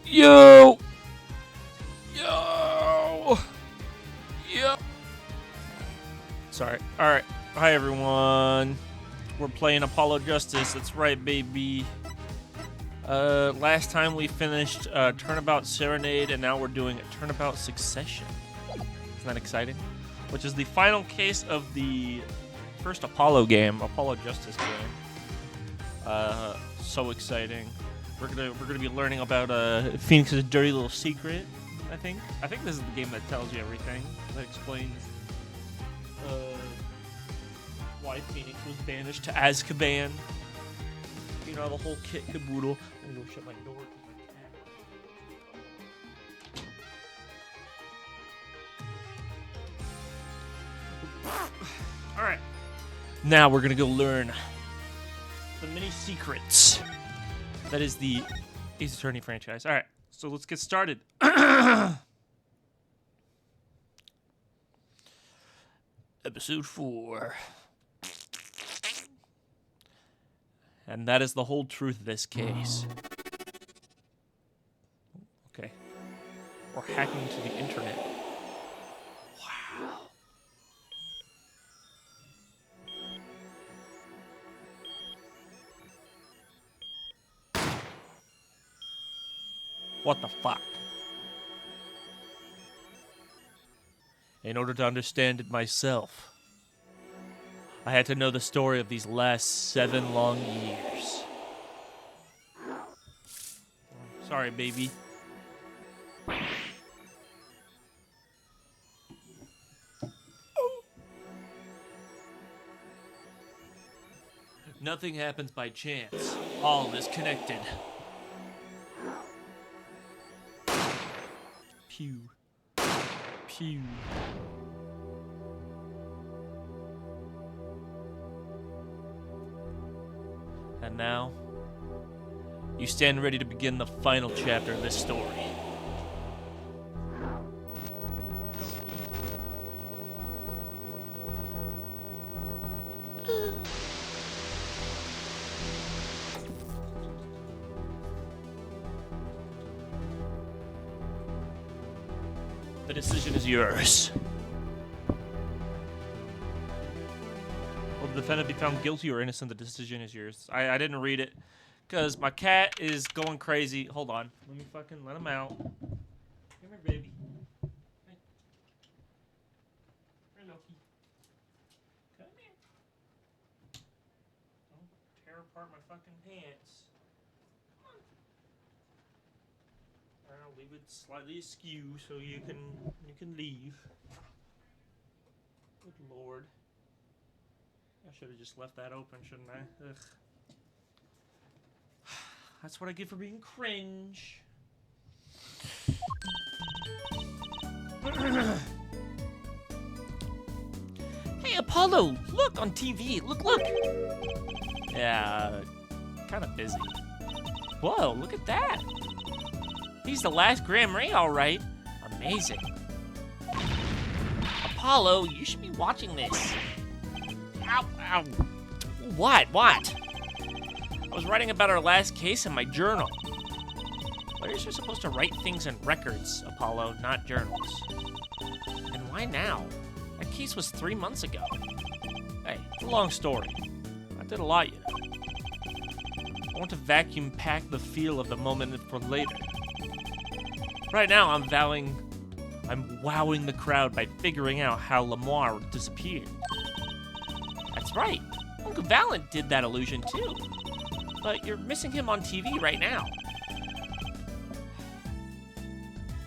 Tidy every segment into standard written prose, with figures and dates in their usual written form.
Yo! Yo! Yo! Sorry. Alright. Hi, everyone. We're playing Apollo Justice. That's right, baby. Last time we finished Turnabout Serenade, and now we're doing Turnabout Succession. Isn't that exciting? Which is the final case of the first Apollo game, Apollo Justice game. So exciting. We're gonna be learning about Phoenix's dirty little secret. I think this is the game that tells you everything. That explains why Phoenix was banished to Azkaban. You know, the whole kit caboodle. I'm gonna go shut my door. Alright. Now we're gonna go learn the many secrets that is the Ace Attorney franchise. Alright, so let's get started. Episode 4. And that is the whole truth of this case. Okay. We're hacking into the internet. Wow. What the fuck? In order to understand it myself, I had to know the story of these last 7 long years. Sorry, baby. Nothing happens by chance. All is connected. Pew. Pew. And now, you stand ready to begin the final chapter of this story. The decision is yours. Will the defendant be found guilty or innocent? The decision is yours. I didn't read it because my cat is going crazy. Hold on. Let me fucking let him out. Come here, baby. Hey. Here, Loki. Come here. Don't tear apart my fucking pants. Come on. I'll leave it slightly askew so you can leave. Good lord. I should have just left that open, shouldn't I? Ugh. That's what I get for being cringe. Hey, Apollo! Look on TV! Look! Yeah, kind of busy. Whoa, look at that! He's the last Grand Marie, all right. Amazing. Apollo, you should be watching this. Ow, ow. What? I was writing about our last case in my journal. Lawyers are supposed to write things in records, Apollo, not journals. And why now? That case was 3 months ago. Hey, it's a long story. I did a lot, you know. I want to vacuum pack the feel of the moment for later. Right now, I'm wowing the crowd by figuring out how Lamar disappeared. That's right. Uncle Valent did that illusion too. But you're missing him on TV right now.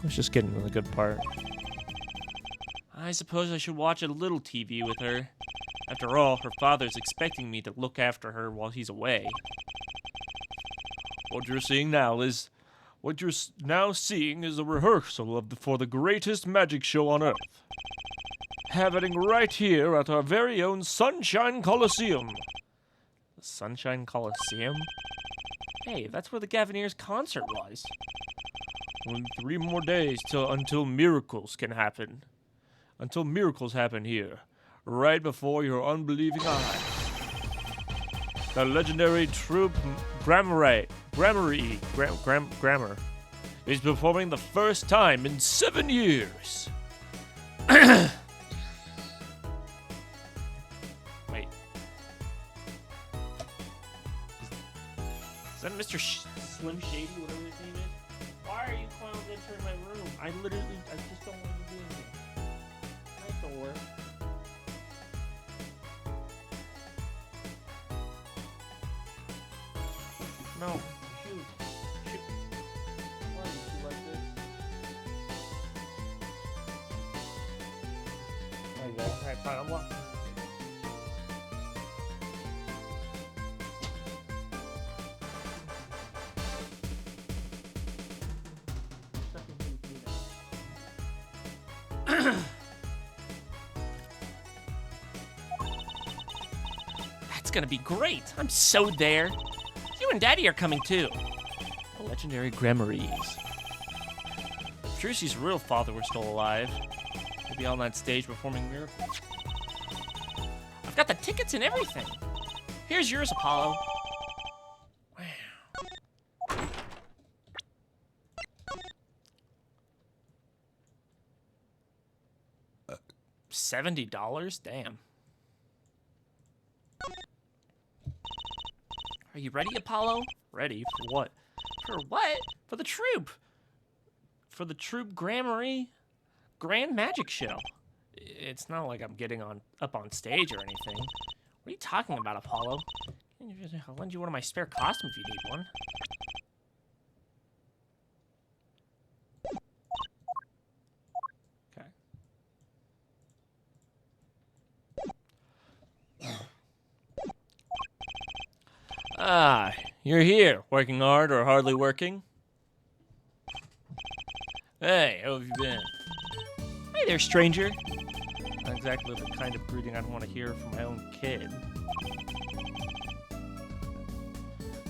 Let's just get into the good part. I suppose I should watch a little TV with her. After all, her father's expecting me to look after her while he's away. What you're seeing now is a rehearsal for the greatest magic show on Earth. Happening right here at our very own Sunshine Coliseum. The Sunshine Coliseum? Hey, that's where the Gaviniers concert was. Only 3 more days until miracles can happen. Until miracles happen here, right before your unbelieving eyes. The legendary troupe Grammar. He's performing the first time in 7 years. Wait. Is that Mr. Slim Shady, whatever his name is? Why are you clowns entering my room? I just don't want to be in here. Night door. No. Shoot. Why is she like this? There you go. Alright, fine. I'm locking. That's gonna be great. I'm so there. You and Daddy are coming too. The legendary Gramarys. If Trucy's real father were still alive, he'd be on that stage performing miracles. I've got the tickets and everything. Here's yours, Apollo. Wow. $70? Damn. Are you ready, Apollo? Ready for what? For what? For the troupe. For the troupe Grammarye Grand Magic Show. It's not like I'm getting up on stage or anything. What are you talking about, Apollo? I'll lend you one of my spare costumes if you need one. Ah, you're here, working hard or hardly working? Hey, how have you been? Hey there, stranger. Not exactly the kind of greeting I'd want to hear from my own kid.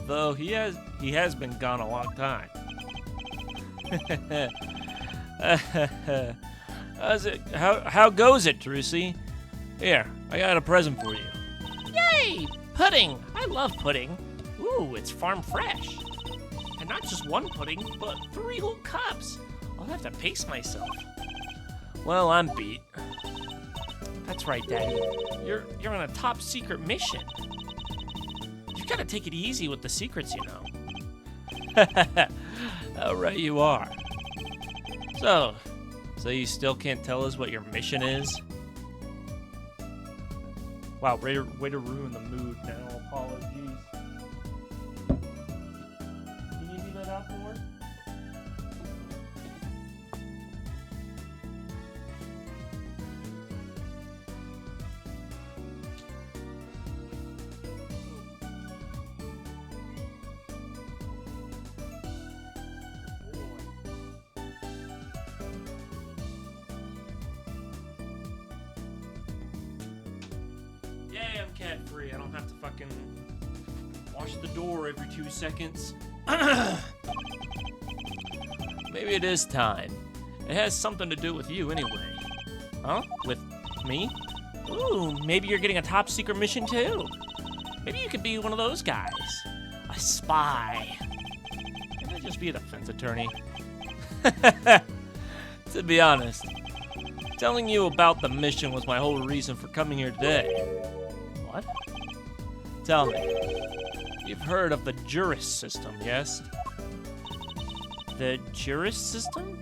Though he has been gone a long time. How goes it, Trucy? Here, I got a present for you. Yay! Pudding! I love pudding. Ooh, it's farm fresh. And not just one pudding, but 3 whole cups. I'll have to pace myself. Well, I'm beat. That's right, Daddy. You're on a top secret mission. You gotta take it easy with the secrets, you know. How right you are. So you still can't tell us what your mission is? Wow, way to ruin the mood now, Apollo, jeez. You need me let out more? Yay, I'm cat-free. I don't have to fucking wash the door every 2 seconds. Maybe it is time. It has something to do with you anyway. Huh? With me? Ooh, maybe you're getting a top secret mission too. Maybe you could be one of those guys. A spy. Maybe just be a defense attorney. To be honest, telling you about the mission was my whole reason for coming here today. What? Tell me, you've heard of the Juris system, yes? The Juris system?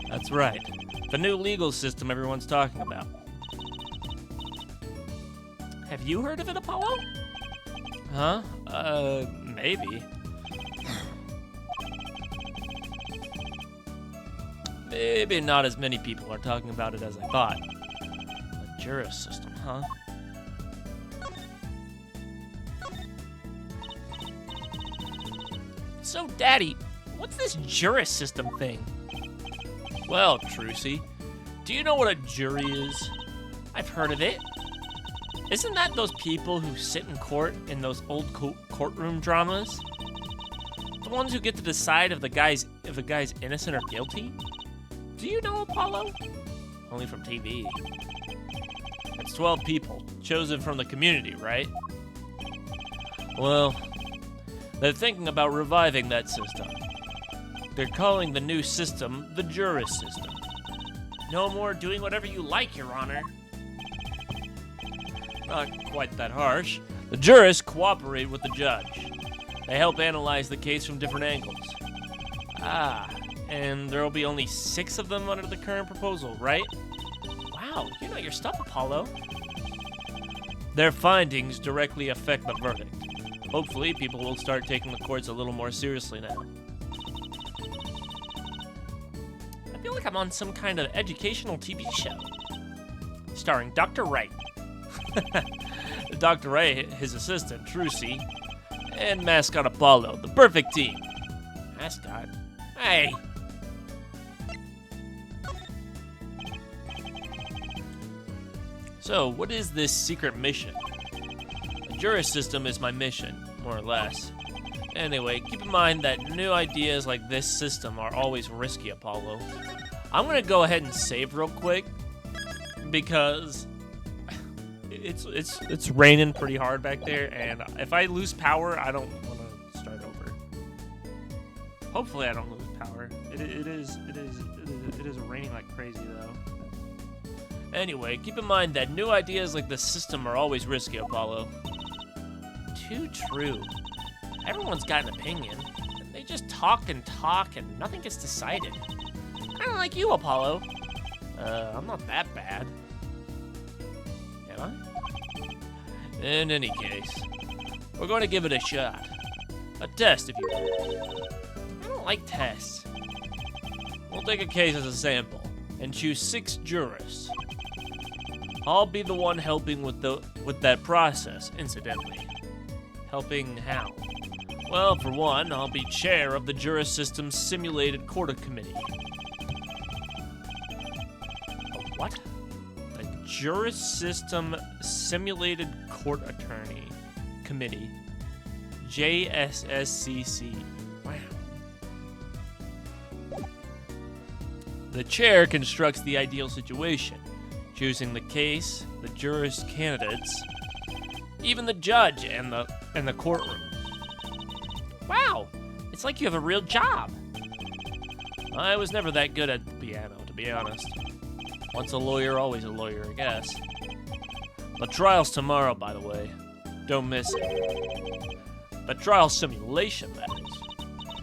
That's right. The new legal system everyone's talking about. Have you heard of it, Apollo? Huh? Maybe. Maybe not as many people are talking about it as I thought. The Juris system, huh? So, Daddy, what's this Juris system thing? Well, Trucy, do you know what a jury is? I've heard of it. Isn't that those people who sit in court in those old courtroom dramas? The ones who get to decide if a guy's innocent or guilty? Do you know Apollo? Only from TV. It's 12 people, chosen from the community, right? Well, they're thinking about reviving that system. They're calling the new system the Juris system. No more doing whatever you like, Your Honor. Not quite that harsh. The jurists cooperate with the judge. They help analyze the case from different angles. And there will be only 6 of them under the current proposal, right? Wow, you know your stuff, Apollo. Their findings directly affect the verdict. Hopefully, people will start taking the courts a little more seriously now. I feel like I'm on some kind of educational TV show. Starring Dr. Wright. Dr. Wright, his assistant, Trucy, and mascot Apollo, the perfect team. Mascot? Hey! So, what is this secret mission? The Juris system is my mission, more or less. Anyway, keep in mind that new ideas like this system are always risky, Apollo. I'm gonna go ahead and save real quick, because it's raining pretty hard back there, and if I lose power, I don't want to start over. Hopefully, I don't lose power. It is raining like crazy though. Anyway, keep in mind that new ideas like this system are always risky, Apollo. Too true. Everyone's got an opinion. They just talk and nothing gets decided. Kind of like you, Apollo. I'm not that bad. Am I? In any case, we're going to give it a shot. A test, if you will. I don't like tests. We'll take a case as a sample and choose 6 jurists. I'll be the one helping with that process, incidentally. Helping how? Well, for one, I'll be chair of the Juris System's Simulated Court Committee. What? The Juris System Simulated Court Attorney Committee. JSSCC. Wow. The chair constructs the ideal situation, choosing the case, the jurist candidates, even the judge and the courtroom. Wow, it's like you have a real job. I was never that good at the piano, to be honest. Once a lawyer, always a lawyer, I guess. The trial's tomorrow, by the way. Don't miss it. The trial simulation, that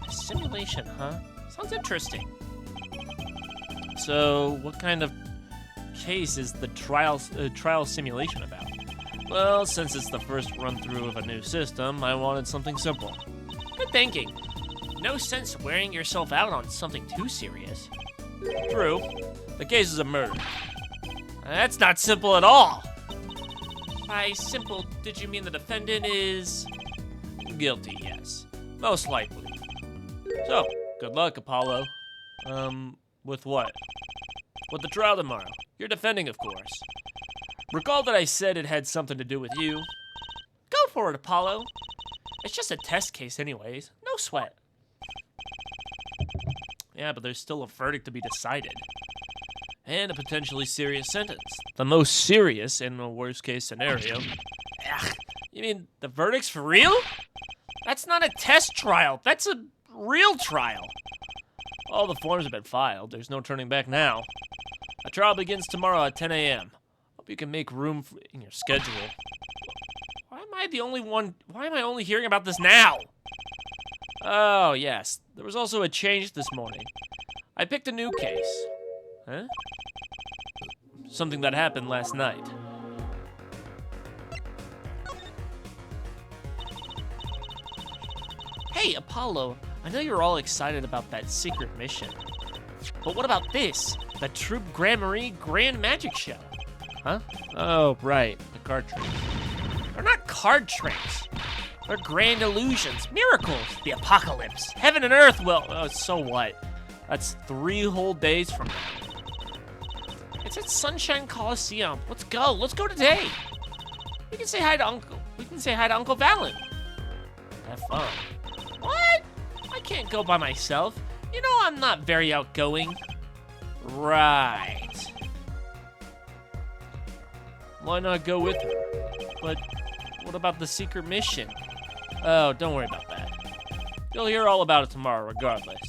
is. Simulation, huh? Sounds interesting. So, what kind of case is the trial simulation about? Well, since it's the first run-through of a new system, I wanted something simple. Good thinking. No sense wearing yourself out on something too serious. True. The case is a murder. That's not simple at all. By simple, did you mean the defendant is guilty? Yes. Most likely. So, good luck, Apollo. With what? With the trial tomorrow. You're defending, of course. Recall that I said it had something to do with you. Go for it, Apollo. It's just a test case anyways. No sweat. Yeah, but there's still a verdict to be decided. And a potentially serious sentence. The most serious in the worst case scenario. Ugh, you mean the verdict's for real? That's not a test trial. That's a real trial. All the forms have been filed. There's no turning back now. The trial begins tomorrow at 10 a.m. Hope you can make room in your schedule. Why am I only hearing about this now? Oh, yes. There was also a change this morning. I picked a new case. Huh? Something that happened last night. Hey, Apollo. I know you're all excited about that secret mission. But what about this? The Troop Grand Marie Grand Magic Show. Huh? Oh, right. The card tricks. They're not card tricks. They're grand illusions, miracles, the apocalypse. Heaven and earth will... Oh, so what? That's 3 whole days from now. It's at Sunshine Coliseum. Let's go. Let's go today. We can say hi to Uncle Valen. Have fun. What? I can't go by myself. You know I'm not very outgoing. Right. Why not go with her? But what about the secret mission? Oh, don't worry about that. You'll hear all about it tomorrow regardless.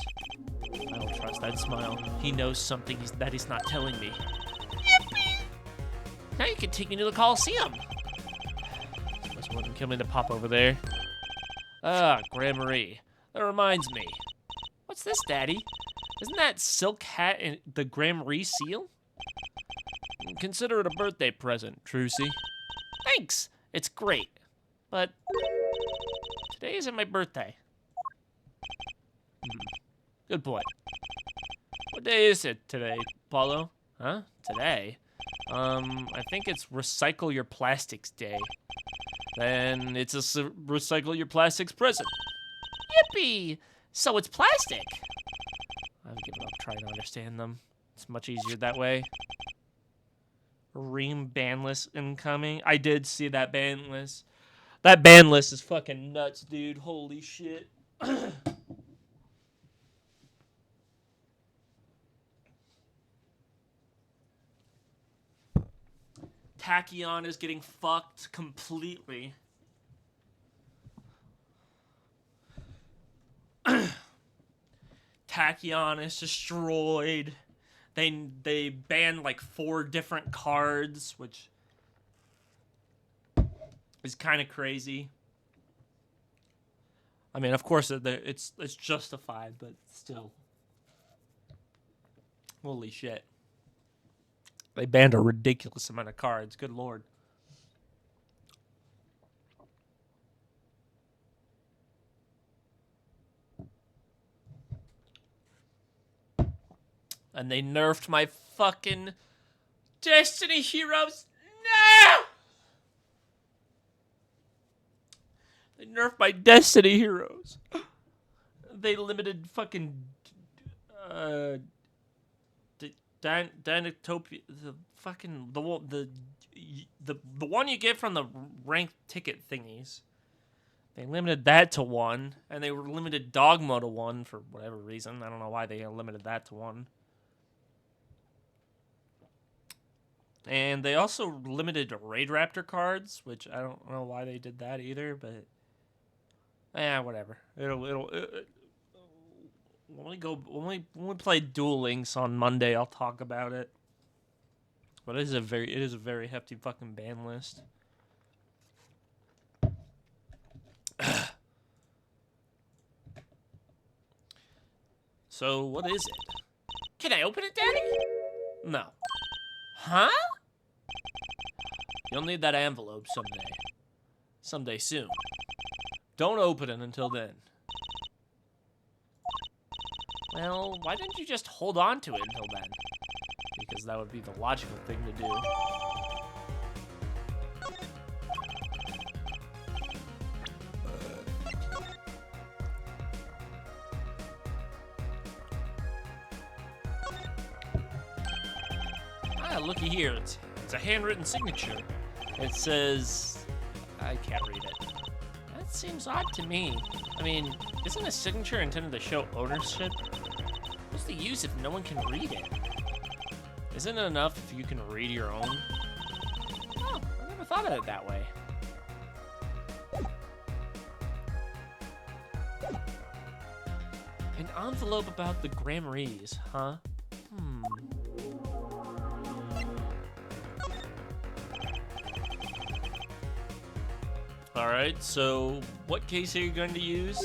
trust that smile. He knows something that he's not telling me. Yippee! Now you can take me to the Coliseum. Suppose it wouldn't kill me to pop over there. Ah, Grand Marie. That reminds me. What's this, Daddy? Isn't that silk hat and the Grand Marie seal? Consider it a birthday present, Trucy. Thanks. It's great. But today isn't my birthday. Good point. What day is it today, Paulo? Huh? Today? I think it's Recycle Your Plastics Day. Then it's a Recycle Your Plastics present. Yippee! So it's plastic. I've given up trying to understand them. It's much easier that way. Ream ban list incoming. I did see that ban list. That ban list is fucking nuts, dude. Holy shit. Tachyon is getting fucked completely. Tachyon is destroyed. They banned like 4 different cards, which is kind of crazy. I mean, of course it's justified, but still. Holy shit. They banned a ridiculous amount of cards. Good lord. And they nerfed my fucking Destiny Heroes. No! They nerfed my Destiny Heroes. They limited fucking Dinotopia, the fucking the one you get from the ranked ticket thingies. They limited that to 1, and they were limited Dogma to 1 for whatever reason. I don't know why they limited that to 1. And they also limited Raid Raptor cards, which I don't know why they did that either, but whatever. When we play Duel Links on Monday, I'll talk about it. But it is a very hefty fucking ban list. So what is it? Can I open it, Daddy? No. Huh? You'll need that envelope someday. Someday soon. Don't open it until then. Well, why didn't you just hold on to it until then? Because that would be the logical thing to do. Looky here. It's a handwritten signature. It says... I can't read it. That seems odd to me. I mean, isn't a signature intended to show ownership? What's the use if no one can read it? Isn't it enough if you can read your own? Oh, I never thought of it that way. An envelope about the Grand Maries, huh? Alright, so what case are you going to use?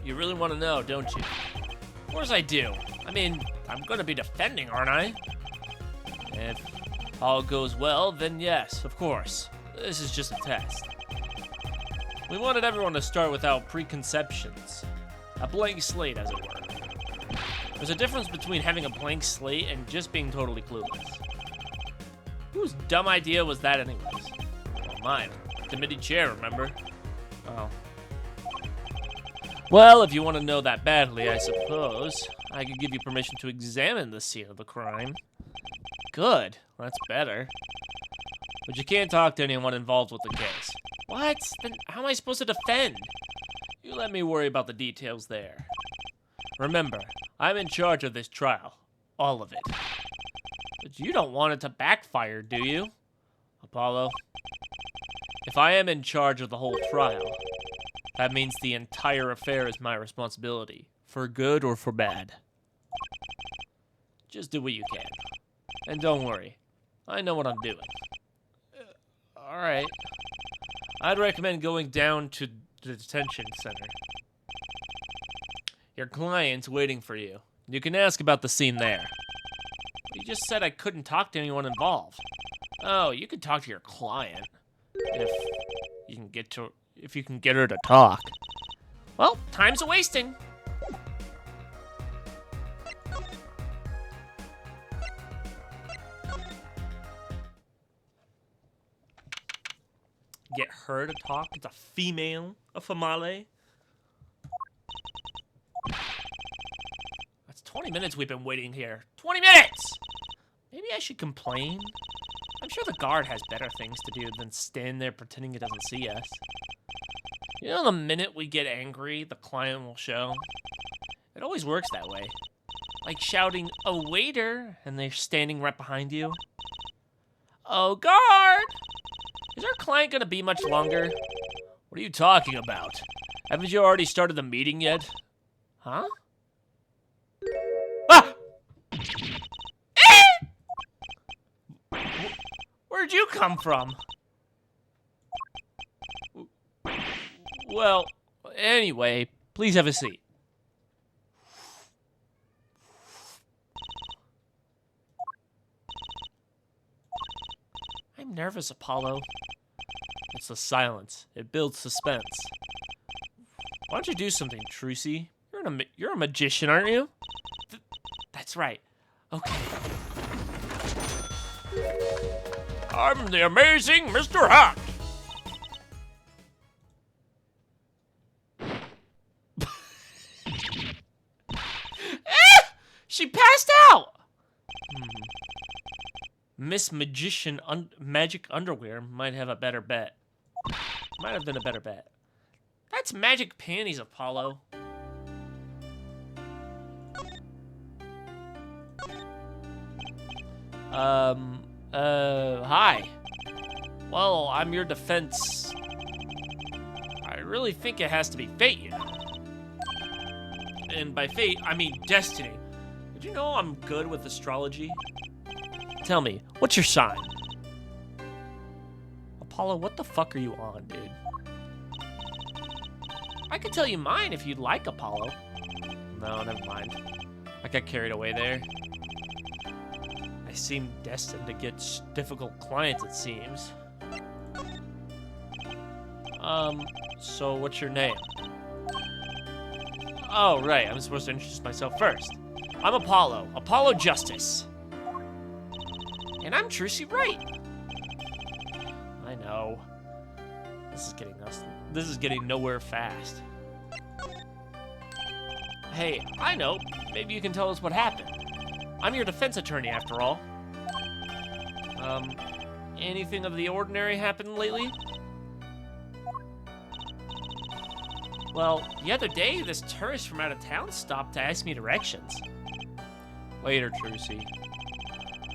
You really want to know, don't you? Of course I do. I mean, I'm going to be defending, aren't I? If all goes well, then yes, of course. This is just a test. We wanted everyone to start without preconceptions. A blank slate, as it were. There's a difference between having a blank slate and just being totally clueless. Whose dumb idea was that anyways? Mine. Committee chair, remember? Oh. Well, if you want to know that badly, I suppose I could give you permission to examine the scene of the crime. Good. That's better. But you can't talk to anyone involved with the case. What? Then how am I supposed to defend? You let me worry about the details there. Remember, I'm in charge of this trial. All of it. But you don't want it to backfire, do you? Apollo? If I am in charge of the whole trial, that means the entire affair is my responsibility, For good or for bad. Just do what you can. And don't worry. I know what I'm doing. Alright. I'd recommend going down to the detention center. Your client's waiting for you. You can ask about the scene there. You just said I couldn't talk to anyone involved. Oh, you could talk to your client. If you can get her to talk. Well, time's a-wasting. Get her to talk? It's a female, a famale. That's 20 minutes we've been waiting here. 20 minutes! Maybe I should complain? I'm sure the guard has better things to do than stand there pretending it doesn't see us. You know, the minute we get angry, the client will show. It always works that way. Like shouting, "A waiter!" and they're standing right behind you. Oh, guard! Is our client gonna be much longer? What are you talking about? Haven't you already started the meeting yet? Huh? Ah! Where'd you come from? Well, anyway, please have a seat. I'm nervous, Apollo. It's the silence. It builds suspense. Why don't you do something, Trucy? You're a magician, aren't you? That's right. Okay. I'm the amazing Mr. Hat. She passed out! Miss Magician Magic Underwear might have a better bet. Might have been a better bet. That's magic panties, Apollo. Hi. Well, I'm your defense. I really think it has to be fate, you know. And by fate, I mean destiny. Did you know I'm good with astrology? Tell me, what's your sign? Apollo, what the fuck are you on, dude? I could tell you mine if you'd like, Apollo. No, never mind. I got carried away there. I seem destined to get difficult clients, it seems. So what's your name? Oh, right, I'm supposed to introduce myself first. I'm Apollo, Apollo Justice. And I'm Trucy Wright. I know. This is getting nowhere fast. Hey, I know. Maybe you can tell us what happened. I'm your defense attorney, after all. Anything of the ordinary happened lately? Well, the other day, this tourist from out of town stopped to ask me directions. Later, Trucy.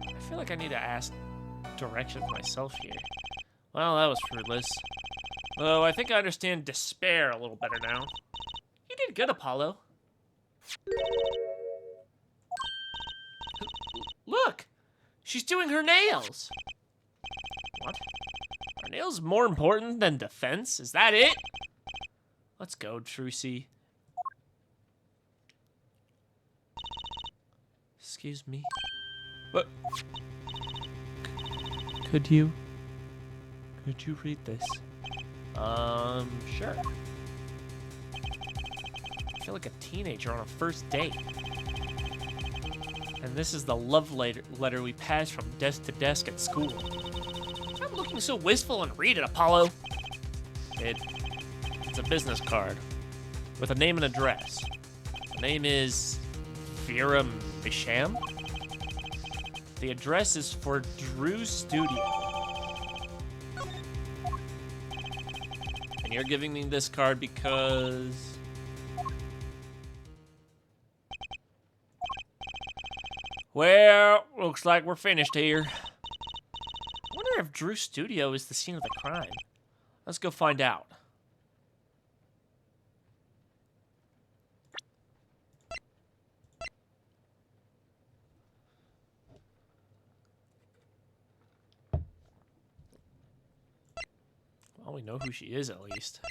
I feel like I need to ask directions myself here. Well, that was fruitless. Though I think I understand despair a little better now. You did good, Apollo. Look! She's doing her nails! What? Are nails more important than defense? Is that it? Let's go, Trucy. Excuse me. What? Could you read this? Sure. I feel like a teenager on a first date. And this is the love letter we pass from desk to desk at school. Stop looking so wistful and read it, Apollo. It's a business card with a name and address. The name is Vera Misham. The address is for Drew's studio. And you're giving me this card because... Well, looks like we're finished here. I wonder if Drew's studio is the scene of the crime. Let's go find out. Well, we know who she is at least.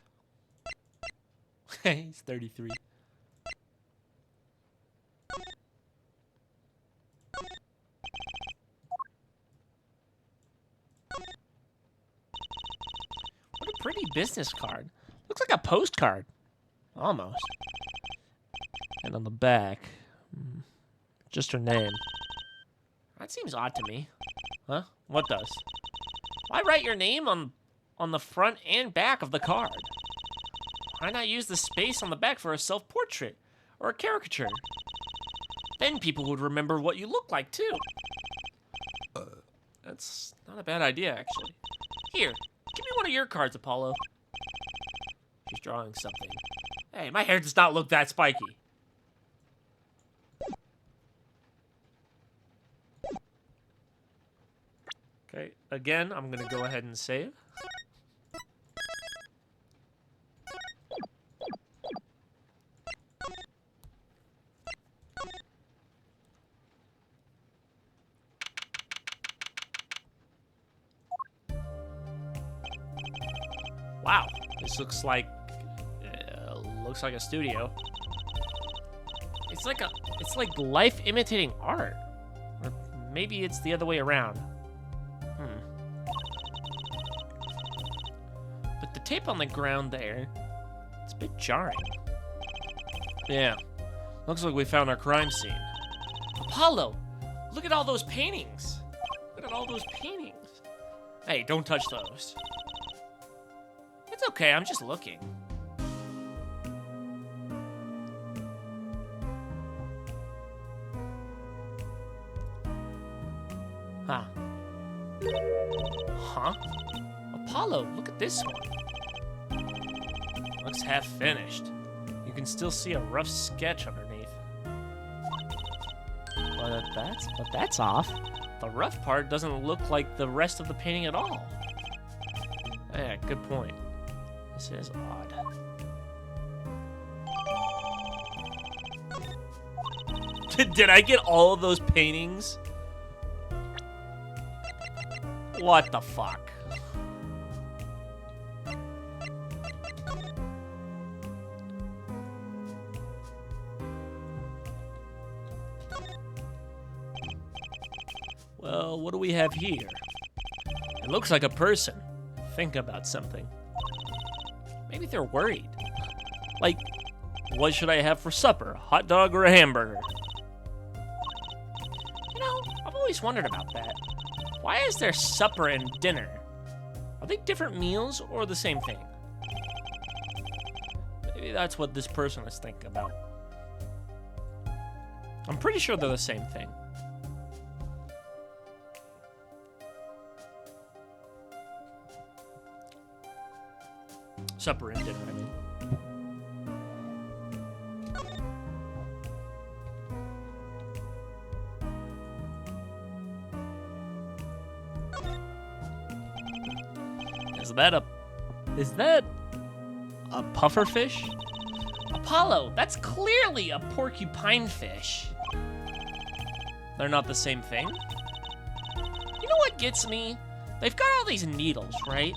He's 33. What a pretty business card. Looks like a postcard. Almost. And on the back, just her name. That seems odd to me. Huh? What does? Why write your name on the front and back of the card? Why not use the space on the back for a self-portrait or a caricature? Then people would remember what you look like, too. That's not a bad idea, actually. Here, give me one of your cards, Apollo. She's drawing something. Hey, my hair does not look that spiky. Okay, again, I'm gonna go ahead and save. Wow, this looks like a studio. It's like life imitating art, or maybe it's the other way around. But the tape on the ground there, it's a bit jarring. Yeah, looks like we found our crime scene. Apollo, look at all those paintings. Look at all those paintings. Hey, don't touch those. It's okay, I'm just looking. Huh? Apollo, look at this one. Looks half finished. You can still see a rough sketch underneath. But that's off. The rough part doesn't look like the rest of the painting at all. Yeah, good point. This is odd. Did I get all of those paintings? What the fuck? Well, what do we have here? It looks like a person. Think about something. Maybe they're worried. Like, what should I have for supper? Hot dog or a hamburger? You know, I've always wondered about that. Why is there supper and dinner? Are they different meals or the same thing? Maybe that's what this person is thinking about. I'm pretty sure they're the same thing. Supper and dinner, I mean. Is that a pufferfish? Apollo, that's clearly a porcupine fish. They're not the same thing? You know what gets me? They've got all these needles, right?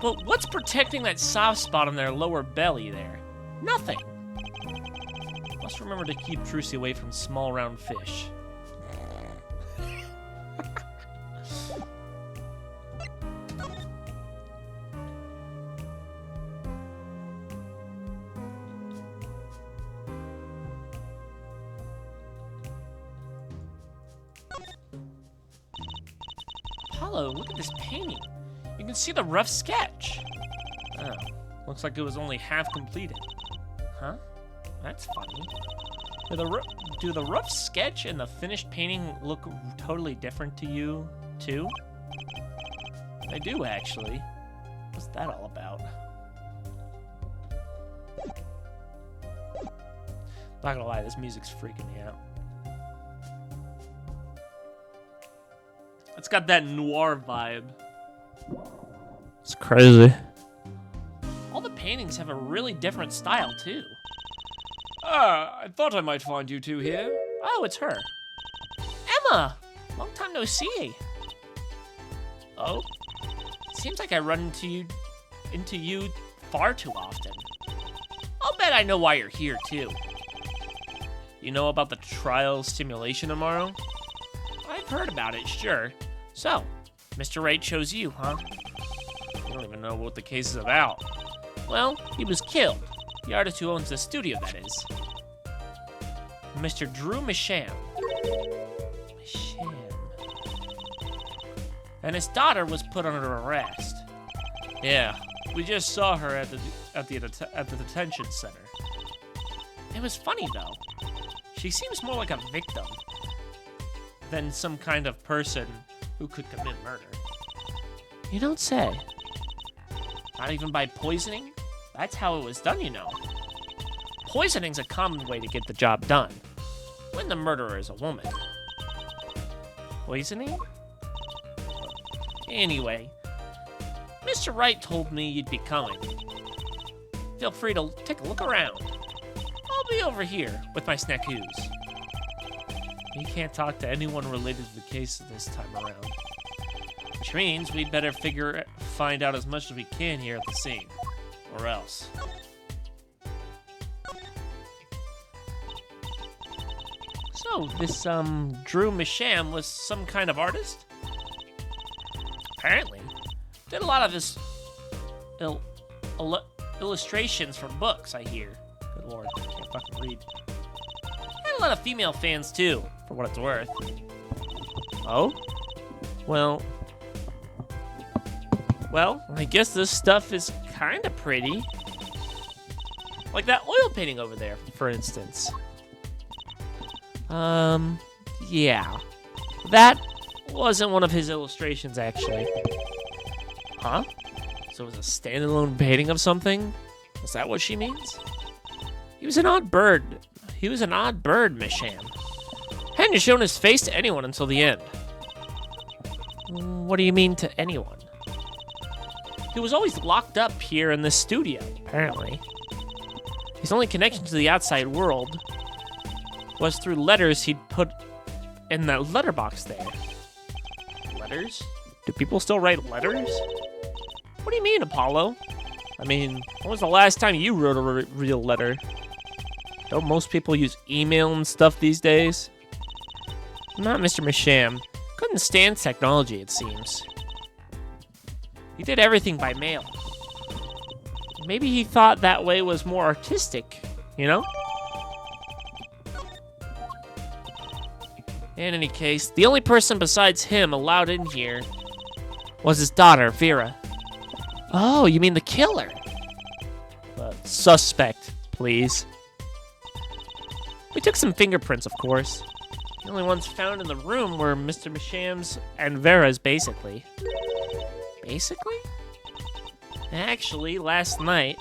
But what's protecting that soft spot on their lower belly there? Nothing. Must remember to keep Trucy away from small round fish. Apollo, look at this painting. You can see the rough sketch. Oh, looks like it was only half completed. Huh? That's funny. Do the rough sketch and the finished painting look totally different to you, too? They do, actually. What's that all about? Not gonna lie, this music's freaking me out. It's got that noir vibe. It's crazy. All the paintings have a really different style, too. I thought I might find you two here. Oh, it's her. Emma! Long time no see. Oh? Seems like I run into you into you far too often. I'll bet I know why you're here, too. You know about the trial simulation tomorrow? I've heard about it, sure. So, Mr. Wright chose you, huh? You don't even know what the case is about. Well, he was killed. The artist who owns the studio, that is. Mr. Drew Misham. And his daughter was put under arrest. Yeah, we just saw her at the detention center. It was funny though. She seems more like a victim than some kind of person who could commit murder. You don't say. Not even by poisoning? That's how it was done, you know. Poisoning's a common way to get the job done, when the murderer is a woman. Poisoning? Anyway, Mr. Wright told me you'd be coming. Feel free to take a look around. I'll be over here with my snackoos. We can't talk to anyone related to the case this time around. Which means we'd better find out as much as we can here at the scene. Or else. So, this, Drew Misham was some kind of artist? Apparently. Did a lot of his illustrations for books, I hear. Good lord, I can't fucking read. Had a lot of female fans, too, for what it's worth. Oh? Well, I guess this stuff is kinda pretty. Like that oil painting over there, for instance. Yeah. That wasn't one of his illustrations, actually. Huh? So it was a standalone painting of something? Is that what she means? He was an odd bird. Misham. Hadn't shown his face to anyone until the end. What do you mean to anyone? He was always locked up here in this studio, apparently. His only connection to the outside world was through letters he'd put in that letterbox there. Letters? Do people still write letters? What do you mean, Apollo? I mean, when was the last time you wrote a real letter? Don't most people use email and stuff these days? Not Mr. Misham. Couldn't stand technology, it seems. He did everything by mail. Maybe he thought that way was more artistic, you know? In any case, the only person besides him allowed in here was his daughter, Vera. Oh, you mean the killer? Suspect, please. We took some fingerprints, of course. The only ones found in the room were Mr. Misham's and Vera's, basically. Basically? Actually, last night,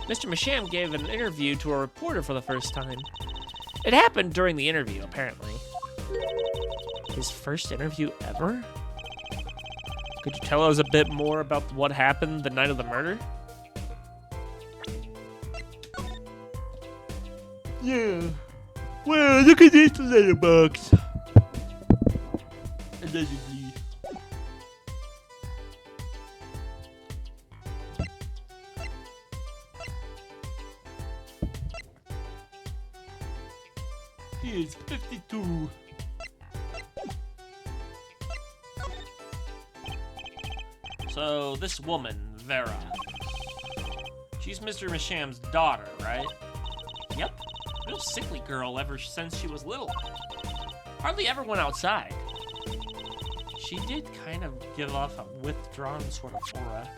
Mr. Misham gave an interview to a reporter for the first time. It happened during the interview, apparently. His first interview ever? Could you tell us a bit more about what happened the night of the murder? Yeah. Well, look at this letterbox. Allegedly. Here's 52. So, this woman, Vera, she's Mr. Misham's daughter, right? Yep. Real sickly girl ever since she was little. Hardly ever went outside. She did kind of give off a withdrawn sort of aura.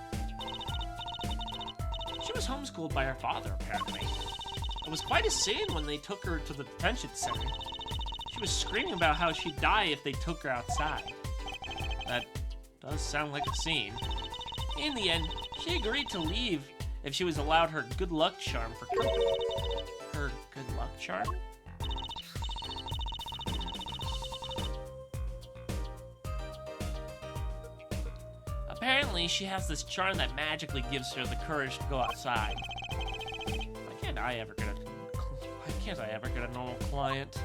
She was homeschooled by her father, apparently. It was quite a scene when they took her to the detention center. She was screaming about how she'd die if they took her outside. That does sound like a scene. In the end, she agreed to leave if she was allowed her good luck charm for company. Her good luck charm? Apparently, she has this charm that magically gives her the courage to go outside. Why can't I ever get a normal client?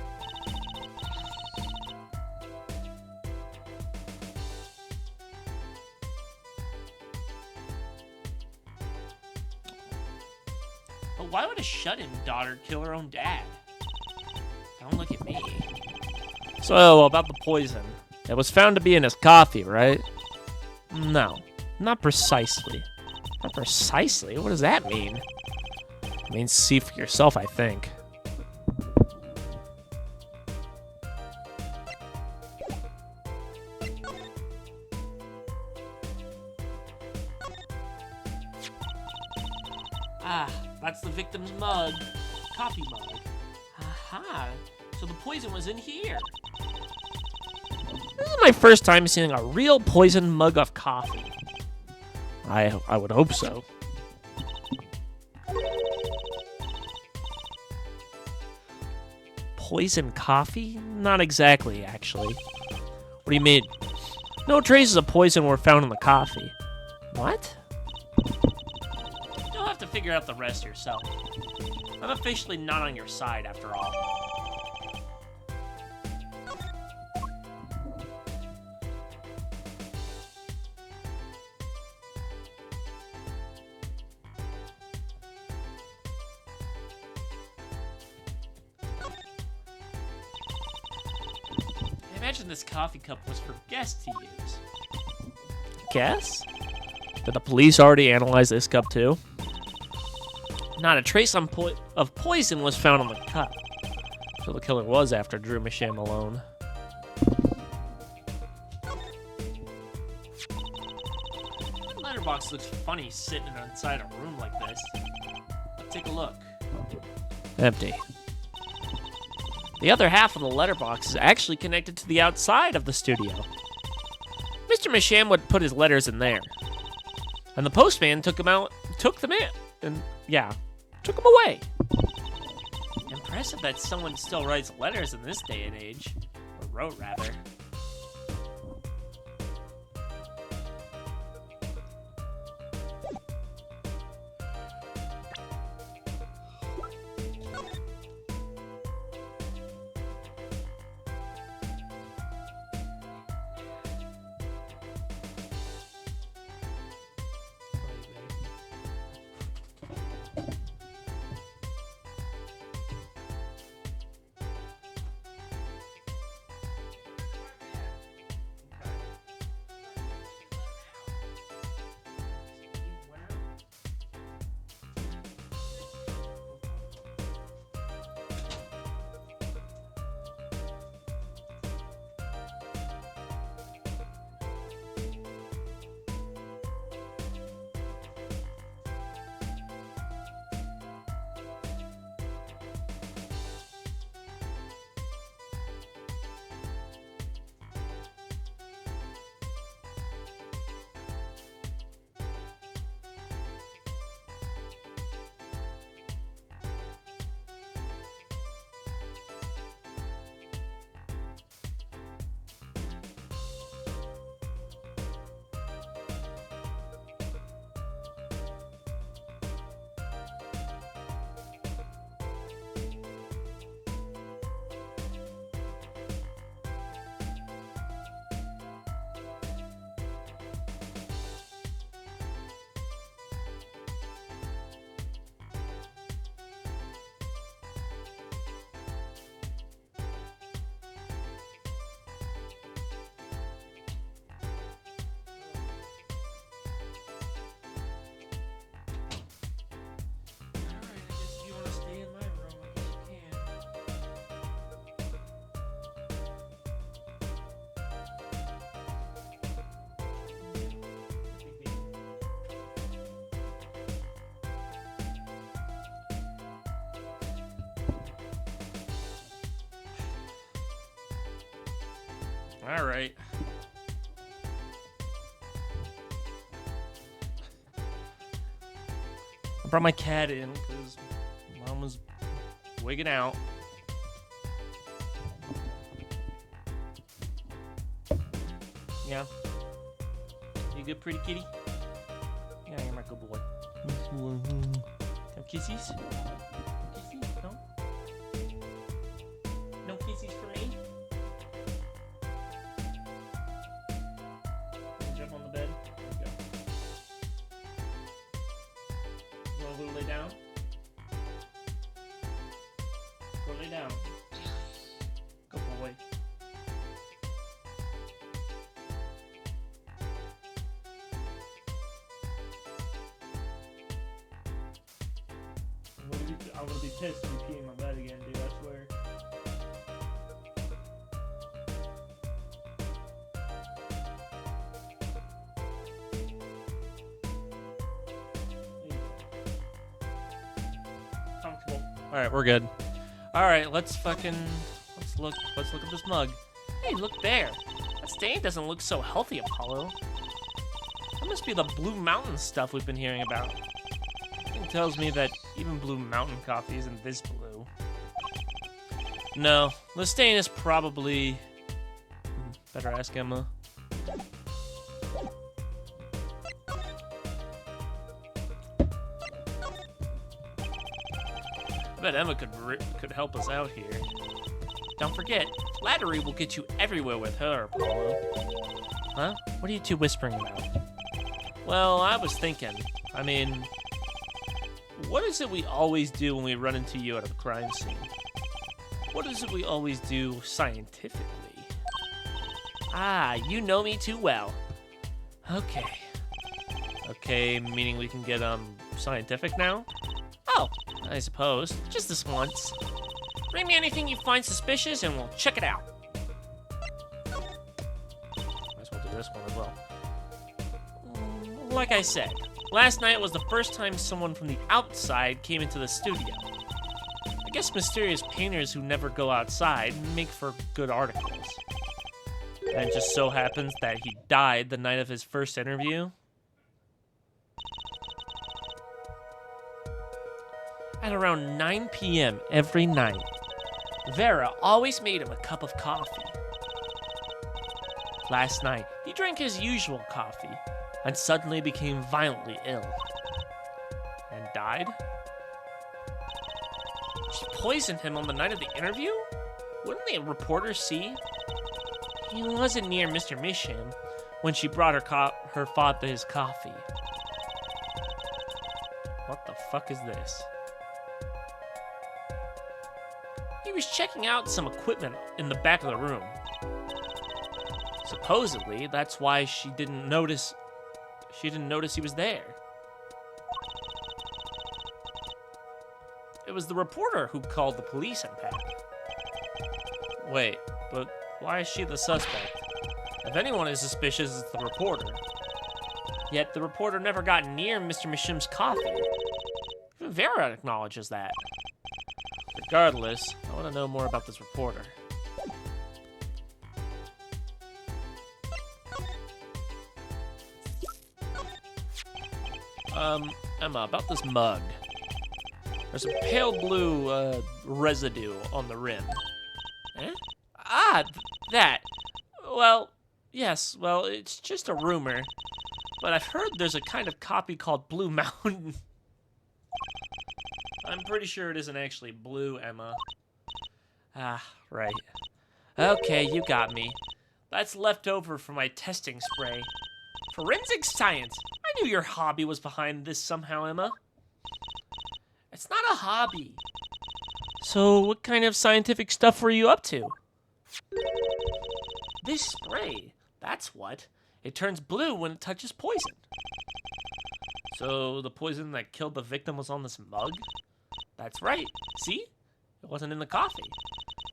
why would a shut-in daughter kill her own dad? Don't look at me. So, about the poison. It was found to be in his coffee, right? No, not precisely. Not precisely? What does that mean? It means see for yourself, I think. Ah, that's the victim's mug. Coffee mug. Aha, so the poison was in here. This is my first time seeing a real poison mug of coffee. I would hope so. Poison coffee? Not exactly, actually. What do you mean? No traces of poison were found in the coffee. What? You'll have to figure out the rest yourself. I'm officially not on your side, after all. I imagine this coffee cup was for guests to use. Guess? Did the police already analyze this cup too? Not a trace of poison was found on the cup. So the killer was after Drew Masham alone. That letterbox looks funny sitting inside a room like this. Let's take a look. Empty. The other half of the letterbox is actually connected to the outside of the studio. Mr. Masham would put his letters in there. And the postman took them away. Impressive that someone still writes letters in this day and age. Or wrote, rather. All right. I brought my cat in because Mom was wigging out. Yeah. You good, pretty kitty? Yeah, you're my good boy. No kissies? Kissies? No? No kissies for me? Jump on the bed. There you go. You want to lay down? Go lay down. Good boy. I'm gonna be pissed if you pee in my bed again, dude, I swear. Comfortable. Alright, we're good. Alright, let's look at this mug. Hey, look there. That stain doesn't look so healthy, Apollo. That must be the Blue Mountain stuff we've been hearing about. It tells me that even Blue Mountain coffee isn't this blue. No, the stain is probably... Better ask Emma. I bet Emma could help us out here. Don't forget, flattery will get you everywhere with her, Apollo. Huh? What are you two whispering about? Well, I was thinking. I mean... What is it we always do when we run into you at a crime scene? What is it we always do scientifically? Ah, you know me too well. Okay. Okay, meaning we can get, scientific now? Oh, I suppose. Just this once. Bring me anything you find suspicious and we'll check it out. Might as well do this one as well. Like I said, last night was the first time someone from the outside came into the studio. I guess mysterious painters who never go outside make for good articles. And it just so happens that he died the night of his first interview. At around 9 p.m. every night, Vera always made him a cup of coffee. Last night, he drank his usual coffee and suddenly became violently ill. And died? She poisoned him on the night of the interview? Wouldn't the reporter see? He wasn't near Mr. Misham when she brought her father his coffee. What the fuck is this? He was checking out some equipment in the back of the room. Supposedly, that's why she didn't notice he was there. It was the reporter who called the police on Pat. Wait, but why is she the suspect? If anyone is suspicious, it's the reporter. Yet the reporter never got near Mr. Misham's coffee. Even Vera acknowledges that. Regardless, I want to know more about this reporter. Emma, about this mug. There's a pale blue, residue on the rim. Eh? Ah, that. Well, yes, well, it's just a rumor. But I've heard there's a kind of copy called Blue Mountain. I'm pretty sure it isn't actually blue, Emma. Ah, right. Okay, you got me. That's left over from my testing spray. Forensic science. I knew your hobby was behind this somehow, Emma. It's not a hobby. So what kind of scientific stuff were you up to? This spray, that's what. It turns blue when it touches poison. So the poison that killed the victim was on this mug? That's right. See? It wasn't in the coffee.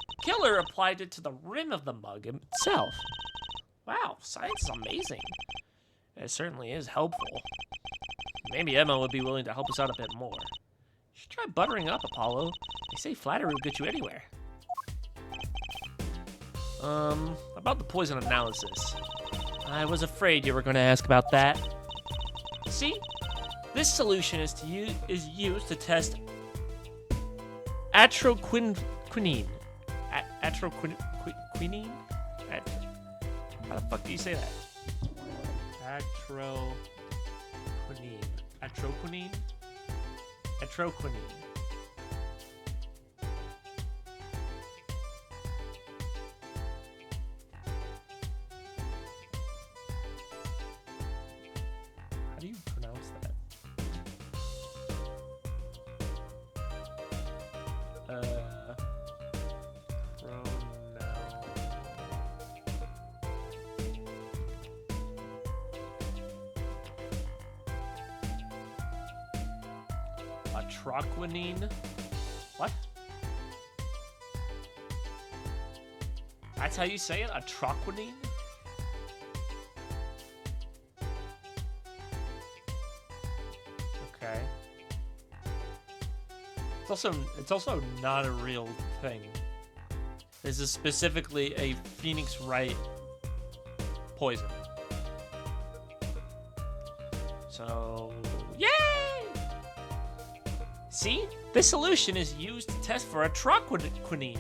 The killer applied it to the rim of the mug itself. Wow, science is amazing. It certainly is helpful. Maybe Emma would be willing to help us out a bit more. You should try buttering up, Apollo. They say flattery will get you anywhere. About the poison analysis. I was afraid you were going to ask about that. See? This solution is used to test atroquinine. Atroquinine? How the fuck do you say that? Atroquinine? Atroquinine. How do you pronounce that? Atroquinine? What? That's how you say it? Atroquinine? Okay. It's also not a real thing. This is specifically a Phoenix Wright poison. So, yay! See? This solution is used to test for atroquinine.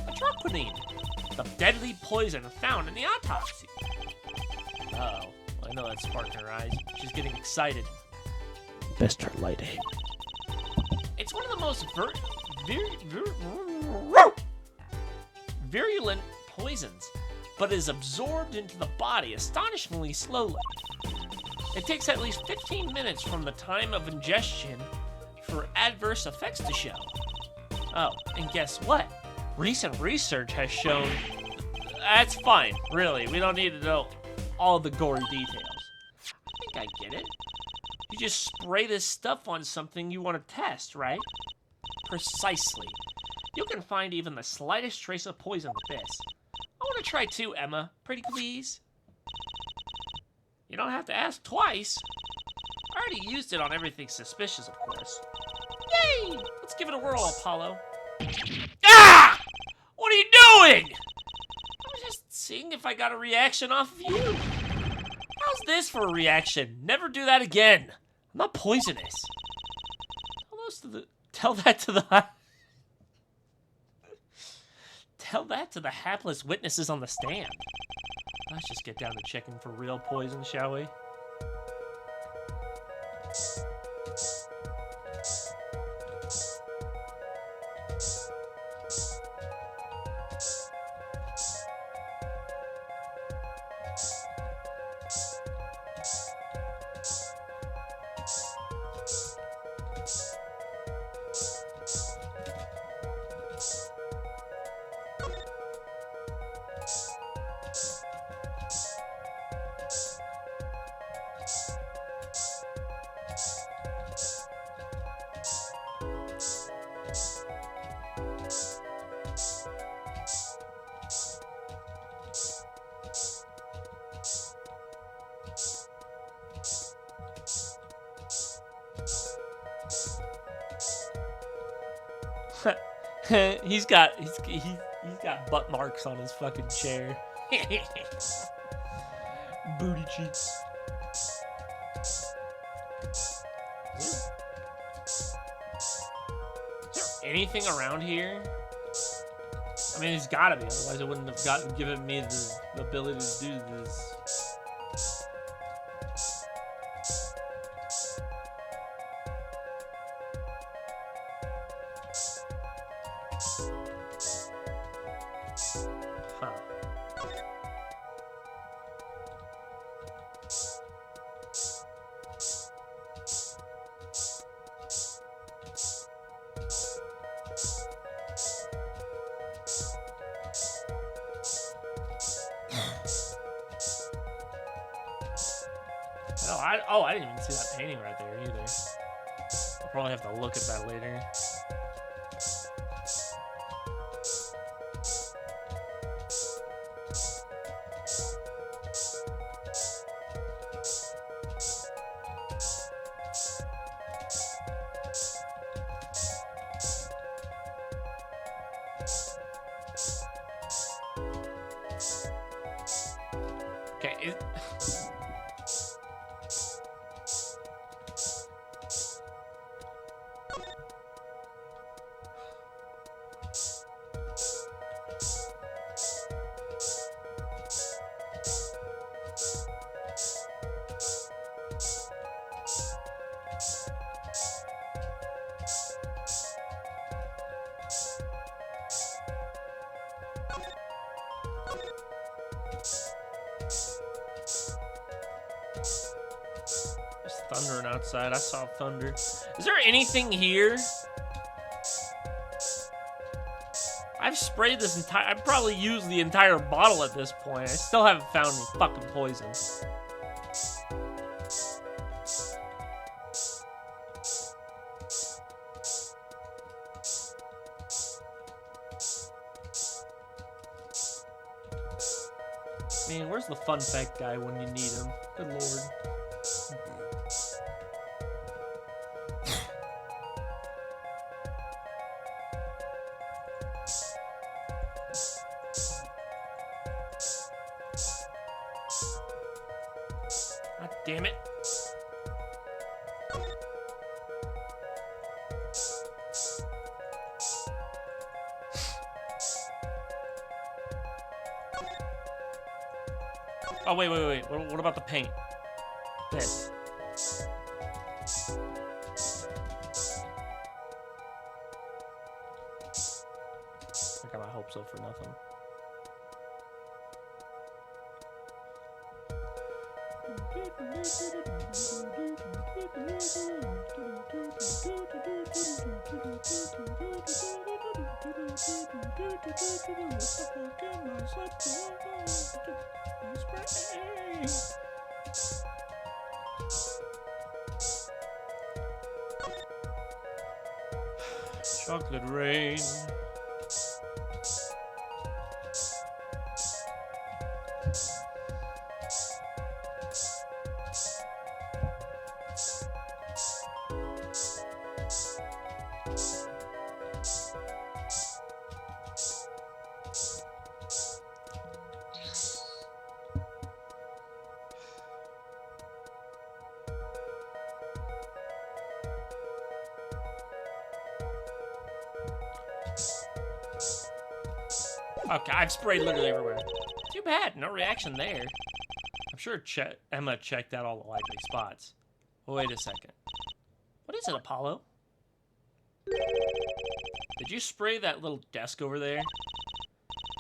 Atroquinine. The deadly poison found in the autopsy. Uh-oh. I know that spark in her eyes. She's getting excited. Best her lighting. It's one of the most virulent poisons, but is absorbed into the body astonishingly slowly. It takes at least 15 minutes from the time of ingestion for adverse effects to show. Oh, and guess what? Recent research has shown... That's fine, really. We don't need to know all the gory details. I think I get it. You just spray this stuff on something you want to test, right? Precisely. You can find even the slightest trace of poison with this. I want to try too, Emma. Pretty please? You don't have to ask twice. I already used it on everything suspicious, of course. Yay! Let's give it a whirl, Apollo. Ah! What are you doing? I was just seeing if I got a reaction off of you. How's this for a reaction? Never do that again. I'm not poisonous. Tell that to the hapless witnesses on the stand. Let's just get down to checking for real poison, shall we? He's got butt marks on his fucking chair. Booty cheeks. Is there anything around here? I mean, there's gotta be, otherwise it wouldn't have given me the ability to do this. I didn't even see that painting right there either. I'll probably have to look at that later. Okay. There's thundering outside. I saw thunder. Is there anything here? I've sprayed this entire... I've probably used the entire bottle at this point. I still haven't found any fucking poison. Man, where's the fun fact guy when you need him? Good lord. God damn it. Oh, wait. What about the paint? This. I got my hopes up for nothing. Chocolate rain. Okay, I've sprayed literally everywhere. Too bad, no reaction there. I'm sure Emma checked out all the likely spots. Wait a second. What is it, Apollo? Did you spray that little desk over there? I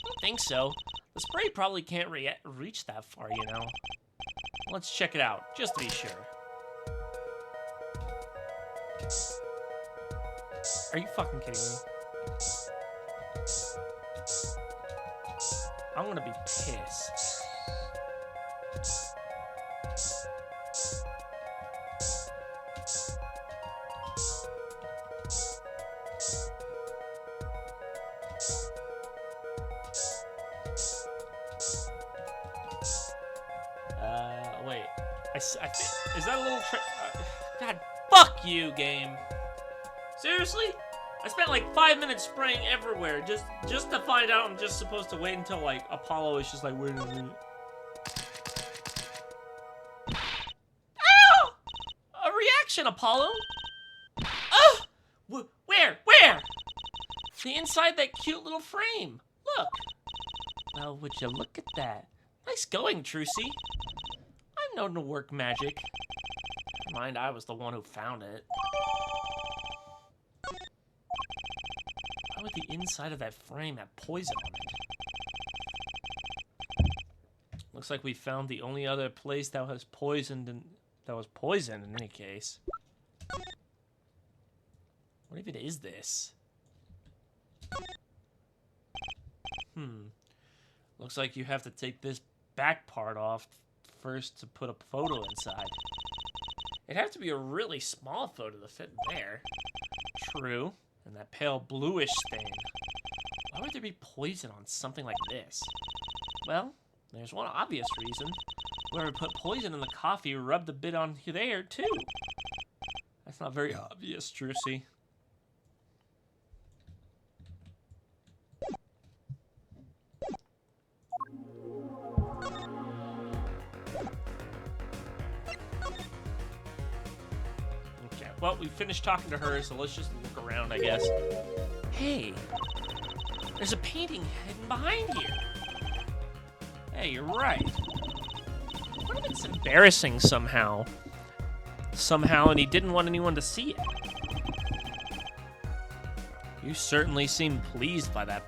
don't think so. The spray probably can't reach that far, you know. Let's check it out, just to be sure. Are you fucking kidding me? I'm gonna be pissed. Wait. I think, is that a little God, fuck you, game. Seriously? I spent like 5 minutes spraying everywhere just to find out I'm just supposed to wait until like Apollo is just like, wait a minute. Ow! A reaction, Apollo. Oh! Where? The inside that cute little frame. Look. Well, would you look at that? Nice going, Trucy. I'm known to work magic. Never mind, I was the one who found it. Why would the inside of that frame have poison on it? Looks like we found the only other place that was poisoned in any case. What even is this? Looks like you have to take this back part off first to put a photo inside. It'd have to be a really small photo to fit in there. True. And that pale bluish stain. Why would there be poison on something like this? Well, there's one obvious reason. Whoever put poison in the coffee rubbed a bit on there, too. That's not very obvious, Trucy. Well, we finished talking to her, so let's just look around, I guess. Hey, there's a painting hidden behind here. Hey, you're right. What if it's embarrassing somehow? And he didn't want anyone to see it. You certainly seem pleased by that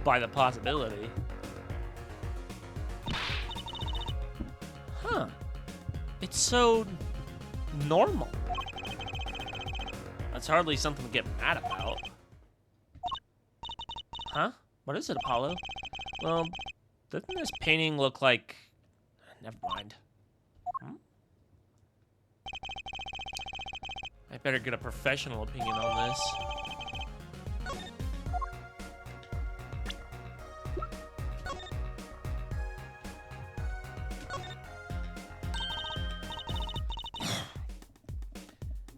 by the possibility. Huh. It's so normal. That's hardly something to get mad about. Huh? What is it, Apollo? Well, doesn't this painting look like... Never mind. I better get a professional opinion on this.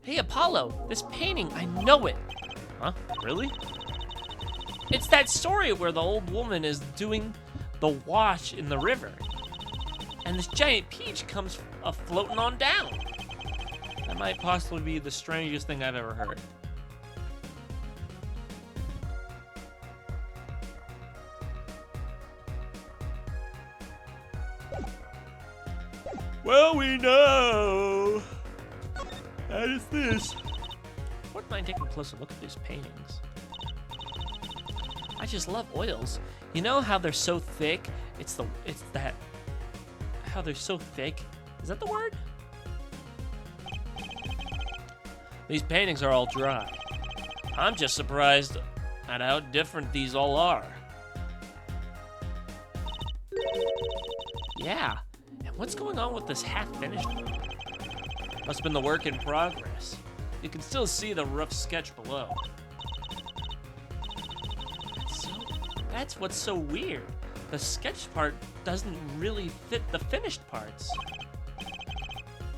Hey, Apollo, this painting, I know it. Huh? Really? It's that story where the old woman is doing the wash in the river, and this giant peach comes floating on down. That might possibly be the strangest thing I've ever heard. Well, we know. That is this. Wouldn't mind taking a closer look at these paintings. I just love oils. You know how they're so thick? How they're so thick. Is that the word? These paintings are all dry. I'm just surprised at how different these all are. Yeah, and what's going on with this half-finished one? Must have been the work in progress. You can still see the rough sketch below. That's what's so weird. The sketch part doesn't really fit the finished parts.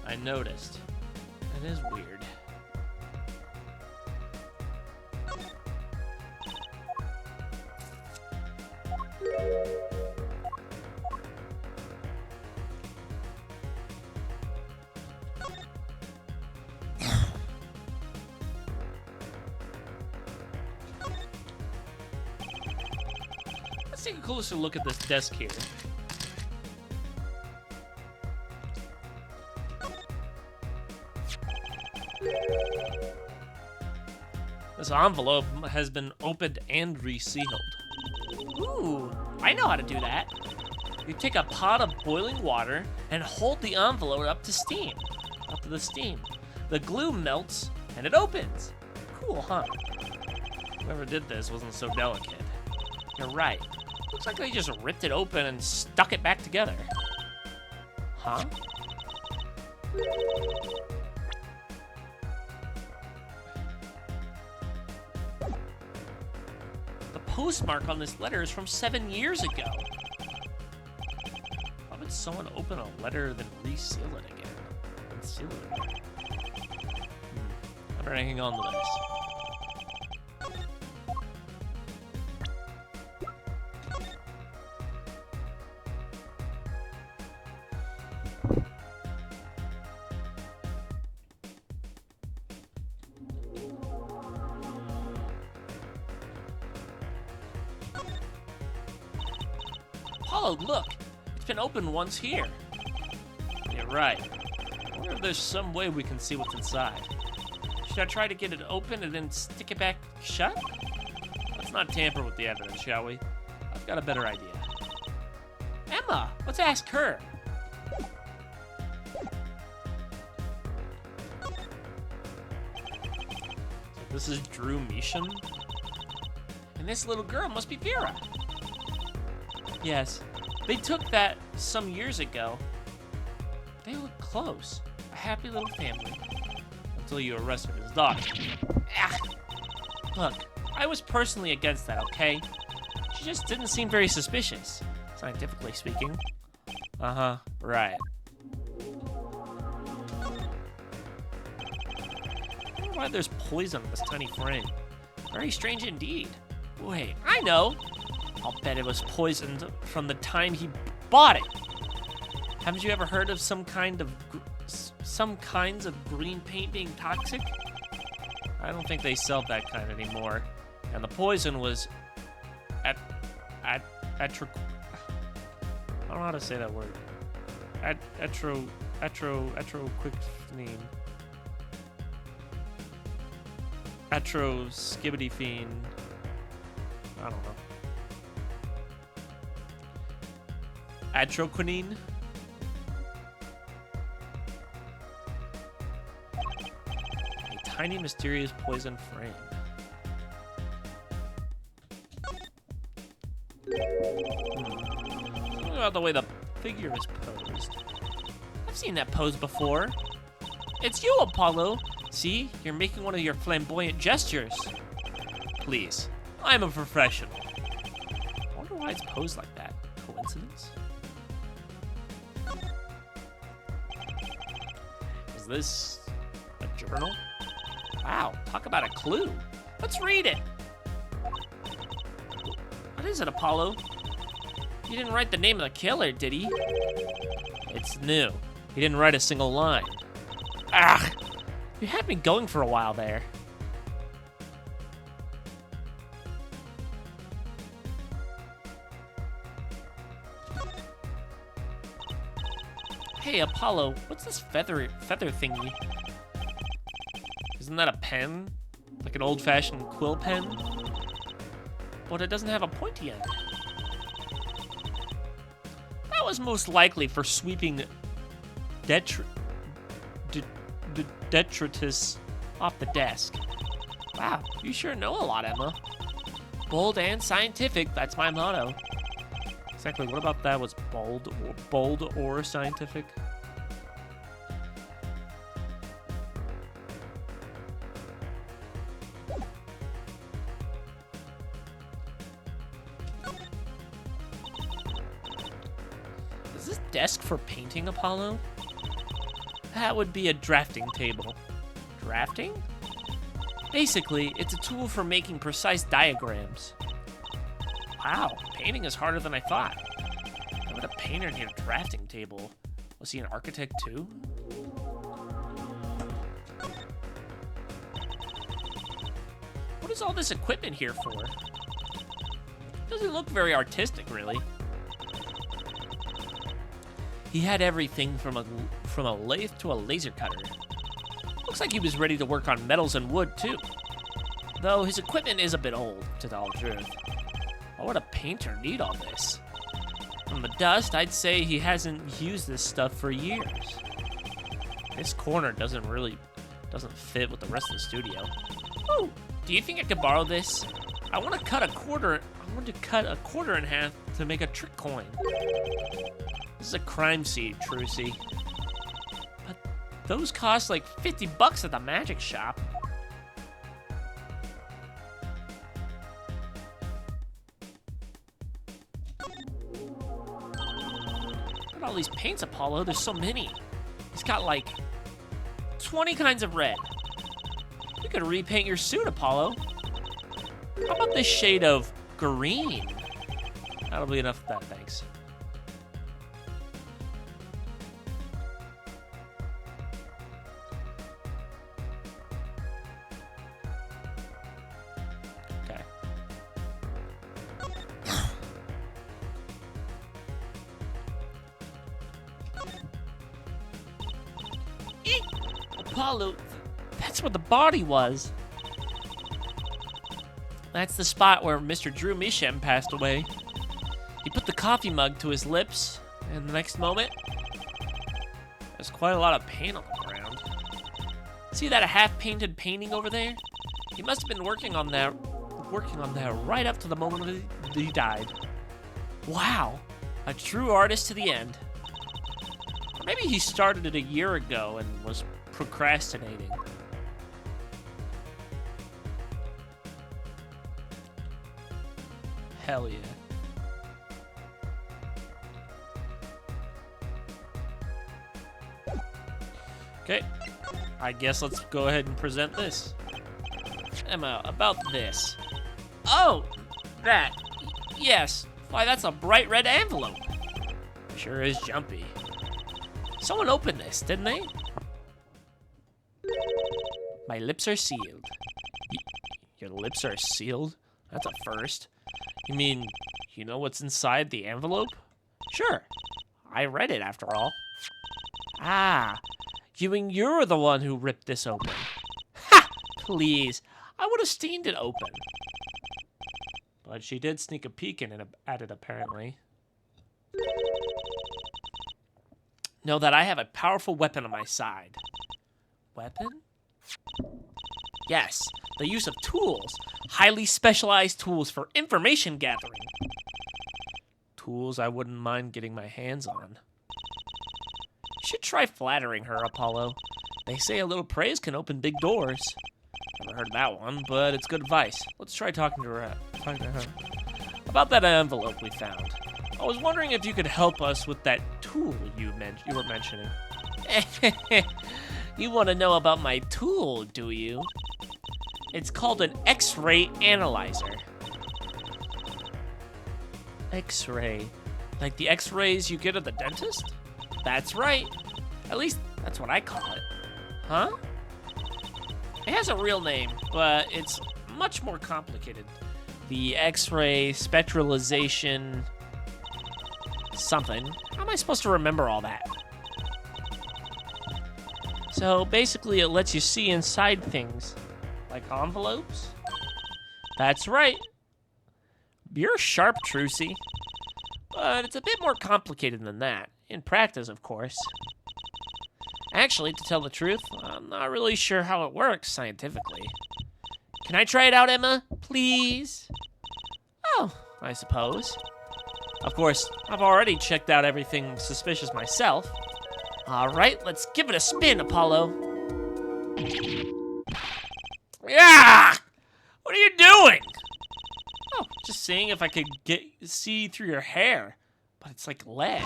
I noticed. It is weird. Let's take a closer look at this desk here. This envelope has been opened and resealed. Ooh, I know how to do that. You take a pot of boiling water and hold the envelope up to the steam. The glue melts and it opens. Cool, huh? Whoever did this wasn't so delicate. You're right. Looks like they just ripped it open and stuck it back together. Huh? The postmark on this letter is from 7 years ago. Why would someone open a letter then reseal it again? And seal it again? I better hang on to this. Apollo, look! It's been opened once here. You're right. I wonder if there's some way we can see what's inside. Should I try to get it open and then stick it back shut? Let's not tamper with the evidence, shall we? I've got a better idea. Emma! Let's ask her. So this is Drew Measham? And this little girl must be Vera. Yes, they took that some years ago. They look close. A happy little family. Until you arrested his daughter. Ah. Look, I was personally against that, okay? She just didn't seem very suspicious, scientifically speaking. Uh-huh, right. I wonder why there's poison in this tiny frame. Very strange indeed. Wait, I know! I'll bet it was poisoned from the time he bought it. Haven't you ever heard of some kinds of green paint being toxic? I don't think they sell that kind anymore. And the poison was I don't know how to say that word. Atroquinine. Atroskibidiphene. I don't know. Atroquinine? A tiny mysterious poison frame. Something about the way the figure is posed. I've seen that pose before. It's you, Apollo. See, you're making one of your flamboyant gestures. Please, I'm a professional. I wonder why it's posed like that. Coincidence? Is this a journal? Wow, talk about a clue. Let's read it. What is it, Apollo? He didn't write the name of the killer, did he? It's new. He didn't write a single line. Ah, you had me going for a while there. Hey, Apollo, what's this feather thingy? Isn't that a pen? Like an old-fashioned quill pen? But it doesn't have a pointy end. That was most likely for sweeping detritus off the desk. Wow, you sure know a lot, Emma. Bold and scientific, that's my motto. Exactly, what about that was bold or scientific? Is this desk for painting, Apollo? That would be a drafting table. Drafting? Basically, it's a tool for making precise diagrams. Wow, painting is harder than I thought. How would a painter need a drafting table? Was he an architect too? What is all this equipment here for? Doesn't look very artistic, really. He had everything from a lathe to a laser cutter. Looks like he was ready to work on metals and wood too. Though his equipment is a bit old, to tell the truth. Why would a painter need all this? From the dust, I'd say he hasn't used this stuff for years. This corner doesn't fit with the rest of the studio. Oh, do you think I could borrow this? I want to cut a quarter in half to make a trick coin. This is a crime scene, Trucy. But those cost like $50 at the magic shop. Look at all these paints, Apollo. There's so many. He's got like 20 kinds of red. You could repaint your suit, Apollo. How about this shade of green? That'll be enough of that, thanks. Okay. Apollo, that's where the body was. That's the spot where Mr. Drew Mishem passed away. He put the coffee mug to his lips, and the next moment, there's quite a lot of paint on the ground. See that half-painted painting over there? He must have been working on that right up to the moment that he died. Wow, a true artist to the end. Or maybe he started it a year ago and was procrastinating. Hell yeah. Okay, I guess let's go ahead and present this. Emma, about this. Oh, that. Yes. Why, that's a bright red envelope. Sure is jumpy. Someone opened this, didn't they? My lips are sealed. Your lips are sealed? That's a first. You mean, you know what's inside the envelope? Sure. I read it, after all. Ah, you mean you're the one who ripped this open. Ha! Please, I would have steamed it open. But she did sneak a peek at it, apparently. Know that I have a powerful weapon on my side. Weapon? Yes, the use of tools. Highly specialized tools for information gathering. Tools I wouldn't mind getting my hands on. You should try flattering her, Apollo. They say a little praise can open big doors. Never heard that one, but it's good advice. Let's try talking to her. About that envelope we found. I was wondering if you could help us with that tool you were mentioning. You want to know about my tool, do you? It's called an X-ray analyzer. X-ray. Like the X-rays you get at the dentist? That's right. At least that's what I call it. Huh? It has a real name, but it's much more complicated. The X-ray spectralization something. How am I supposed to remember all that? So basically it lets you see inside things. Like envelopes? That's right. You're sharp, Trucy. But it's a bit more complicated than that. In practice, of course. Actually, to tell the truth, I'm not really sure how it works scientifically. Can I try it out, Emma? Please? Oh, I suppose. Of course, I've already checked out everything suspicious myself. All right, let's give it a spin, Apollo. Yeah! What are you doing? Oh, just seeing if I could see through your hair. But it's like lead.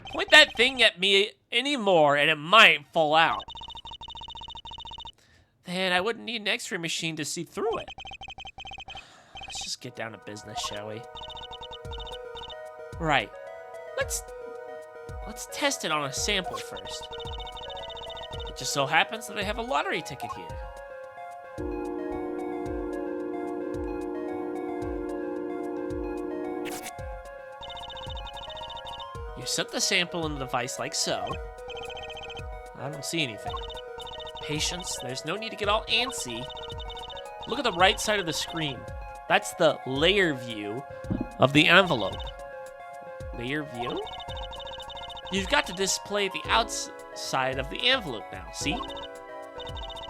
Point that thing at me anymore and it might fall out. Then I wouldn't need an X-ray machine to see through it. Let's just get down to business, shall we? Right. Let's test it on a sample first. It just so happens that I have a lottery ticket here. You set the sample in the device like so. I don't see anything. Patience, there's no need to get all antsy. Look at the right side of the screen. That's the layer view of the envelope. Layer view? You've got to display the outside of the envelope now, see?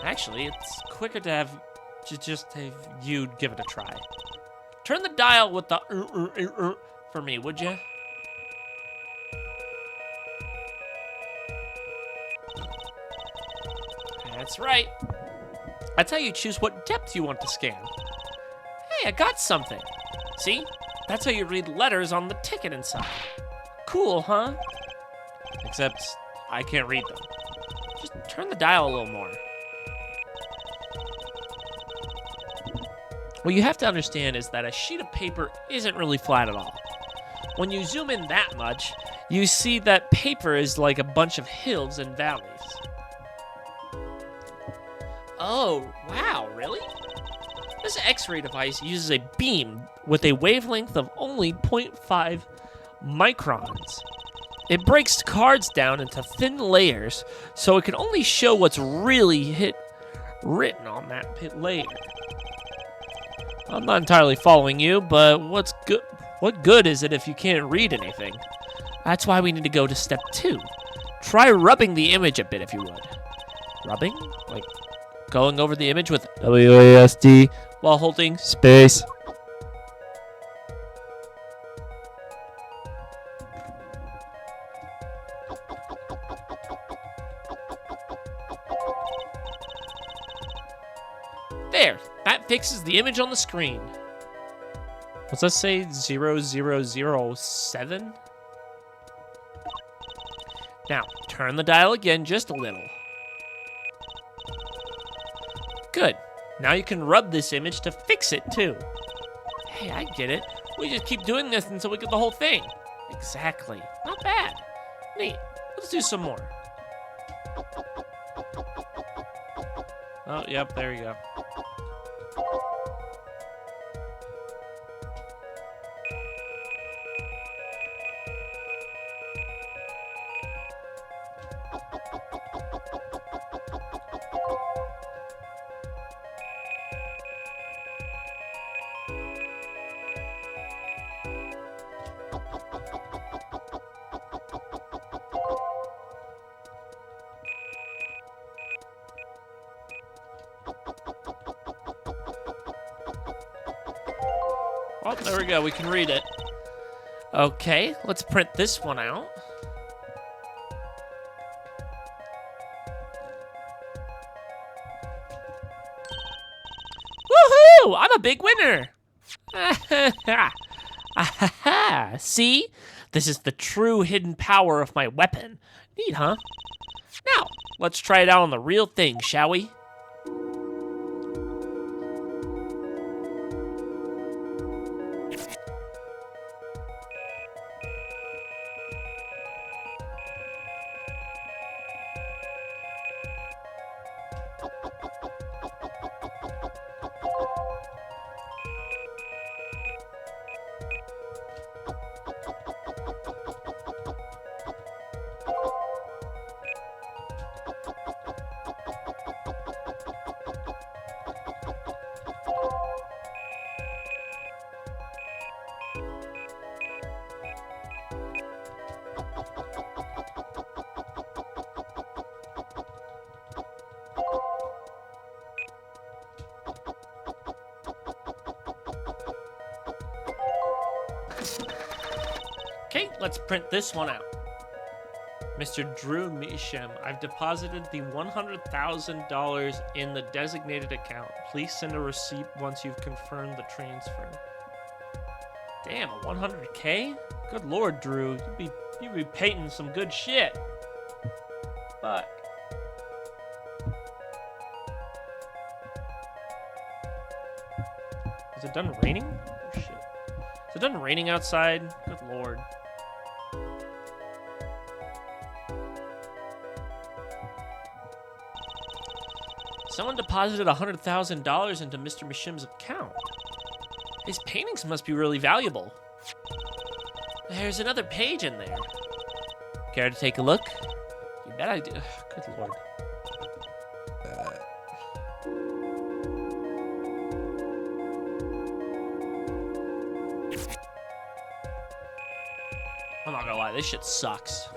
Actually, it's quicker to have you give it a try. Turn the dial with the for me, would you? That's right. That's how you choose what depth you want to scan. Hey, I got something. See? That's how you read letters on the ticket inside. Cool, huh? Except I can't read them. Just turn the dial a little more. What you have to understand is that a sheet of paper isn't really flat at all. When you zoom in that much, you see that paper is like a bunch of hills and valleys. Oh, wow, really? This X-ray device uses a beam with a wavelength of only 0.5 microns. It breaks cards down into thin layers, so it can only show what's really written on that layer. I'm not entirely following you, but what good is it if you can't read anything? That's why we need to go to step 2. Try rubbing the image a bit if you would. Rubbing? Like going over the image with WASD while holding space. There, that fixes the image on the screen. What's that say? 0007? Now, turn the dial again just a little. Good. Now you can rub this image to fix it too. Hey, I get it. We just keep doing this until we get the whole thing. Exactly. Not bad. Neat. Let's do some more. Oh, yep, there you go. Oh, there we go. We can read it. Okay, let's print this one out. Woohoo! I'm a big winner! See? This is the true hidden power of my weapon. Neat, huh? Now, Let's try it out on the real thing, shall we? Okay, let's print this one out. Mr. Drew Measham, I've deposited the $100,000 in the designated account. Please send a receipt once you've confirmed the transfer. Damn, a 100K? Good lord, Drew. You'd be painting some good shit. Fuck. Is it done raining? Oh shit. Is it done raining outside? Good lord. Someone deposited $100,000 into Mr. Measham's account. His paintings must be really valuable. There's another page in there. Care to take a look? You bet I do. Good lord. I'm not gonna lie, this shit sucks.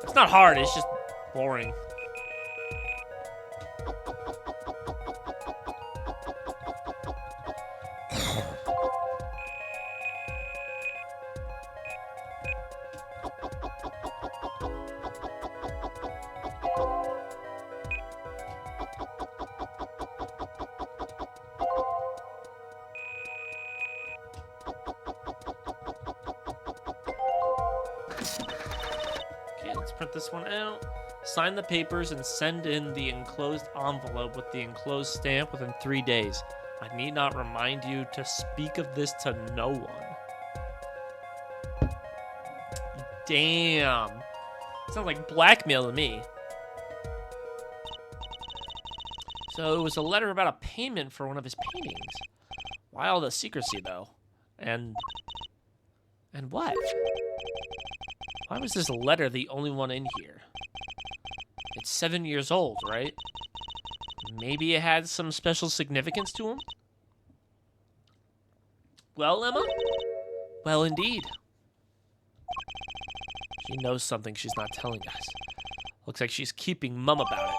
It's not hard, it's just boring. Okay, let's print this one out. Sign the papers and send in the enclosed envelope with the enclosed stamp within 3 days. I need not remind you to speak of this to no one. Damn. Sounds like blackmail to me. So it was a letter about a payment for one of his paintings. Why all the secrecy, though? And what? Why was this letter the only one in here? It's 7 years old, right? Maybe it had some special significance to him? Well, Emma? Well, indeed. She knows something she's not telling us. Looks like she's keeping mum about it.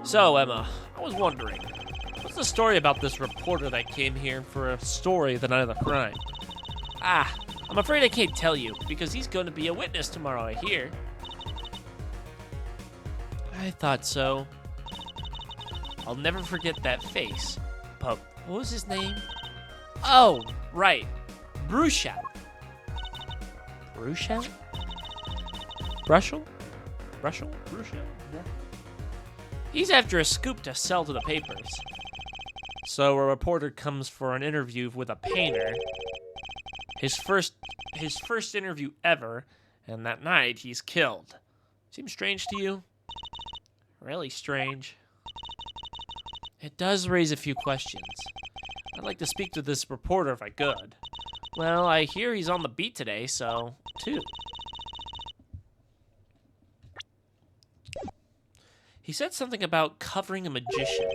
So, Emma, I was wondering, what's the story about this reporter that came here for a story the night of the crime? Ah, I'm afraid I can't tell you, because he's going to be a witness tomorrow, I hear. I thought so. I'll never forget that face. But what was his name? Oh, right. Bruchel. Bruchel? Bruchel? Bruchel? Bruchel? He's after a scoop to sell to the papers. So a reporter comes for an interview with a painter. His first interview ever, and that night he's killed. Seems strange to you? Really strange. It does raise a few questions. I'd like to speak to this reporter if I could. Well, I hear he's on the beat today, so, too. He said something about covering a magician.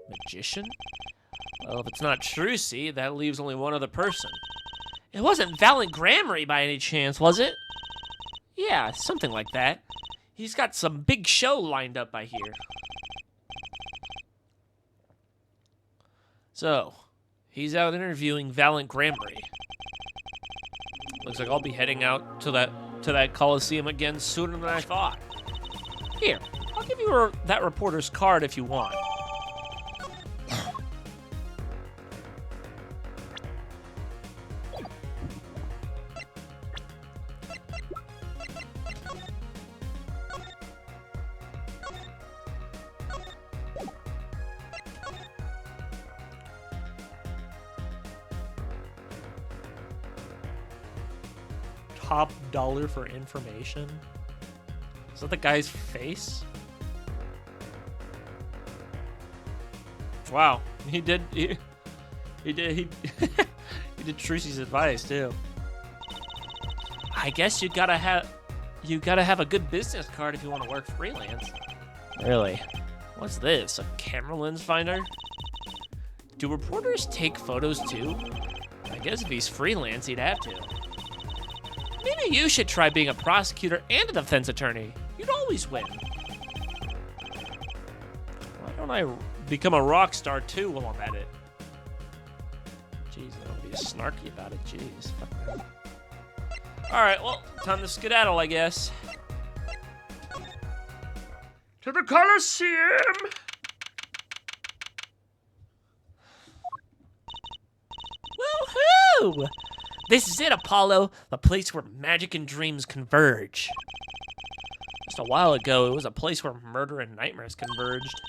Magician? Well, if it's not Trucy, that leaves only one other person. It wasn't Valent Grammary by any chance, was it? Yeah, something like that. He's got some big show lined up, I hear. So, he's out interviewing Valent Grammary. Looks like I'll be heading out to that Coliseum again sooner than I thought. Here, I'll give you that reporter's card if you want. top dollar for information? Is that the guy's face? Wow, he did he did Trucy's advice too. I guess you gotta have a good business card if you want to work freelance. Really? What's this? A camera lens finder? Do reporters take photos too? I guess if he's freelance, he'd have to. Maybe you should try being a prosecutor and a defense attorney. You'd always win. Why don't I become a rock star too while I'm at it? Jeez, I don't be snarky about it. Jeez. Alright, well, time to skedaddle, I guess. To the Coliseum! Woohoo! This is it, Apollo, the place where magic and dreams converge. Just a while ago, it was a place where murder and nightmares converged.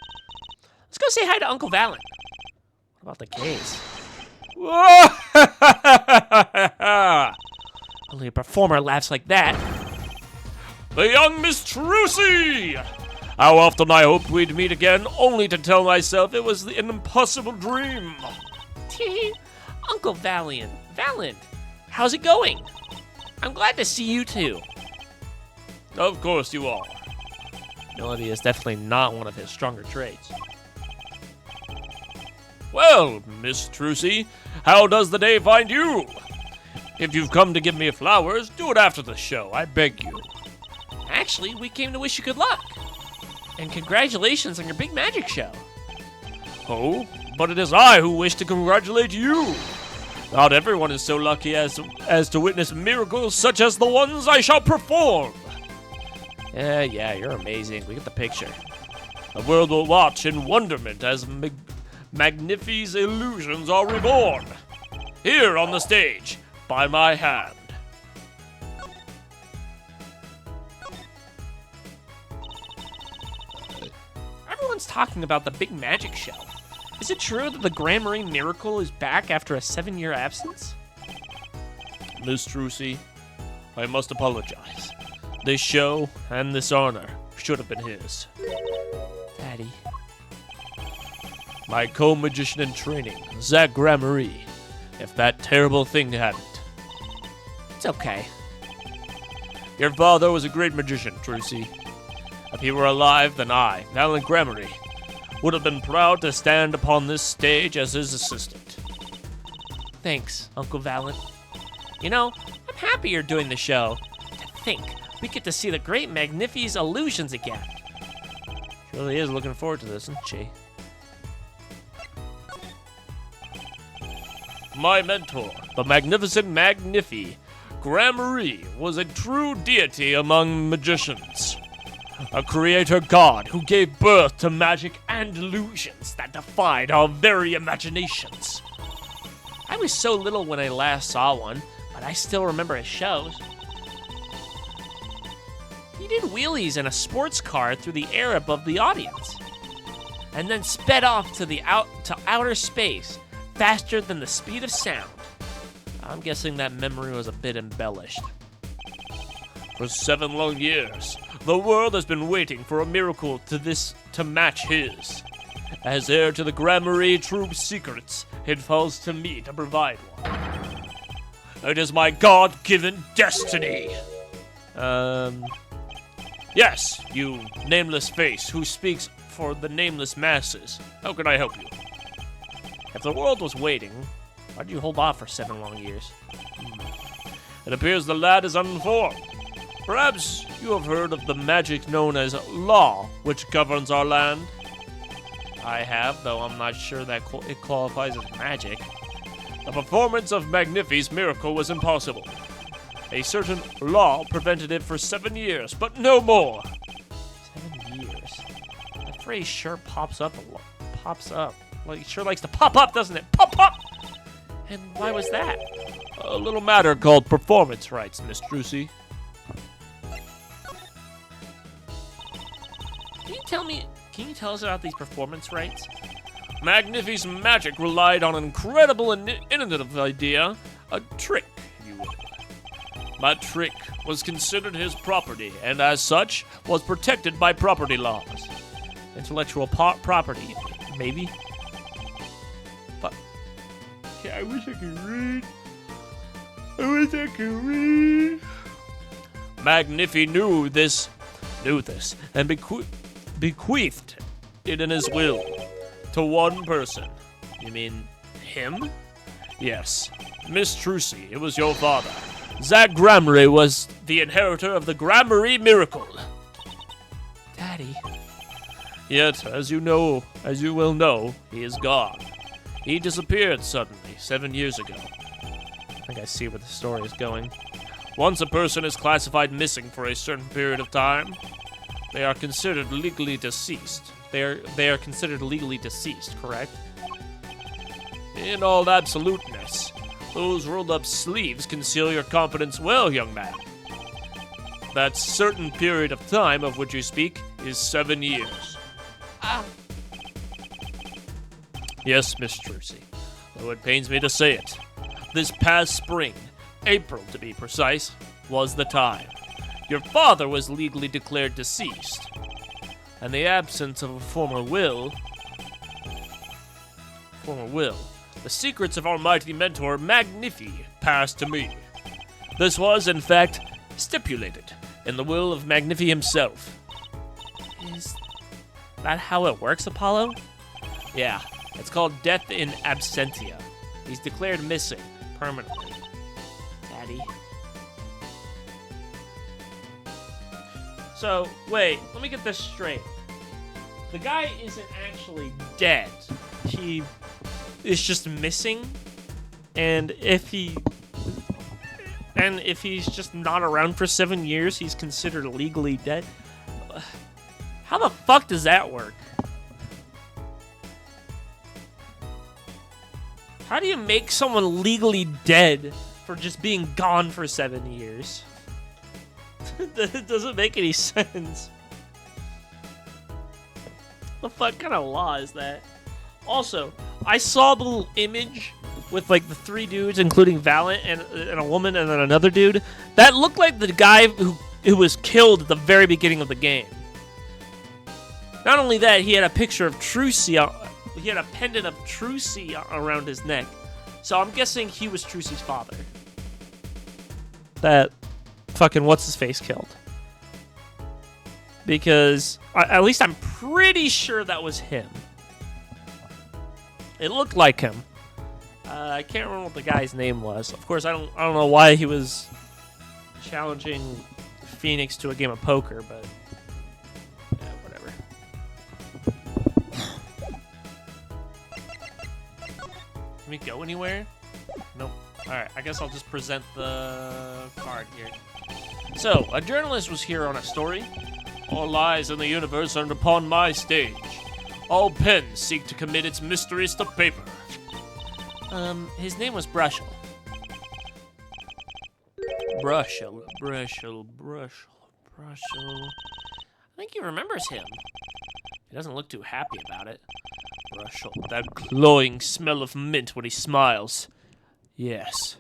Let's go say hi to Uncle Valen. What about the case? Only a performer laughs like that. The young Miss Trucy! How often I hoped we'd meet again, only to tell myself it was an impossible dream. Uncle Valiant. How's it going? I'm glad to see you too. Of course you are. Humility is definitely not one of his stronger traits. Well, Miss Trucy, how does the day find you? If you've come to give me flowers, do it after the show, I beg you. Actually, we came to wish you good luck. And congratulations on your big magic show. Oh, but it is I who wish to congratulate you. Not everyone is so lucky as to witness miracles such as the ones I shall perform. Yeah, you're amazing. We get the picture. The world will watch in wonderment as Magnifi's illusions are reborn. Here on the stage, by my hand. Everyone's talking about the big magic show. Is it true that the Grand Marine Miracle is back after a 7-year absence? Miss Trucy, I must apologize. This show and this honor should have been his. Daddy. My co-magician in training, Zach Gramarye, if that terrible thing hadn't. It's okay. Your father was a great magician, Trucy. If he were alive, then I, Valen Gramarye, would have been proud to stand upon this stage as his assistant. Thanks, Uncle Valen. You know, I'm happy you're doing the show. To think, we get to see the great Magnifi's illusions again. She really is looking forward to this, isn't she? My mentor, the magnificent Magnifi, Gramarye, was a true deity among magicians. A creator god who gave birth to magic and illusions that defied our very imaginations. I was so little when I last saw one, but I still remember his shows. He did wheelies in a sports car through the air above the audience, and then sped off to outer space faster than the speed of sound. I'm guessing that memory was a bit embellished. For 7 long years, the world has been waiting for a miracle to match his. As heir to the Gramarye Troop secrets, it falls to me to provide one. It is my God-given destiny. Yes, you nameless face who speaks for the nameless masses. How can I help you? If the world was waiting, why did you hold off for 7 long years? It appears the lad is uninformed. Perhaps you have heard of the magic known as law, which governs our land? I have, though I'm not sure that it qualifies as magic. The performance of Magnifi's miracle was impossible. A certain law prevented it for 7 years, but no more. 7 years? That phrase sure pops up a lot. Pops up. Well, it sure likes to pop up, doesn't it? Pop, pop! And why was that? A little matter called performance rights, Miss Trucy. Can you tell us about these performance rights? Magnifi's magic relied on an incredible and innovative idea, a trick, if you will. My trick was considered his property, and as such, was protected by property laws. Intellectual property, maybe? But yeah, I wish I could read. Magnifi knew this, and bequeathed it in his will to one person. You mean him? Yes, Miss Trucy, it was your father. Zach Gramarye was the inheritor of the Gramarye miracle. Daddy. Yet, as you will know, he is gone. He disappeared suddenly 7 years ago. I think I see where the story is going. Once a person is classified missing for a certain period of time, they are considered legally deceased. They are considered legally deceased, correct? In all absoluteness, those rolled-up sleeves conceal your competence well, young man. That certain period of time of which you speak is 7 years. Yes, Miss Trucy, though it pains me to say it. This past spring, April to be precise, was the time. Your father was legally declared deceased, and the absence of a former will, the secrets of our mighty mentor Magnifi passed to me. This was, in fact, stipulated in the will of Magnifi himself. Is that how it works, Apollo? Yeah, it's called death in absentia. He's declared missing permanently. Daddy. So, wait, let me get this straight. The guy isn't actually dead. He is just missing, and if he's just not around for 7 years, he's considered legally dead. How the fuck does that work? How do you make someone legally dead for just being gone for 7 years? That doesn't make any sense. What the fuck kind of law is that? Also, I saw the little image with like the 3 dudes, including Valiant and a woman and then another dude. That looked like the guy who was killed at the very beginning of the game. Not only that, he had a picture of Trucy. He had a pendant of Trucy around his neck. So I'm guessing he was Trucy's father. That fucking what's-his-face killed. Because at least I'm pretty sure that was him. It looked like him. I can't remember what the guy's name was. Of course, I don't know why he was challenging Phoenix to a game of poker, but yeah, whatever. Can we go anywhere? Nope. Alright, I guess I'll just present the card here. So, a journalist was here on a story. All lies in the universe are upon my stage. All pens seek to commit its mysteries to paper. His name was Brushel. Brushel. I think he remembers him. He doesn't look too happy about it. Brushel, that glowing smell of mint when he smiles. Yes.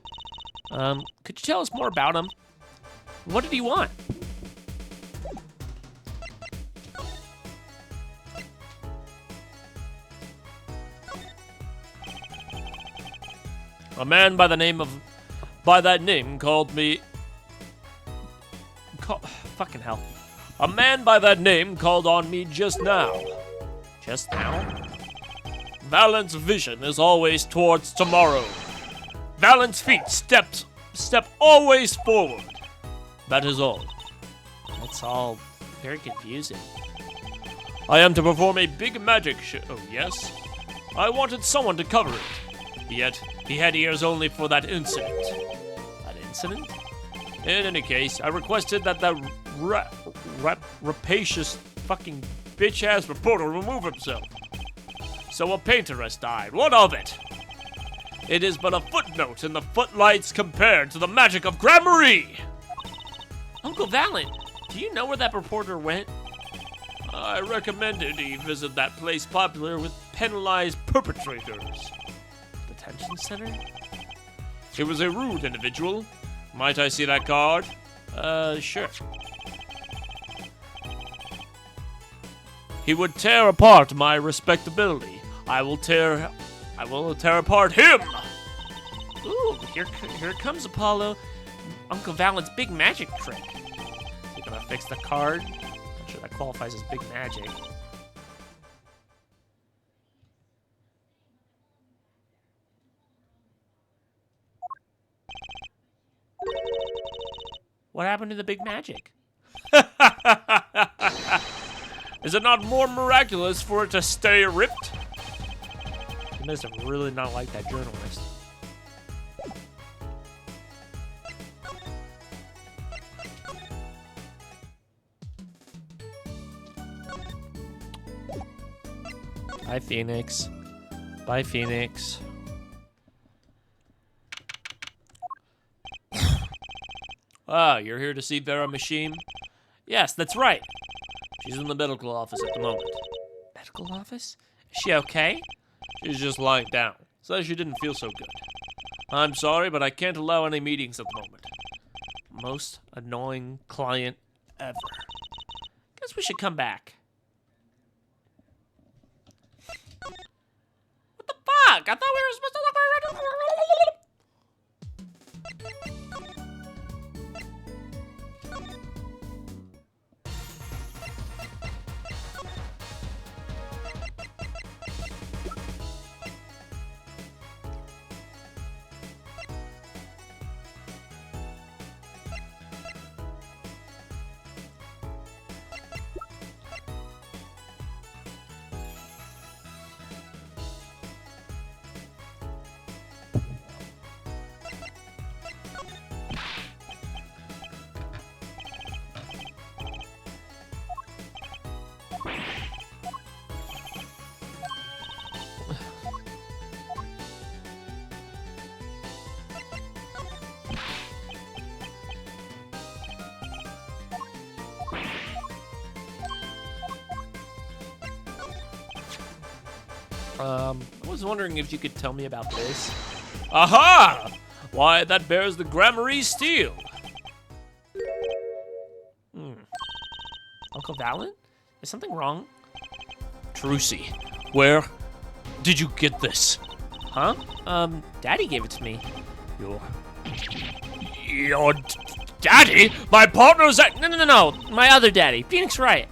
Could you tell us more about him? What did he want? A man by that name called me... fucking hell. A man by that name called on me just now. Just now? Valent's vision is always towards tomorrow. Valent's feet step always forward. That is all. That's all very confusing. I am to perform a big magic show. Oh, yes? I wanted someone to cover it. Yet, he had ears only for that incident. That incident? In any case, I requested that the rapacious fucking bitch-ass reporter remove himself. So a painter has died. What of it? It is but a footnote in the footlights compared to the magic of Gramarye. Uncle Valent, do you know where that reporter went? I recommended he visit that place popular with penalized perpetrators. Detention center? He was a rude individual. Might I see that card? Sure. He would tear apart my respectability. I will tear apart him! Ooh, here comes Apollo. Uncle Valent's big magic trick. Is he gonna fix the card? I'm sure that qualifies as big magic. What happened to the big magic? Is it not more miraculous for it to stay ripped? He must have really not liked that journalist. Bye, Phoenix. Bye, Phoenix. Ah, you're here to see Vera Machine? Yes, that's right. She's in the medical office at the moment. Medical office? Is she okay? She's just lying down. Says she didn't feel so good. I'm sorry, but I can't allow any meetings at the moment. Most annoying client ever. Guess we should come back. What the fuck? I thought we were supposed to look for... I was wondering if you could tell me about this. Aha! Why, that bears the Gramarye Steel. Uncle Valent? Is something wrong? Trucy, where did you get this? Huh? Daddy gave it to me. Your daddy? My partner's at... No. My other daddy, Phoenix Wright.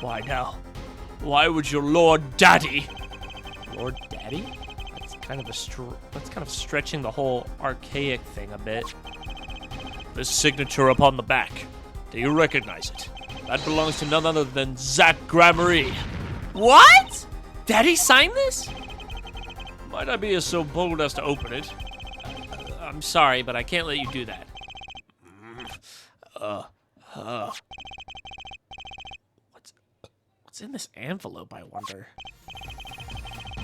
Why now? Why would your Lord Daddy... Lord Daddy? That's kind of stretching the whole archaic thing a bit. This signature upon the back. Do you recognize it? That belongs to none other than Zach Gramarye. What? Daddy signed this? Might I be so bold as to open it? I'm sorry, but I can't let you do that. What's in this envelope, I wonder?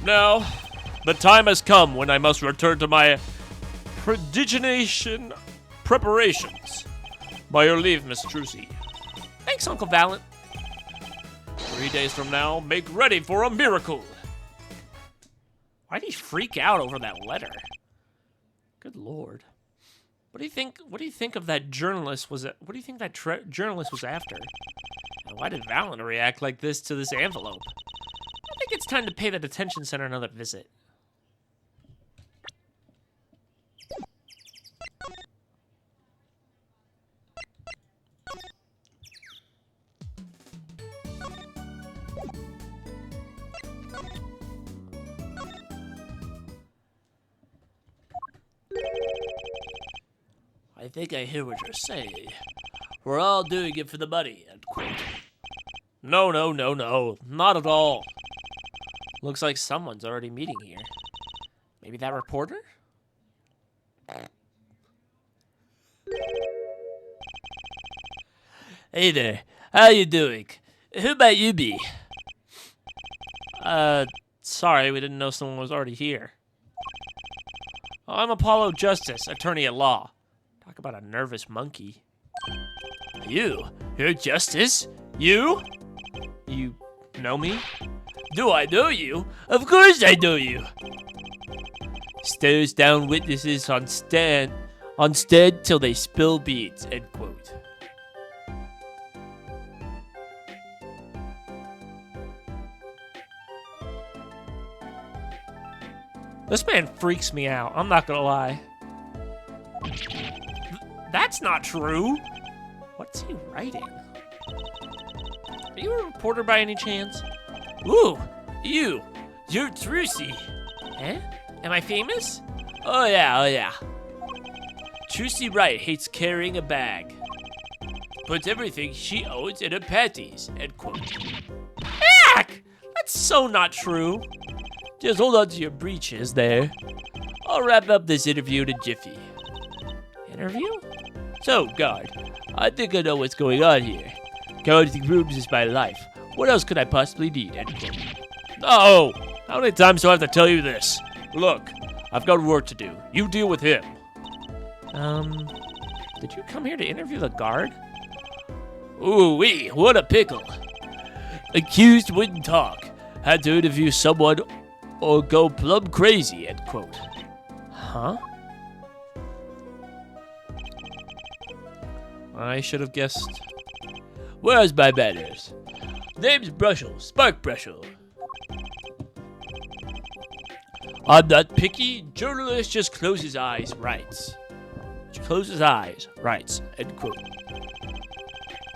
Now, the time has come when I must return to my prodigination preparations. By your leave, Miss Trucy. Thanks, Uncle Valent. 3 days from now, make ready for a miracle. Why'd he freak out over that letter? Good Lord. What do you think of that journalist was? What do you think that journalist was after? And why did Valent react like this to this envelope? I think it's time to pay the detention center another visit. I think I hear what you're saying. We're all doing it for the money, end quote. No, not at all. Looks like someone's already meeting here. Maybe that reporter? Hey there, how you doing? Who might you be? Sorry, we didn't know someone was already here. I'm Apollo Justice, attorney at law. Talk about a nervous monkey. You're Justice? You? You know me? Do I know you? Of course I know you. Stares down witnesses on stand Instead, till they spill beans, end quote. This man freaks me out, I'm not gonna lie. That's not true. What's he writing? Are you a reporter by any chance? Ooh, you're Trucy. Eh? Am I famous? Oh yeah. Trucy Wright hates carrying a bag. Puts everything she owns in her panties, end quote. Heck! That's so not true. Just hold on to your breeches there. I'll wrap up this interview in a jiffy. Interview? So, guard, I think I know what's going on here. Counting rooms is my life. What else could I possibly need? End quote. No! How many times do I have to tell you this? Look, I've got work to do. You deal with him. Did you come here to interview the guard? Ooh-wee, what a pickle. Accused wouldn't talk. Had to interview someone or go plumb crazy, end quote. Huh? I should have guessed. Where's my manners? Name's Brushel, Spark Brushel. I'm not picky. Journalist just closes eyes, writes. Closes eyes, writes, end quote.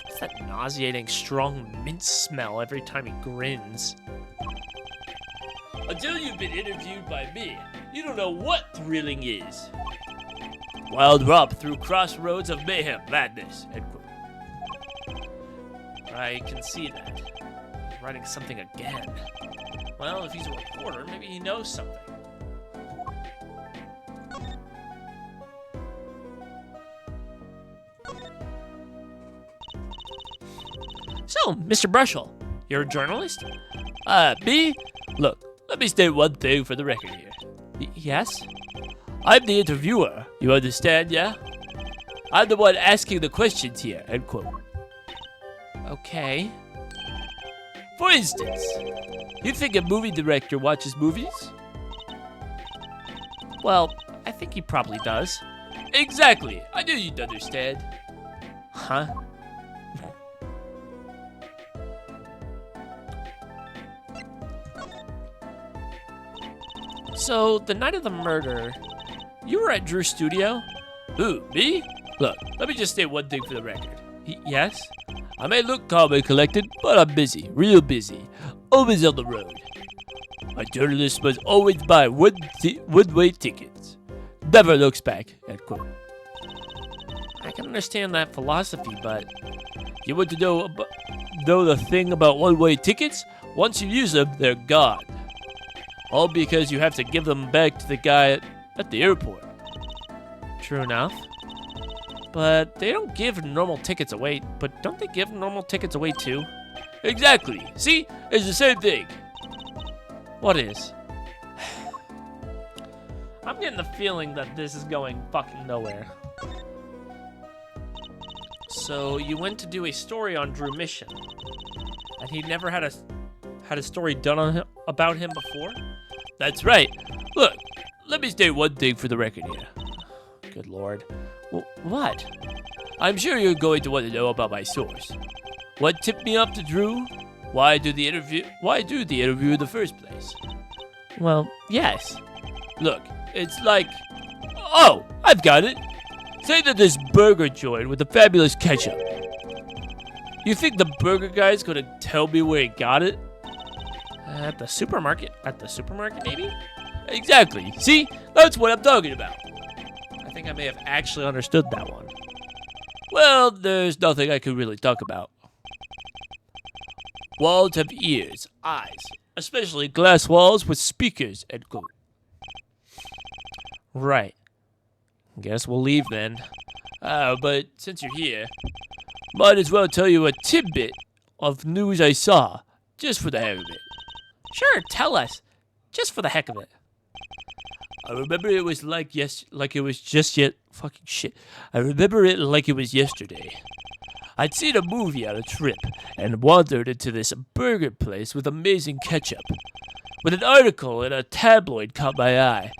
What's that nauseating, strong mint smell every time he grins? Until you've been interviewed by me, you don't know what thrilling is. Wild romp through crossroads of mayhem, madness, end quote. I can see that. He's writing something again. Well, if he's a reporter, maybe he knows something. So, Mr. Brushel, you're a journalist? Me? Look, let me state one thing for the record here. Yes? I'm the interviewer, you understand, yeah? I'm the one asking the questions here, end quote. Okay. For instance, you think a movie director watches movies? Well, I think he probably does. Exactly, I knew you'd understand. Huh? So, the night of the murder, you were at Drew's studio? Who, me? Look, let me just state one thing for the record. Yes? I may look calm and collected, but I'm busy, real busy. Always on the road. A journalist must always buy one-way tickets. Never looks back, end quote. I can understand that philosophy, but you want to know the thing about one-way tickets? Once you use them, they're gone. All because you have to give them back to the guy at the airport. True enough. But they don't give normal tickets away. But don't they give normal tickets away too? Exactly. See? It's the same thing. What is? I'm getting the feeling that this is going fucking nowhere. So you went to do a story on Drew Mission. And he never had a story done on him, about him before? That's right. Look, let me state one thing for the record here. Good lord. What? I'm sure you're going to want to know about my source. What tipped me off to Drew? Why do the interview in the first place? Well, yes. Look, it's like... Oh, I've got it. Say that this burger joint with the fabulous ketchup. You think the burger guy's gonna tell me where he got it? At the supermarket? At the supermarket, maybe? Exactly. See? That's what I'm talking about. I think I may have actually understood that one. Well, there's nothing I can really talk about. Walls have ears, eyes, especially glass walls with speakers, end quote. Right. Guess we'll leave then. But since you're here, might as well tell you a tidbit of news I saw, just for the heck of it. Sure, tell us. Just for the heck of it. I remember it was I remember it like it was yesterday. I'd seen a movie on a trip and wandered into this burger place with amazing ketchup. When an article in a tabloid caught my eye.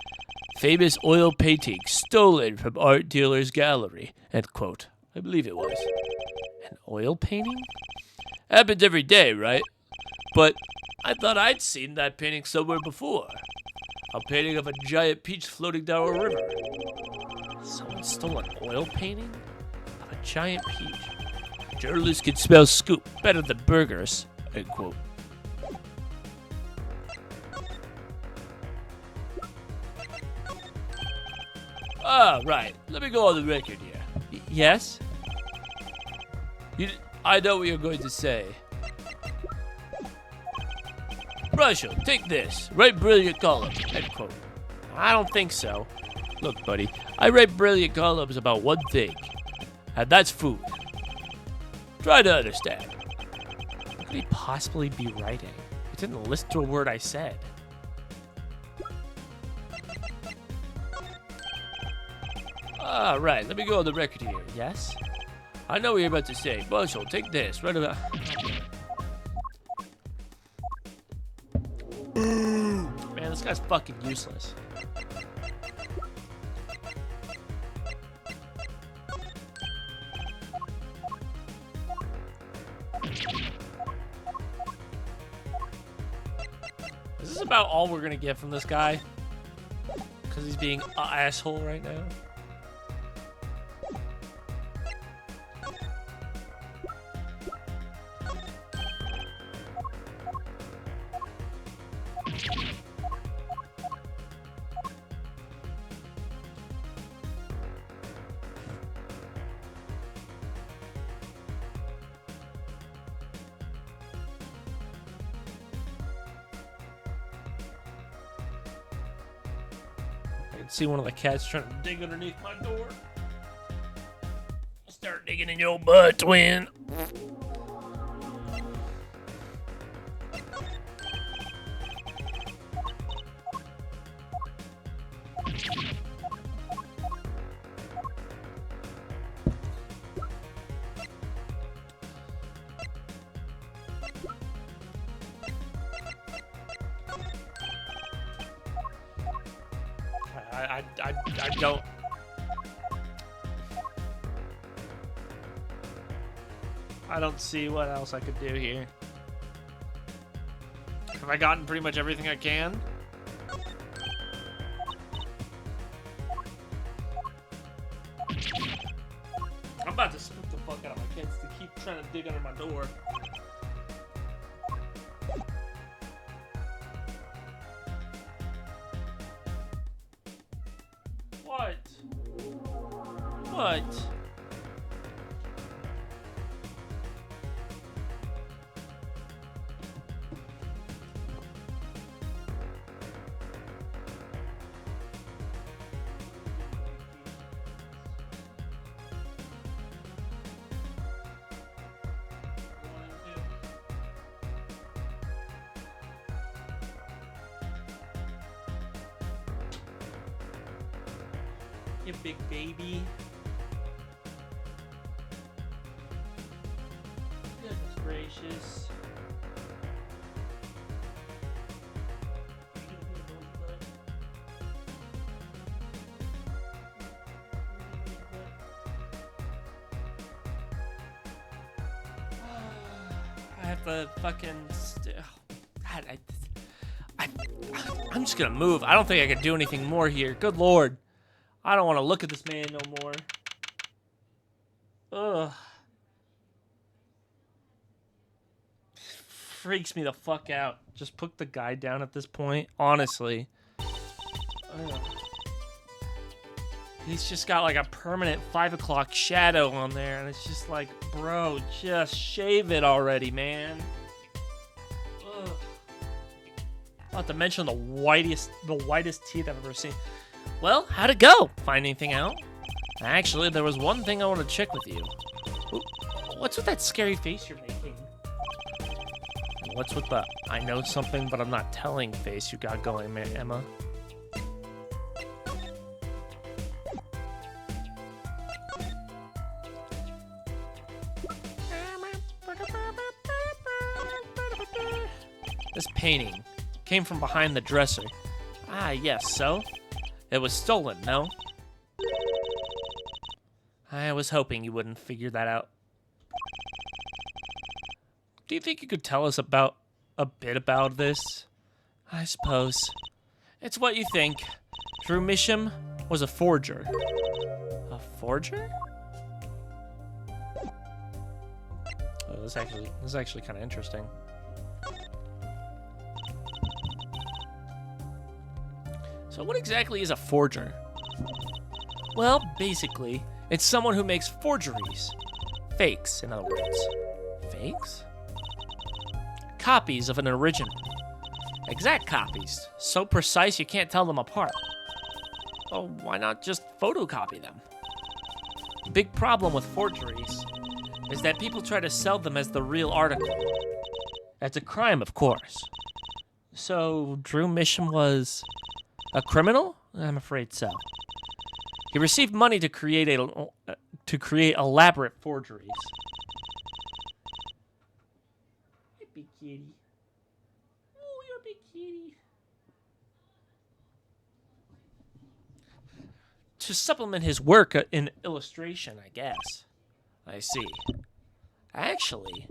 Famous oil painting stolen from art dealer's gallery, end quote. I believe it was. An oil painting? Happens every day, right? But I thought I'd seen that painting somewhere before. A painting of a giant peach floating down a river. Someone stole an oil painting of a giant peach. Journalists can smell scoop better than burgers, end quote. Ah, right. Let me go on the record here. Yes? I know what you're going to say. Marshall, take this. Write brilliant column, end quote. I don't think so. Look, buddy, I write brilliant columns about one thing, and that's food. Try to understand. What could he possibly be writing? He didn't listen to a word I said. Ah, right. Let me go on the record here. Yes? I know what you're about to say. Marshall, take this. Right about. Man, this guy's fucking useless. Is this about all we're gonna get from this guy? Because he's being an asshole right now? I can see one of the cats trying to dig underneath my door. Start digging in your butt, twin. I don't. I don't see what else I could do here. Have I gotten pretty much everything I can? I'm about to spook the fuck out of my kids to keep trying to dig under my door. What? What? You big baby. Goodness gracious. I have to fucking. God, I'm just gonna move. I don't think I can do anything more here. Good lord. I don't want to look at this man no more. Ugh. Freaks me the fuck out. Just put the guy down at this point. Honestly. Ugh. He's just got like a permanent 5 o'clock shadow on there. And it's just like, bro, just shave it already, man. Ugh. Not to mention the whitest teeth I've ever seen. Well, how'd it go? Find anything out? Actually, there was one thing I want to check with you. Ooh, what's with that scary face you're making? And what's with the I know something but I'm not telling face you got going, Emma? This painting came from behind the dresser. Ah, yes, so? It was stolen, no? I was hoping you wouldn't figure that out. Do you think you could tell us about a bit about this? I suppose. It's what you think. Drew Misham was a forger. A forger? Oh, this is actually kind of interesting. So what exactly is a forger? Well, basically, it's someone who makes forgeries. Fakes, in other words. Fakes? Copies of an original. Exact copies. So precise you can't tell them apart. Well, why not just photocopy them? The big problem with forgeries is that people try to sell them as the real article. That's a crime, of course. So, Drew Misham was a criminal? I'm afraid so. He received money to create elaborate forgeries. Hey, big kitty. Oh, you're a big kitty. To supplement his work in illustration, I guess. I see. Actually,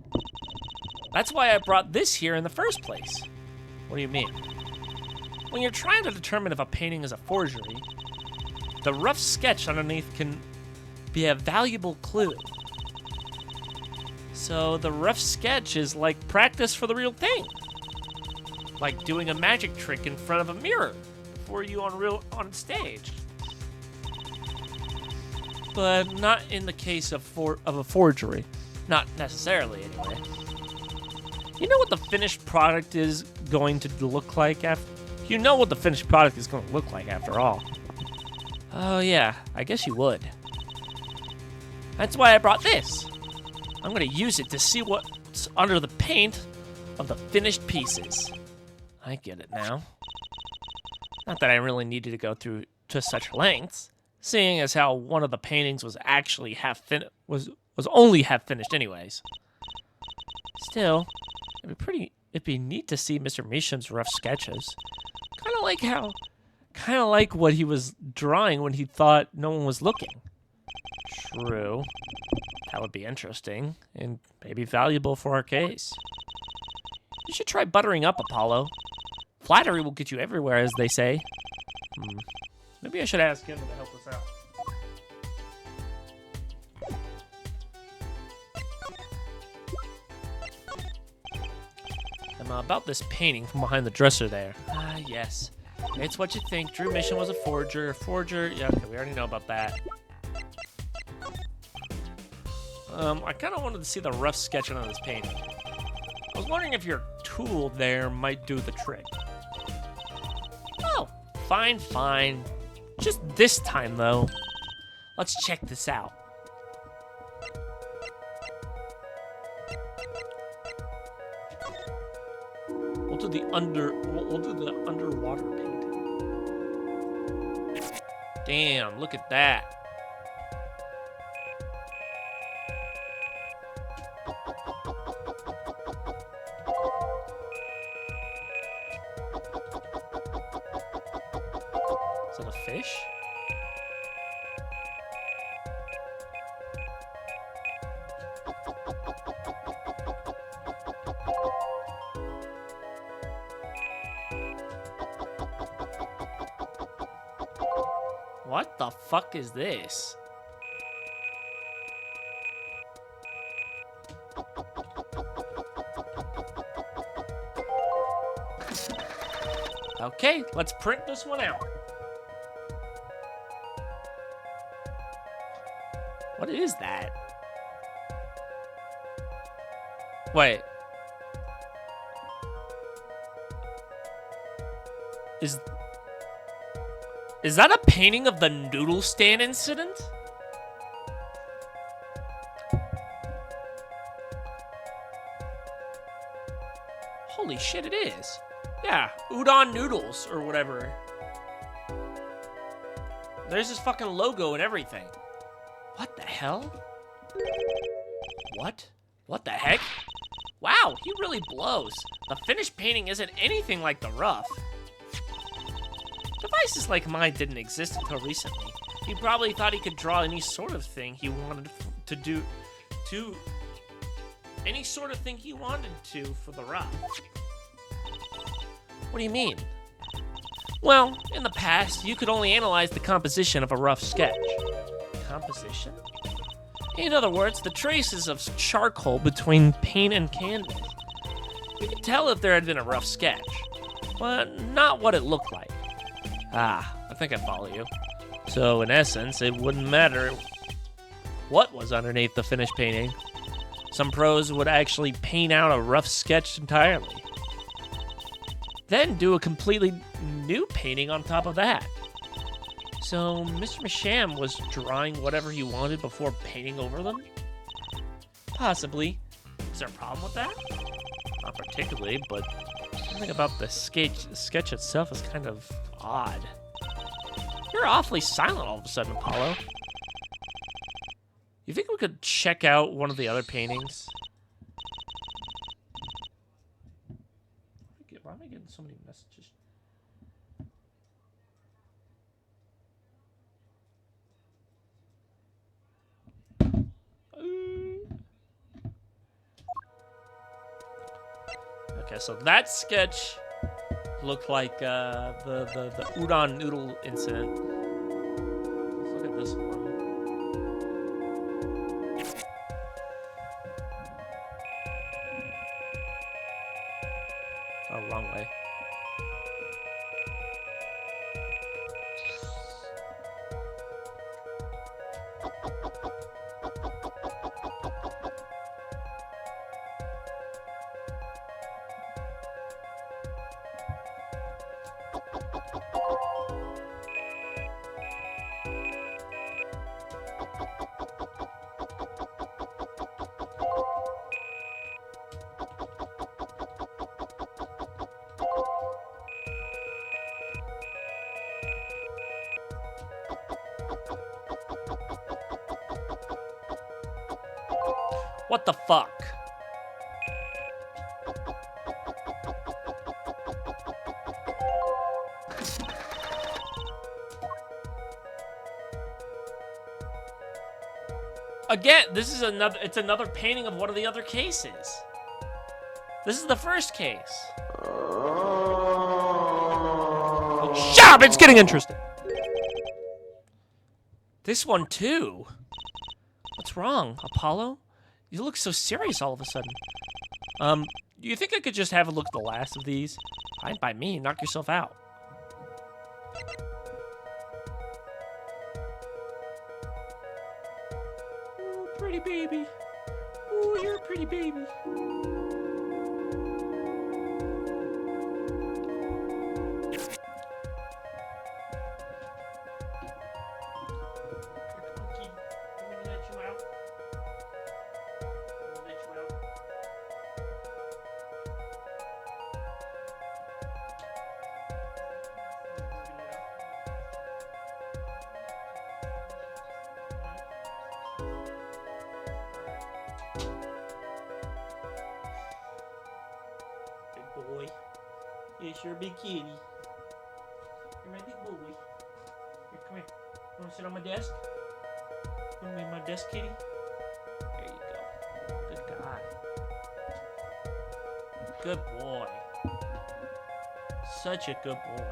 that's why I brought this here in the first place. What do you mean? When you're trying to determine if a painting is a forgery, the rough sketch underneath can be a valuable clue. So the rough sketch is like practice for the real thing. Like doing a magic trick in front of a mirror before you on stage. But not in the case of a forgery. Not necessarily, anyway. You know what the finished product is going to look like after... You know what the finished product is going to look like after all. Oh yeah, I guess you would. That's why I brought this. I'm going to use it to see what's under the paint of the finished pieces. I get it now. Not that I really needed to go through to such lengths, seeing as how one of the paintings was actually was only half finished anyways. Still, it'd be neat to see Mr. Misham's rough sketches. Kind of like what he was drawing when he thought no one was looking. True. That would be interesting, and maybe valuable for our case. You should try buttering up, Apollo. Flattery will get you everywhere, as they say. Maybe I should ask him to help us out. About this painting from behind the dresser there. Ah, yes. It's what you think. Drew Misham was a forger. Yeah, okay, we already know about that. I kind of wanted to see the rough sketch on this painting. I was wondering if your tool there might do the trick. Oh, fine. Just this time, though. Let's check this out. We'll do the underwater painting. Damn, look at that. Is that a fish? What the fuck is this? Okay, let's print this one out. What is that? Wait. Is that a painting of the noodle stand incident? Holy shit, it is. Yeah, udon noodles or whatever. There's his fucking logo and everything. What the hell? What? What the heck? Wow, he really blows. The finished painting isn't anything like the rough. Devices like mine didn't exist until recently. He probably thought he could draw any sort of thing he wanted to do any sort of thing he wanted to for the rough. What do you mean? Well, in the past, you could only analyze the composition of a rough sketch. Composition? In other words, the traces of charcoal between paint and canvas. You could tell if there had been a rough sketch, but not what it looked like. Ah, I think I follow you. So, in essence, it wouldn't matter what was underneath the finished painting. Some pros would actually paint out a rough sketch entirely. Then do a completely new painting on top of that. So, Mr. Masham was drawing whatever he wanted before painting over them? Possibly. Is there a problem with that? Not particularly, but something about the sketch itself is kind of odd. You're awfully silent all of a sudden, Apollo. You think we could check out one of the other paintings? Why am I getting so many messages? Okay, so that sketch looked like the udon noodle incident. Let's look at this one. Oh, wrong way. What the fuck? Again, this is it's another painting of one of the other cases. This is the first case. Oh, shut up! It's getting interesting. This one too. What's wrong, Apollo? You look so serious all of a sudden. Do you think I could just have a look at the last of these? Fine by me. Knock yourself out. Ooh, pretty baby. Ooh, you're a pretty baby. Boy. Yes, you're a big kitty. You're my big boy. Here, come here. You want to sit on my desk? You want to be my desk kitty? There you go. Good guy. Good boy. Such a good boy.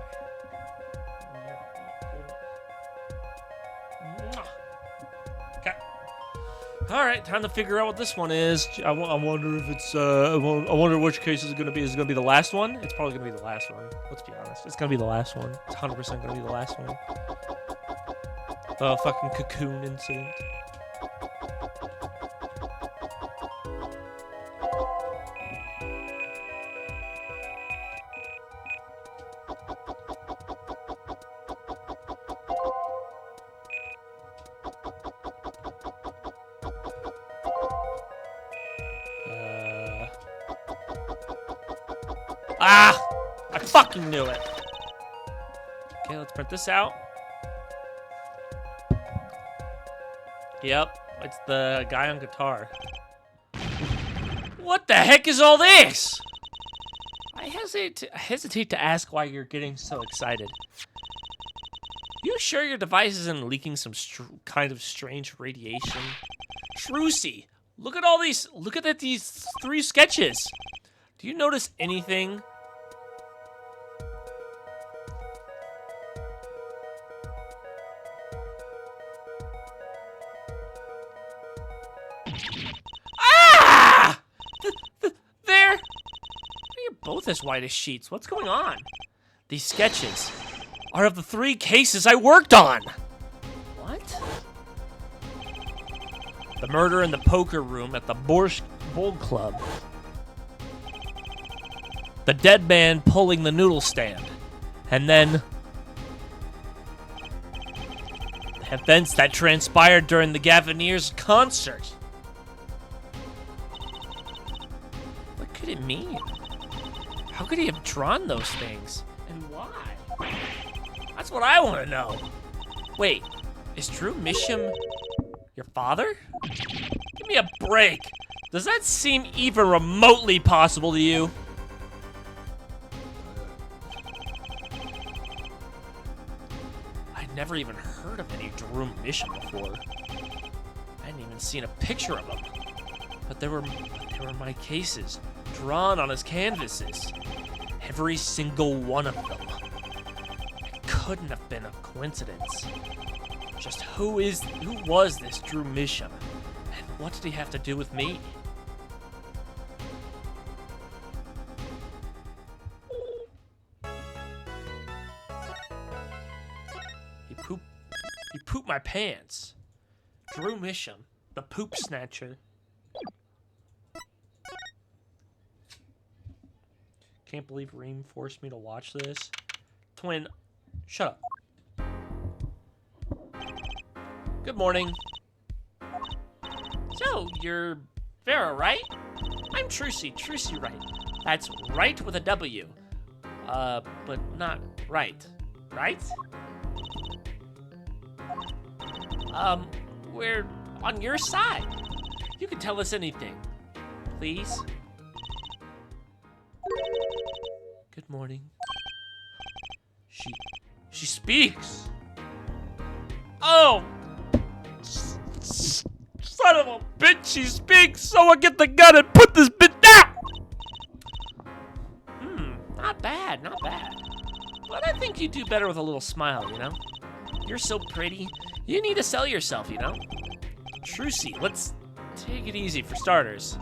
Okay. All right, time to figure out what this one is. I wonder if it's. I wonder which case is it gonna be. Is it gonna be the last one? It's probably gonna be the last one. Let's be honest. It's gonna be the last one. It's 100% gonna be the last one. The fucking cocoon incident. Ah! I fucking knew it. Okay, let's print this out. Yep, it's the guy on guitar. What the heck is all this? I hesitate to ask why you're getting so excited. You sure your device isn't leaking some kind of strange radiation? Trucy, look at these 3 sketches. Do you notice anything? Ah! There! You're both as white as sheets. What's going on? These sketches are of the 3 cases I worked on. What? The murder in the poker room at the Borscht Bowl Club. The dead man pulling the noodle stand. And then the events that transpired during the Gaviniers concert. What could it mean? How could he have drawn those things? And why? That's what I want to know. Wait, is Drew Misham your father? Give me a break. Does that seem even remotely possible to you? I'd never even heard of any Drew Misham before. I hadn't even seen a picture of him. But there were my cases, drawn on his canvases. Every single one of them. It couldn't have been a coincidence. Just who was this Drew Misham? And what did he have to do with me? He pooped my pants. Drew Misham, the poop snatcher. Can't believe Reem forced me to watch this. Twin, shut up. Good morning. So, you're Vera, right? I'm Trucy Wright. That's right with a W. But not right. Right? We're on your side. You can tell us anything. Please? Good morning. She speaks. Oh! Son of a bitch, she speaks! Someone get the gun and put this bitch down! Not bad, not bad. But I think you do better with a little smile, you know? You're so pretty. You need to sell yourself, you know? Trucy, let's take it easy for starters.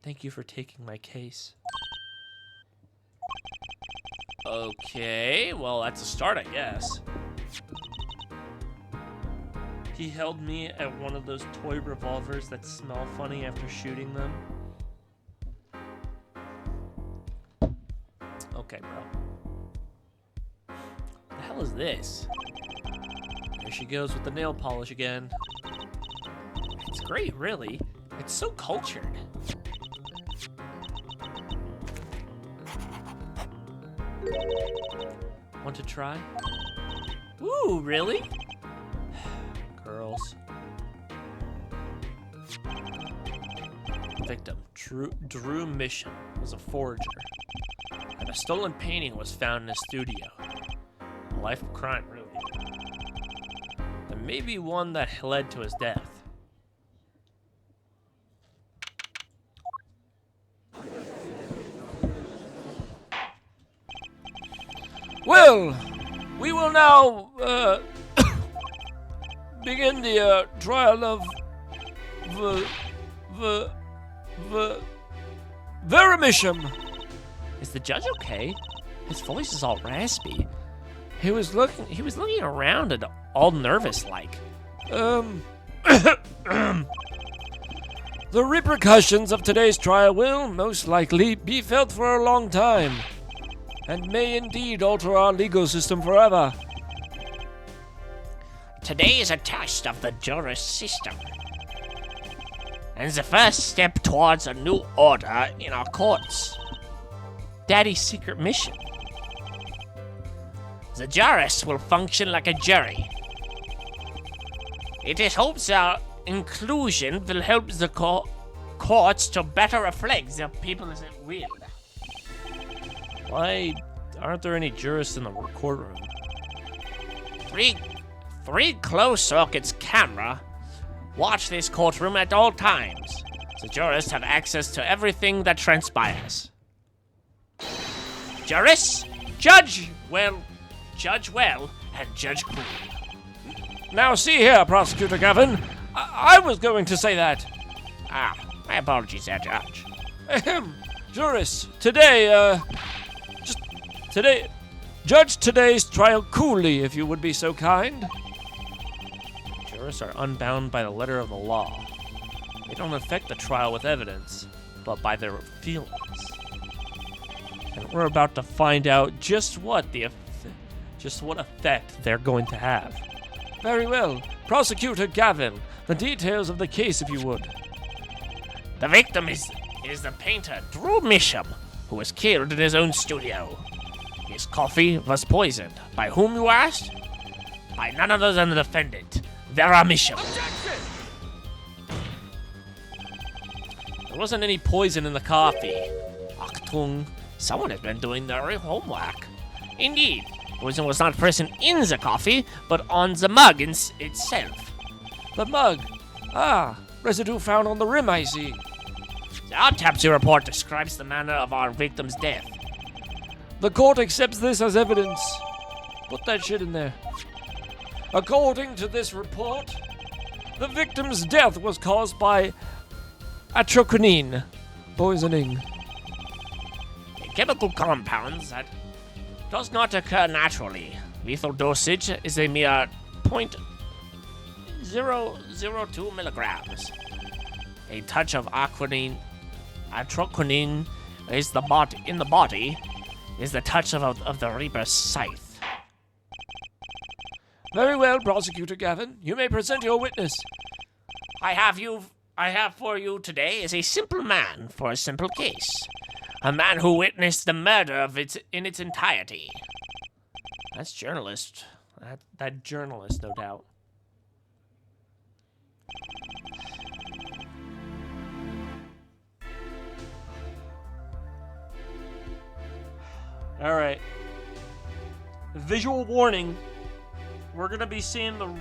Thank you for taking my case. Okay, well, that's a start, I guess. He held me at one of those toy revolvers that smell funny after shooting them. Okay, bro. What the hell is this? There she goes with the nail polish again. It's great, really. It's so cultured. Want to try? Ooh, really? Girls. Victim, Drew Misham, was a forger. And a stolen painting was found in his studio. A life of crime, really. And maybe one that led to his death. Well, we will now begin the trial of Vera Misham. Is the judge okay? His voice is all raspy. He was looking around and all nervous like. The repercussions of today's trial will most likely be felt for a long time, and may indeed alter our legal system forever. Today is a test of the juris system, and the first step towards a new order in our courts. Daddy's secret mission. The juris will function like a jury. It is hoped our inclusion will help the courts to better reflect the people's will. Why aren't there any jurists in the courtroom? Three closed circuits camera watch this courtroom at all times. The jurists have access to everything that transpires. Jurists, judge well, and judge cool. Now see here, Prosecutor Gavin. I was going to say that. Ah, my apologies, there, Judge. Ahem. Jurists, today, judge today's trial coolly, if you would be so kind. Jurists are unbound by the letter of the law. They don't affect the trial with evidence, but by their feelings. And we're about to find out just what effect they're going to have. Very well. Prosecutor Gavin, the details of the case, if you would. The victim is the painter Drew Misham, who was killed in his own studio. His coffee was poisoned. By whom, you asked? By none other than the defendant, Vera Misham. There wasn't any poison in the coffee. Achtung, someone has been doing their homework. Indeed, poison was not present in the coffee, but on the mug itself. The mug? Ah, residue found on the rim, I see. The autopsy report describes the manner of our victim's death. The court accepts this as evidence. Put that shit in there. According to this report, the victim's death was caused by atroquinine poisoning. A chemical compound that does not occur naturally. Lethal dosage is a mere 0.002 milligrams. A touch of atroquinine is in the body is the touch of the Reaper's scythe. Very well, Prosecutor Gavin. You may present your witness. I have for you today is a simple man for a simple case. A man who witnessed the murder in its entirety. That's journalist. That journalist, no doubt. All right. Visual warning. We're gonna be seeing the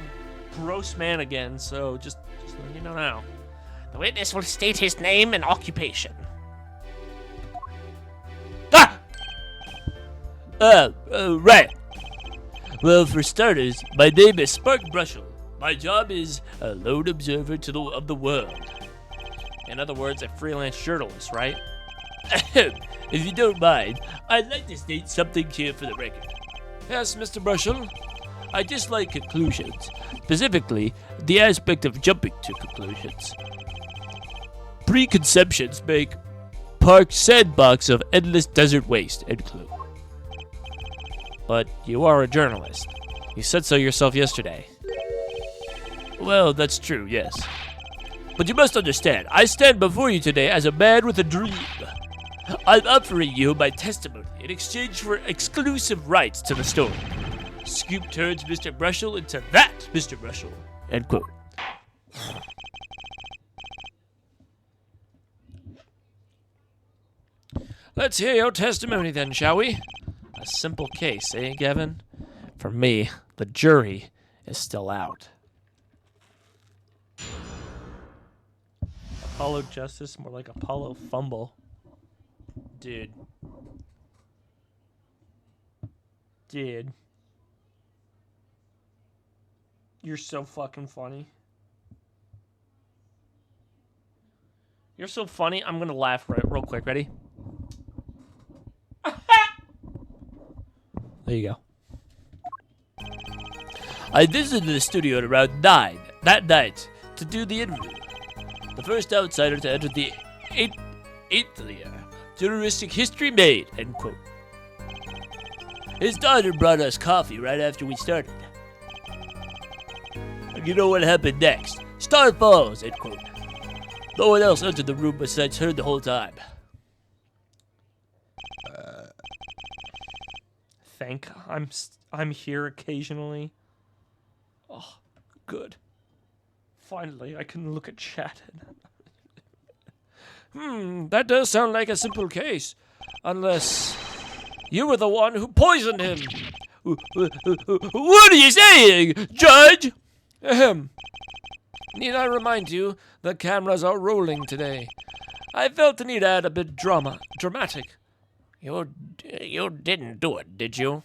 gross man again, so just let you know now. The witness will state his name and occupation. Ah! Right. Well, for starters, my name is Spark Brushel. My job is a lone observer of the world. In other words, a freelance journalist, right? If you don't mind, I'd like to state something here for the record. Yes, Mr. Brushel. I dislike conclusions, specifically the aspect of jumping to conclusions. Preconceptions make park sandbox of endless desert waste, end quote. But you are a journalist. You said so yourself yesterday. Well, that's true, yes. But you must understand, I stand before you today as a man with a dream. I'm offering you my testimony in exchange for exclusive rights to the story. Scoop turns Mr. Brushel into that Mr. Brushel, end quote. Let's hear your testimony then, shall we? A simple case, eh, Gavin? For me, the jury is still out. Apollo Justice, more like Apollo Fumble. Dude. You're so fucking funny. You're so funny, I'm gonna laugh real quick. Ready? There you go. I visited the studio at around 9 that night to do the interview. The first outsider to enter the eighth year. Journalistic history made, end quote. His daughter brought us coffee right after we started. And you know what happened next? Star falls, end quote. No one else entered the room besides her the whole time. I'm here occasionally. Oh, good. Finally, I can look at chat. That does sound like a simple case. Unless You were the one who poisoned him. What are you saying, Judge? Ahem. Need I remind you, the cameras are rolling today. I felt the need to add a bit dramatic. You didn't do it, did you?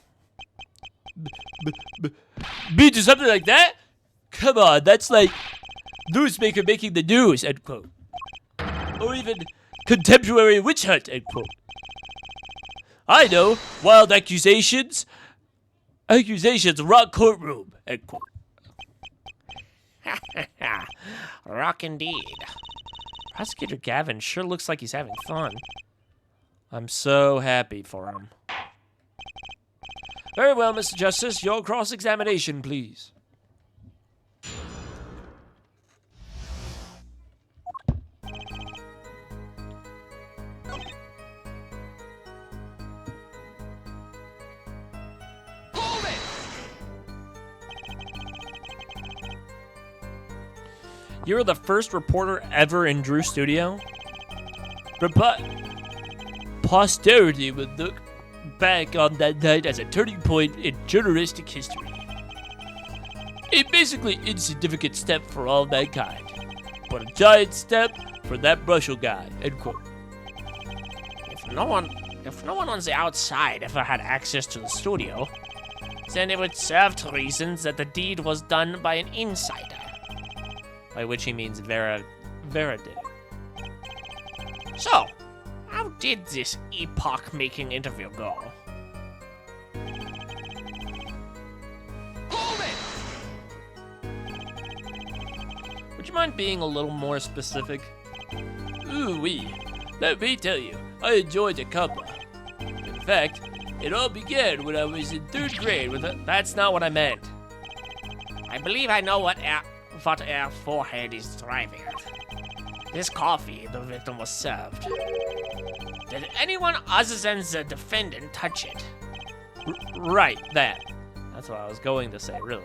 Beat to something like that? Come on, that's like newsmaker making the news, end quote. Or even contemporary witch hunt, end quote. I know, wild accusations. Accusations rock courtroom, end quote. Rock indeed. Prosecutor Gavin sure looks like he's having fun. I'm so happy for him. Very well, Mr. Justice. Your cross-examination, please. You're the first reporter ever in Drew Studio? Posterity will look back on that night as a turning point in journalistic history. A basically insignificant step for all mankind, but a giant step for that Brushel guy, end quote. If no one on the outside ever had access to the studio, then it would serve to reasons that the deed was done by an insider. By which he means Vera did. So, how did this epoch-making interview go? Would you mind being a little more specific? Ooh-wee. Let me tell you, I enjoyed the cuppa. In fact, it all began when I was in 3rd grade with a... That's not what I meant. I believe I know what our forehead is driving at. This coffee the victim was served. Did anyone other than the defendant touch it? Right, that. That's what I was going to say, really.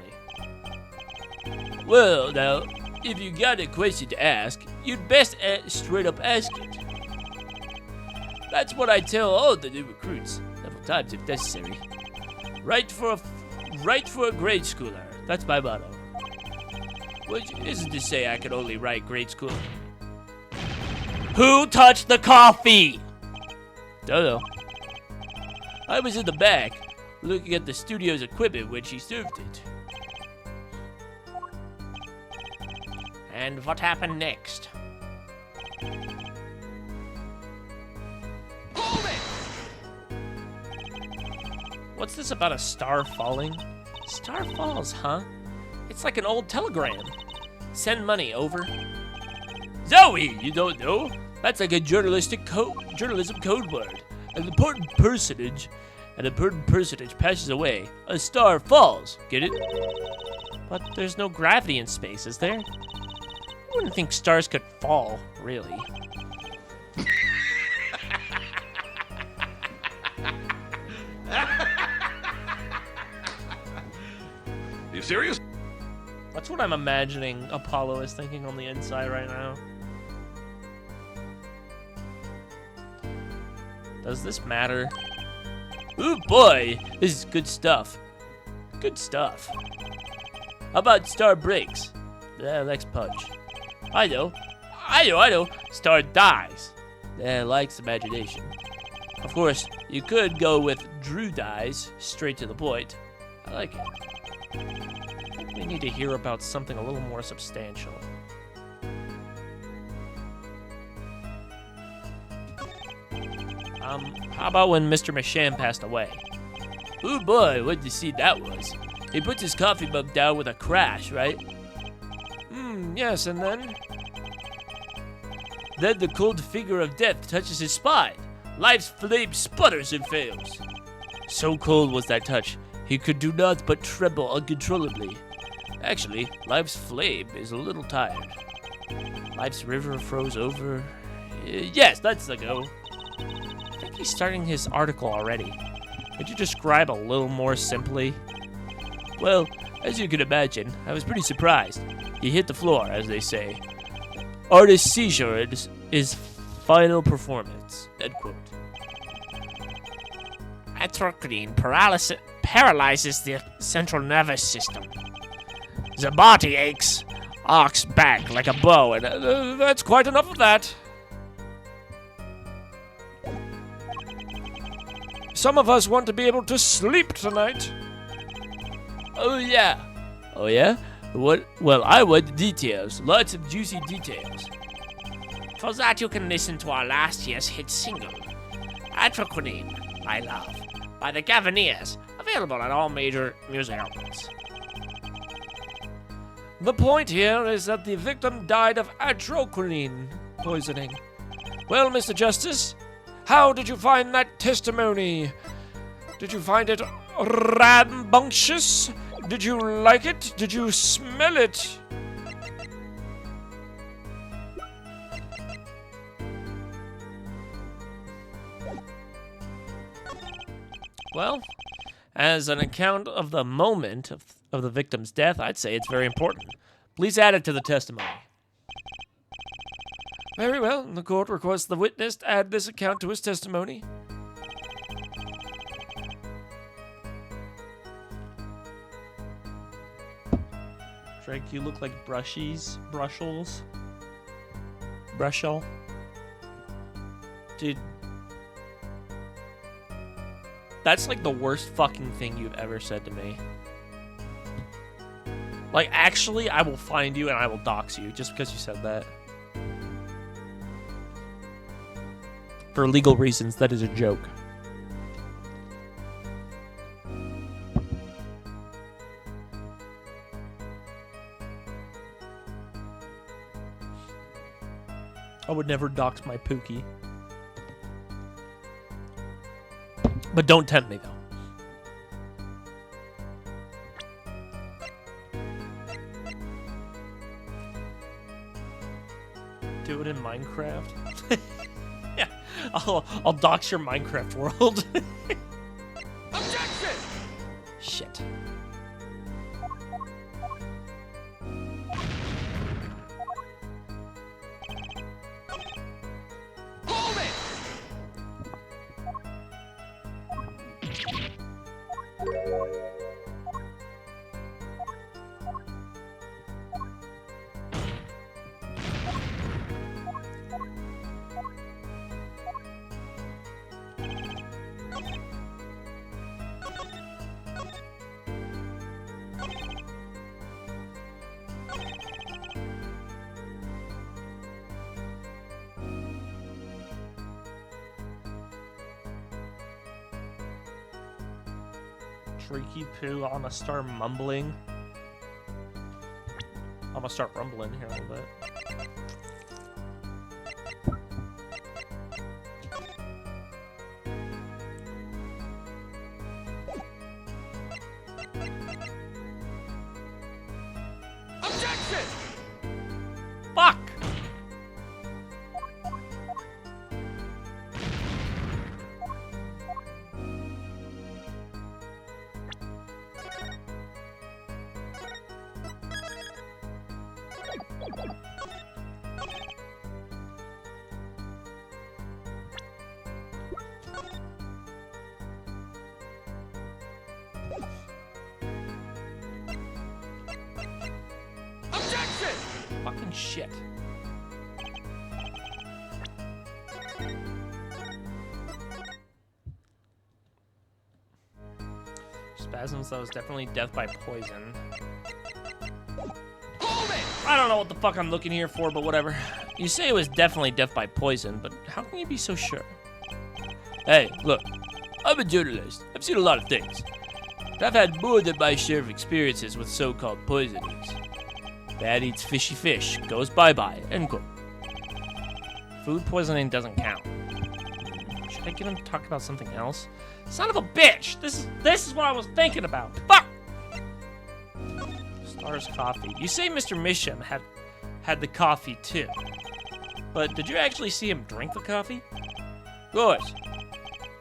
Well, now, if you got a question to ask, you'd best straight up ask it. That's what I tell all the new recruits, several times if necessary. Right for a grade schooler. That's my motto. Which isn't to say I can only write grade school. Who touched the coffee? Don't know. I was in the back, looking at the studio's equipment when she served it. And what happened next? What's this about a star falling? Star falls, huh? It's like an old telegram. Send money, over. Zoe, you don't know? That's like a journalism code word. An important personage passes away. A star falls. Get it? But there's no gravity in space, is there? I wouldn't think stars could fall, really. You serious? That's what I'm imagining Apollo is thinking on the inside right now. Does this matter? Ooh boy, this is good stuff. Good stuff. How about Star breaks? Likes punch. I know. Star dies. Likes imagination. Of course, you could go with Drew dies, straight to the point. I like it. I think we need to hear about something a little more substantial. How about when Mr. Masham passed away? Ooh boy, what did you see that was? He puts his coffee mug down with a crash, right? Yes, and then? Then the cold finger of death touches his spine. Life's flame sputters and fails. So cold was that touch, he could do naught but tremble uncontrollably. Actually, life's flame is a little tired. Life's river froze over. Yes, that's the go. I think he's starting his article already. Could you describe a little more simply? Well, as you can imagine, I was pretty surprised. He hit the floor, as they say. Artist seizure is final performance. End quote. Atropine paralyzes the central nervous system. The body aches, arcs back like a bow, and that's quite enough of that. Some of us want to be able to sleep tonight. Oh yeah. Oh yeah? What? Well, I want details. Lots of juicy details. For that, you can listen to our last year's hit single, Atropine, My Love, by the Gaviniers, available at all major music outlets. The point here is that the victim died of atropine poisoning. Well, Mr. Justice, how did you find that testimony? Did you find it rambunctious? Did you like it? Did you smell it? Well, as an account of the moment of the victim's death, I'd say it's very important. Please add it to the testimony. Very well. The court requests the witness to add this account to his testimony. Drake, you look like Brushels. Brushel. Dude. That's like the worst fucking thing you've ever said to me. Like, actually, I will find you and I will dox you just because you said that. For legal reasons, that is a joke. I would never dox my Pookie. But don't tempt me, though. Do it in Minecraft? Yeah, I'll dox your Minecraft world. Objection! Shit. Hold it! Tricky poo, I'm gonna start mumbling. I'm gonna start rumbling here a little bit. Objection! Fuck! Objection! Fucking shit. Spasms, that was definitely death by poison. Hold it! I don't know what the fuck I'm looking here for, but whatever. You say it was definitely death by poison, but how can you be so sure? Hey, look, I'm a journalist. I've seen a lot of things. But I've had more than my share of experiences with so-called poisonings. Bad eats fishy fish, goes bye-bye, end quote. Food poisoning doesn't count. Should I get him to talk about something else? Son of a bitch! This is what I was thinking about. Fuck! Stars Coffee. You say Mr. Misham had the coffee too. But did you actually see him drink the coffee? Of course.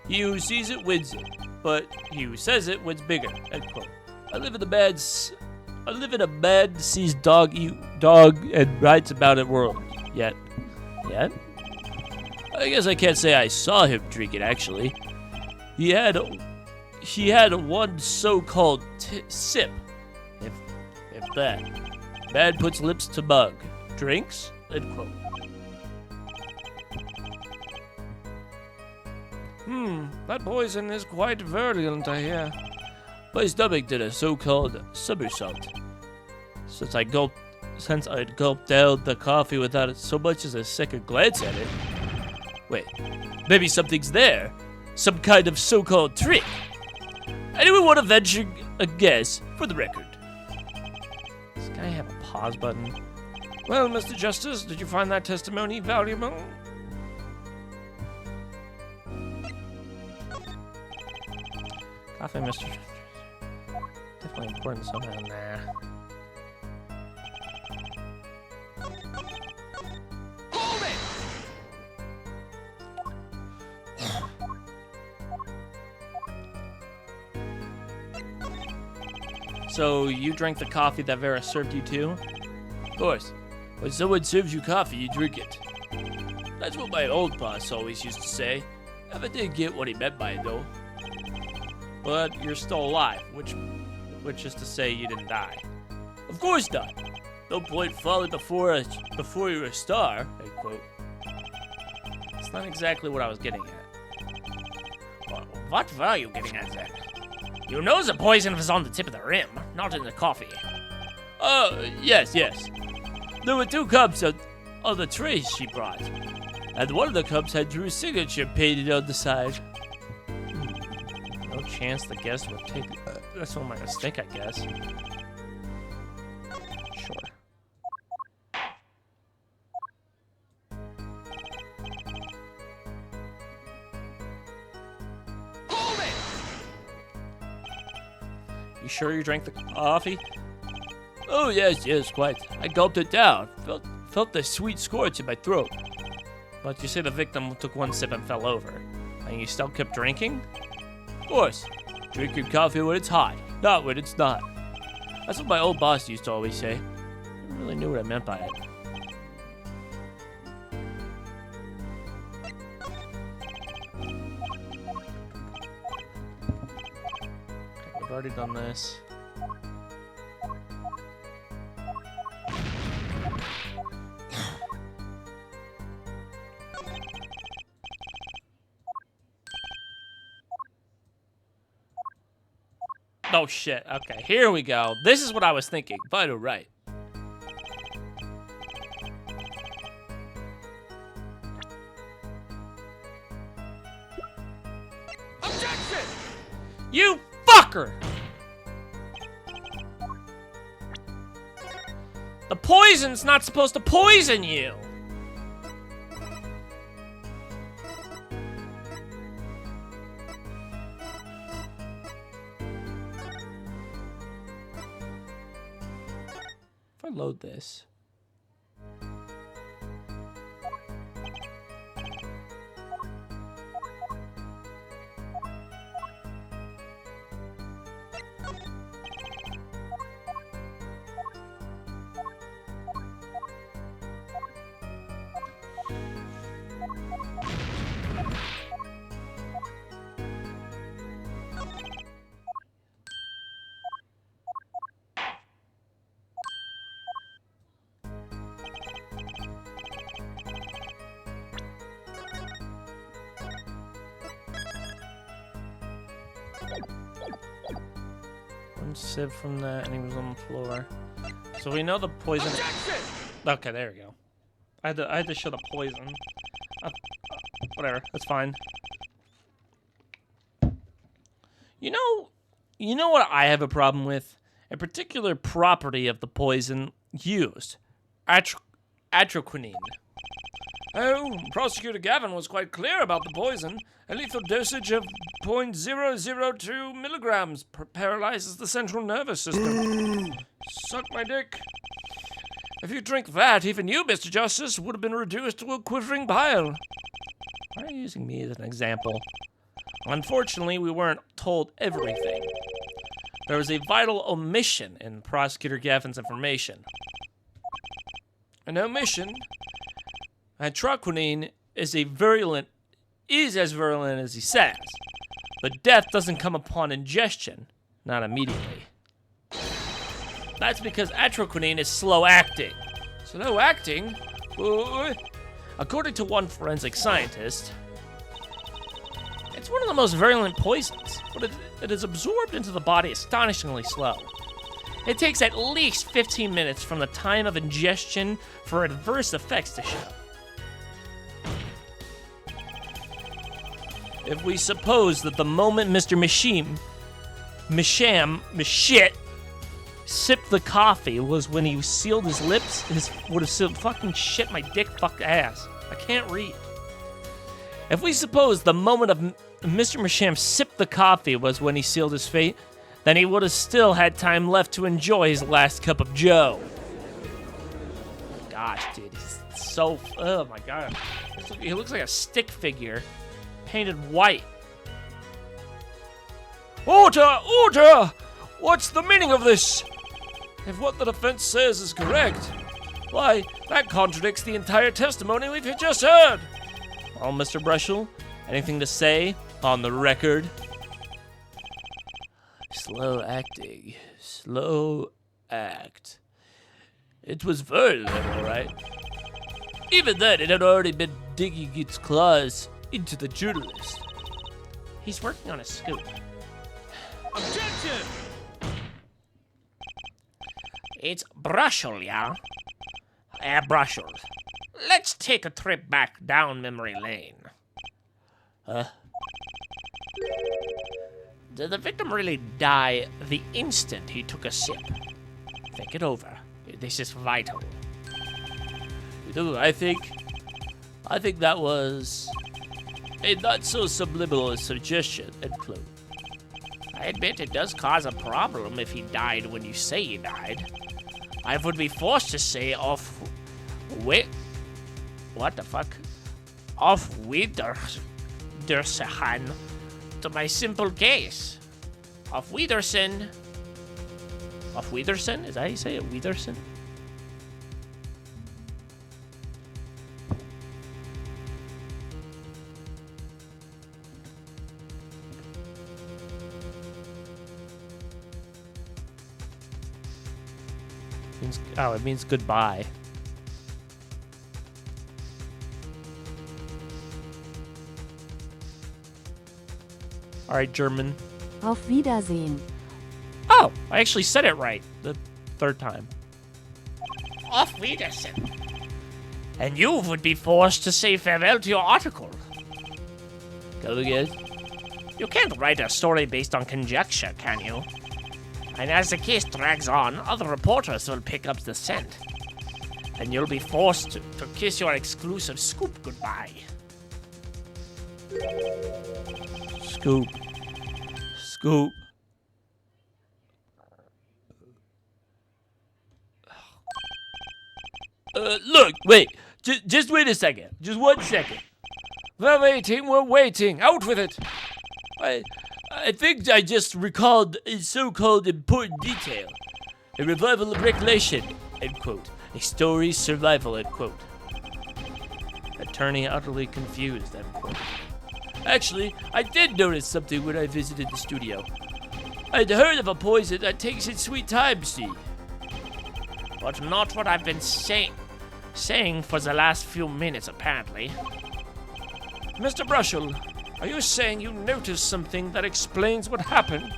He who sees it wins it, but he who says it wins bigger, end quote. I live in a bad deceased dog eat dog and writes about it world. Yet? I guess I can't say I saw him drink it, actually. He had he had one so-called sip, if that. Man puts lips to mug, drinks, end quote. That poison is quite virulent, I hear. My stomach did a so-called somersault. Since I'd gulped down the coffee without so much as a second glance at it. Wait, maybe something's there. Some kind of so-called trick. Anyone want to venture a guess for the record? Does this guy have a pause button? Well, Mr. Justice, did you find that testimony valuable? Coffee, Mr. Definitely important somehow. Nah. Hold it! So, you drank the coffee that Vera served you too? Of course. When someone serves you coffee, you drink it. That's what my old boss always used to say. Never did get what he meant by it, though. But you're still alive, which is to say you didn't die. Of course not. No point falling before you're a star, end quote. It's not exactly what I was getting at. What were you getting at then? You know the poison was on the tip of the rim, not in the coffee. Yes. There were 2 cups on the tray she brought. And one of the cups had Drew's signature painted on the side. No chance the guest would take this one by mistake, I guess. Sure. Hold it! You sure you drank the coffee? Oh, yes, quite. I gulped it down. Felt the sweet scorch in my throat. But you say the victim took one sip and fell over. And you still kept drinking? Of course. Drink your coffee when it's hot, not when it's not. That's what my old boss used to always say. I never really knew what I meant by it. Okay, we've already done this. Oh shit, okay, here we go. This is what I was thinking. Final right. Objection! You fucker! The poison's not supposed to poison you! If I load this. One sip from that, and he was on the floor. So we know the poison. Objection! Okay, there we go. I had to show the poison. Whatever, that's fine. You know what I have a problem with? A particular property of the poison used. Atroquinine. Oh, Prosecutor Gavin was quite clear about the poison. A lethal dosage of 0.002 milligrams paralyzes the central nervous system. Suck my dick. If you drink that, even you, Mr. Justice, would have been reduced to a quivering pile. Why are you using me as an example? Unfortunately, we weren't told everything. There was a vital omission in Prosecutor Gavin's information. An omission? Atroquinine is as virulent as he says. But death doesn't come upon ingestion, not immediately. That's because atroquinine is slow acting. Slow acting? According to one forensic scientist, it's one of the most virulent poisons, but it is absorbed into the body astonishingly slow. It takes at least 15 minutes from the time of ingestion for adverse effects to show. If we suppose that the moment Mr. Mishit sipped the coffee was when he sealed his lips, would have sealed fucking shit my dick fuck ass. I can't read. If we suppose the moment of Mr. Misham sipped the coffee was when he sealed his fate, then he would have still had time left to enjoy his last cup of joe. Gosh, dude, he's so... Oh, my God. He looks like a stick figure painted white. Order! Order! What's the meaning of this? If what the defense says is correct, why, that contradicts the entire testimony we've just heard. Well, Mr. Brushel, anything to say on the record? Slow acting. Slow act. It was violent, all right. Even then, it had already been digging its claws into the journalist. He's working on a scoop. Objection! It's Brushel, yeah? Brushel. Let's take a trip back down memory lane. Did the victim really die the instant he took a sip? Think it over. This is vital. You know, I think that was a not so subliminal suggestion, end quote. I admit it does cause a problem if he died when you say he died. I would be forced to say what the fuck? Off Wiedersehen to my simple case. Off Wiedersehen. Off Wiedersehen? Is that how you say it? Wiedersehen? Oh, it means goodbye. All right, German. Auf Wiedersehen. Oh, I actually said it right the third time. Auf Wiedersehen. And you would be forced to say farewell to your article. Go again. You can't write a story based on conjecture, can you? And as the case drags on, other reporters will pick up the scent. And you'll be forced to kiss your exclusive scoop goodbye. Scoop. Scoop. Look, wait. Just wait a second. Just 1 second. We're waiting. Out with it. I think I just recalled a so-called important detail. A revival of recollection, end quote. A story's survival, end quote. Attorney utterly confused, end quote. Actually, I did notice something when I visited the studio. I'd heard of a poison that takes its sweet time, see? But not what I've been saying for the last few minutes, apparently. Mr. Brushel, are you saying you noticed something that explains what happened?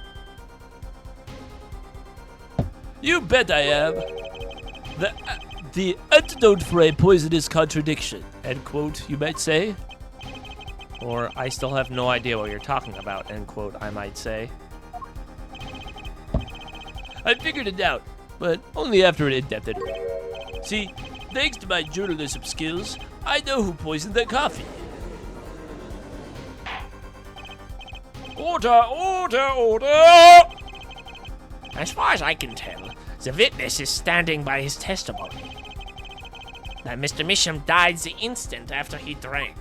You bet I am. The antidote for a poisonous contradiction, end quote, you might say. Or, I still have no idea what you're talking about, end quote, I might say. I figured it out, but only after an in-depth interview. See, thanks to my journalism skills, I know who poisoned that coffee. Order! Order! Order! As far as I can tell, the witness is standing by his testimony. That Mr. Misham died the instant after he drank.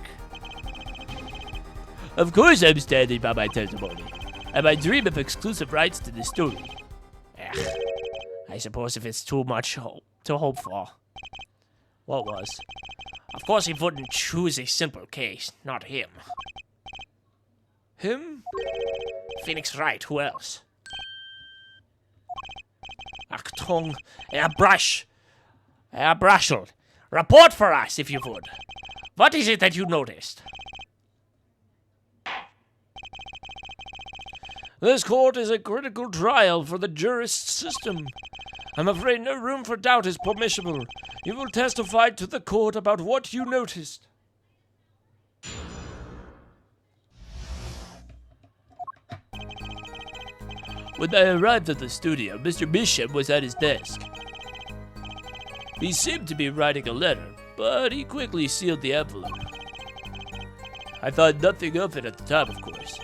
Of course I'm standing by my testimony, and I dream of exclusive rights to this story. I suppose if it's too much to hope for. What was? Of course he wouldn't choose a simple case, not him. Him? Phoenix Wright, who else? Achtung, Herr Brush. Herr Brushel, report for us, if you would. What is it that you noticed? This court is a critical trial for the jurist system. I'm afraid no room for doubt is permissible. You will testify to the court about what you noticed. When I arrived at the studio, Mr. Bishop was at his desk. He seemed to be writing a letter, but he quickly sealed the envelope. I thought nothing of it at the time, of course.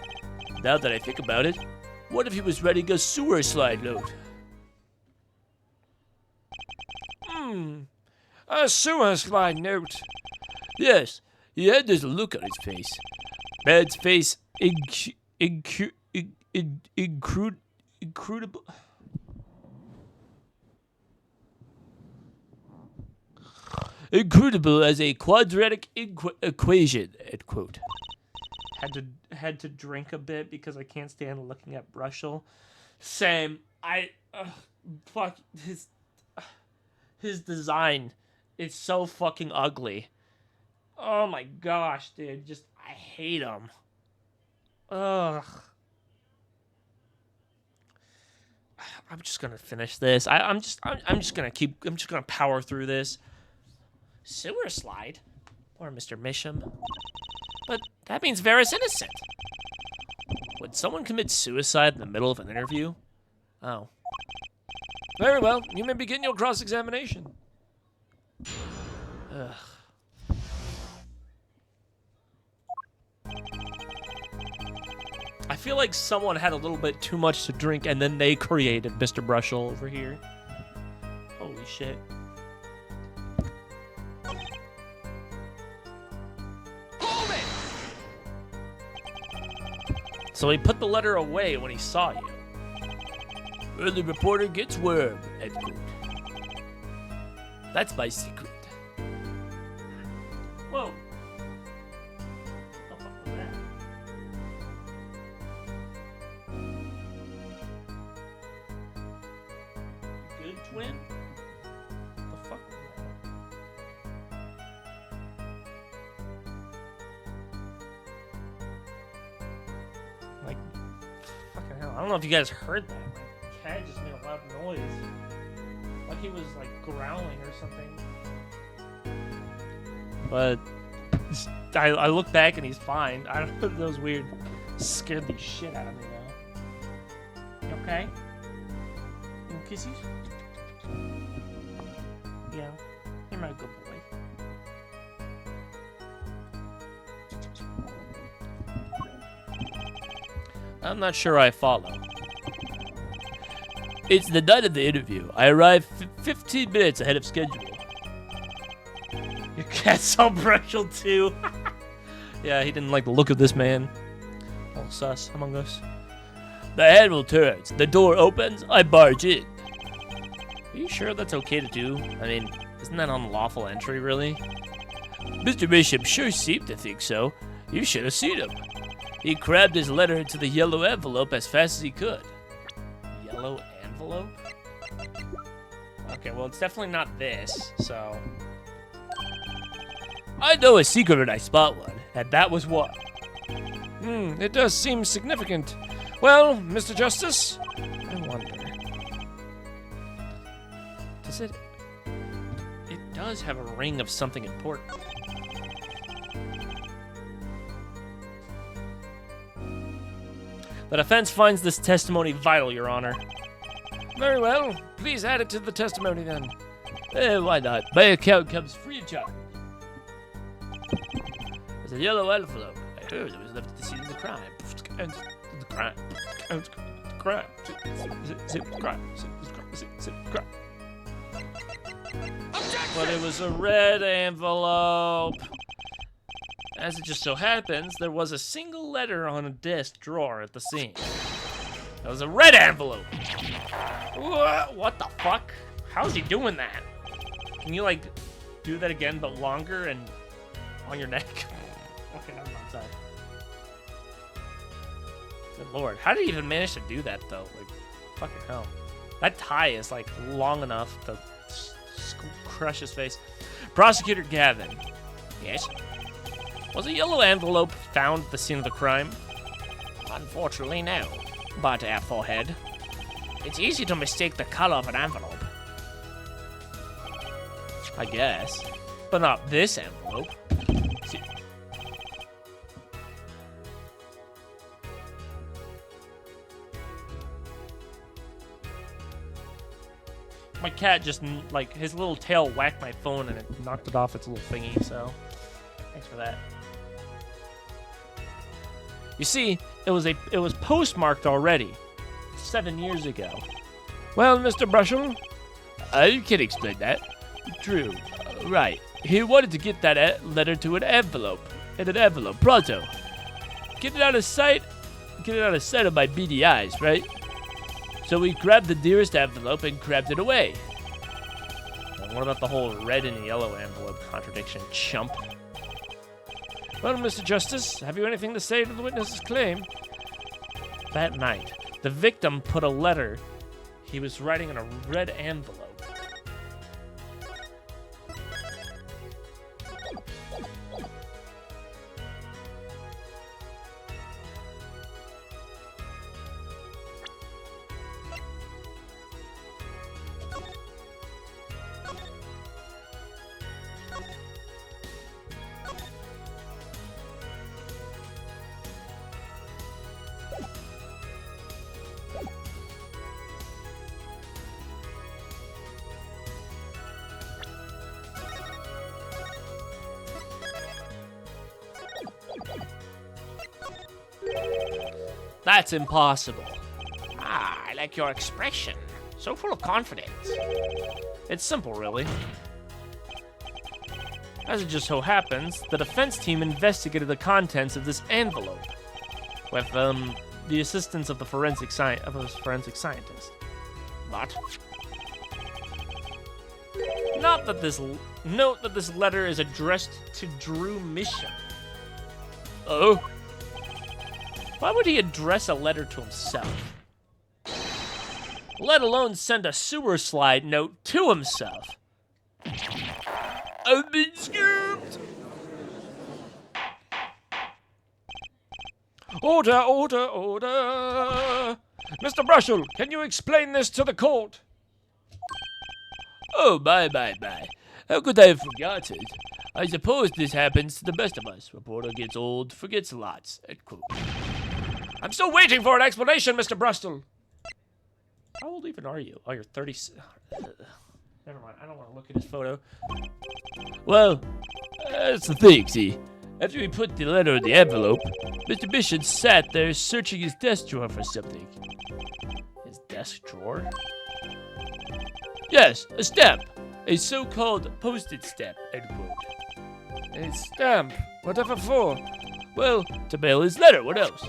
Now that I think about it, what if he was writing a sewer slide note? A sewer slide note. Yes, he had this look on his face. Man's face incredible. Incredible as a quadratic equation, end quote. Had to drink a bit because I can't stand looking at Brushel. Same. Fuck his design is so fucking ugly. Oh my gosh, dude. I hate him. Ugh. I'm just gonna finish this. I'm just gonna power through this. Sewer slide? Poor Mr. Misham. But that means Vera's innocent. Would someone commit suicide in the middle of an interview? Oh. Very well. You may begin your cross-examination. Ugh. I feel like someone had a little bit too much to drink and then they created Mr. Brushel over here. Holy shit. So he put the letter away when he saw you. Early reporter gets worm, end quote. That's my secret. Whoa. What the fuck was that? Good twin? What the fuck was that? Like, fucking hell. I don't know if you guys heard that. My cat just made a loud noise. Like he was like growling or something. But I look back and he's fine. I don't know. That was weird. Scared the shit out of me though. You okay? You want kisses? Yeah. You're my good boy. I'm not sure I follow. It's the night of the interview. I arrived 15 minutes ahead of schedule. Your cat's so brutal too. Yeah, he didn't like the look of this man. All sus among us. The handle turns. The door opens. I barge in. Are you sure that's okay to do? I mean, isn't that unlawful entry, really? Mr. Bishop sure seemed to think so. You should have seen him. He crammed his letter into the yellow envelope as fast as he could. Yellow envelope? Okay, well, it's definitely not this, so... I know a secret when I spot one. And that was what? It does seem significant. Well, Mr. Justice, I wonder. Does it... It does have a ring of something important. The defense finds this testimony vital, Your Honor. very well. Please add it to the testimony then. Why not? My account comes free of charge. There's a yellow envelope. I heard it was left at the scene of the crime. And the crime. And the crime. Crime. But it was a red envelope. As it just so happens, there was a single letter on a desk drawer at the scene. That was a red envelope. What the fuck? How's he doing that? Can you, like, do that again, but longer and on your neck? Okay, I'm outside. Good lord. How did he even manage to do that, though? Like, fucking hell. That tie is, like, long enough to crush his face. Prosecutor Gavin. Yes? Was a yellow envelope found at the scene of the crime? Unfortunately, no. But, forehead. It's easy to mistake the color of an envelope. I guess. But not this envelope. See. My cat just, like, his little tail whacked my phone and it knocked it off its little thingy, so thanks for that. You see, it was postmarked already 7 years ago. Well, Mr. Brushel? I can explain that. True. Right. He wanted to get that letter to an envelope. In an envelope. Pronto. Get it out of sight. Get it out of sight of my beady eyes, right? So we grabbed the nearest envelope and grabbed it away. And what about the whole red and yellow envelope contradiction, chump? Well, Mr. Justice, have you anything to say to the witness's claim? That night, the victim put a letter he was writing in a red envelope. That's impossible. Ah, I like your expression. So full of confidence. It's simple, really. As it just so happens, the defense team investigated the contents of this envelope with the assistance of the forensic scientist. But note that this letter is addressed to Drew Mission. Oh? Why would he address a letter to himself? Let alone send a sewer slide note to himself. I've been scooped! Order, order, order! Mr. Brushel, can you explain this to the court? Oh, my. How could I have forgotten? I suppose this happens to the best of us. Reporter gets old, forgets lots. End quote. I'm still waiting for an explanation, Mr. Brustel. How old even are you? Oh, you're 30. Never mind. I don't want to look at his photo. Well, that's the thing, see. After he put the letter in the envelope, Mr. Mission sat there searching his desk drawer for something. His desk drawer? Yes, a stamp. A so-called postage stamp, end quote. A stamp? Whatever for? Well, to mail his letter, what else?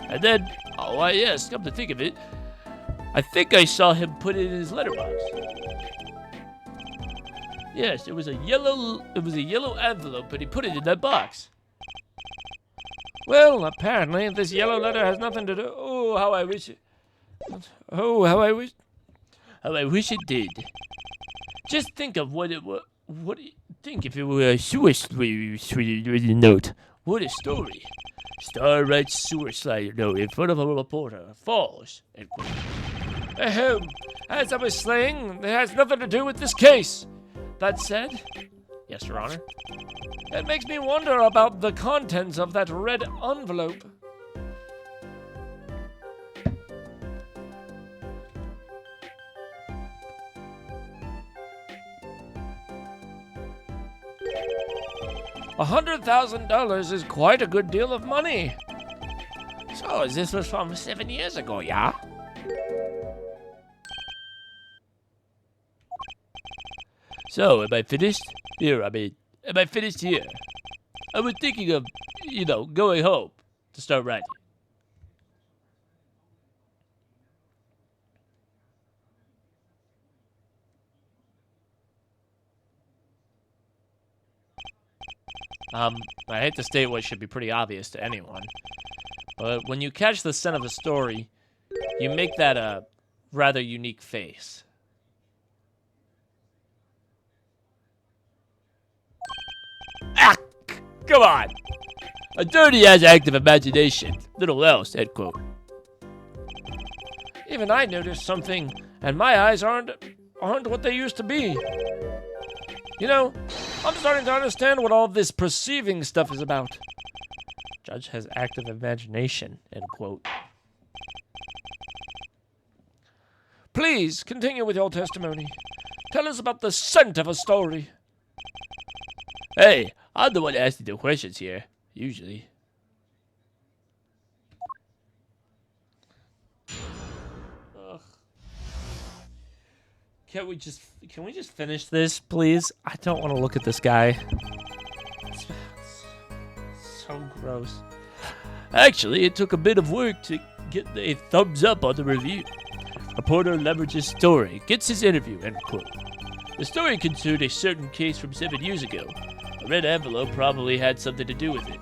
And then, oh, why, yes, come to think of it, I think I saw him put it in his letterbox. Yes, it was a yellow envelope, and he put it in that box. Well, apparently this yellow letter has nothing to do. Oh, how I wish it. Oh, how I wish. How I wish it did. Just think of what it was. Think if it were a sewer note. What a story. Star writes sewer slider note in front of a reporter. Falls. Ahem. As I was saying, it has nothing to do with this case. That said, yes, Your Honor. It makes me wonder about the contents of that red envelope. $100,000 is quite a good deal of money. So, this was from 7 years ago, yeah? So, am I finished? Am I finished here? I was thinking of, going home to start writing. I hate to state what should be pretty obvious to anyone, But when you catch the scent of a story, you make that a rather unique face. Ah, come on. Attorney has active imagination. Little else, end quote. Even I noticed something, and my eyes aren't what they used to be. You know, I'm starting to understand what all this perceiving stuff is about. Judge has active imagination, end quote. Please continue with your testimony. Tell us about the scent of a story. Hey, I'm the one asking the questions here, usually. Can we just finish this, please? I don't want to look at this guy. It's so gross. Actually, it took a bit of work to get a thumbs up on the review. Reporter leverages story, gets his interview, end quote. The story concerned a certain case from 7 years ago. A red envelope probably had something to do with it.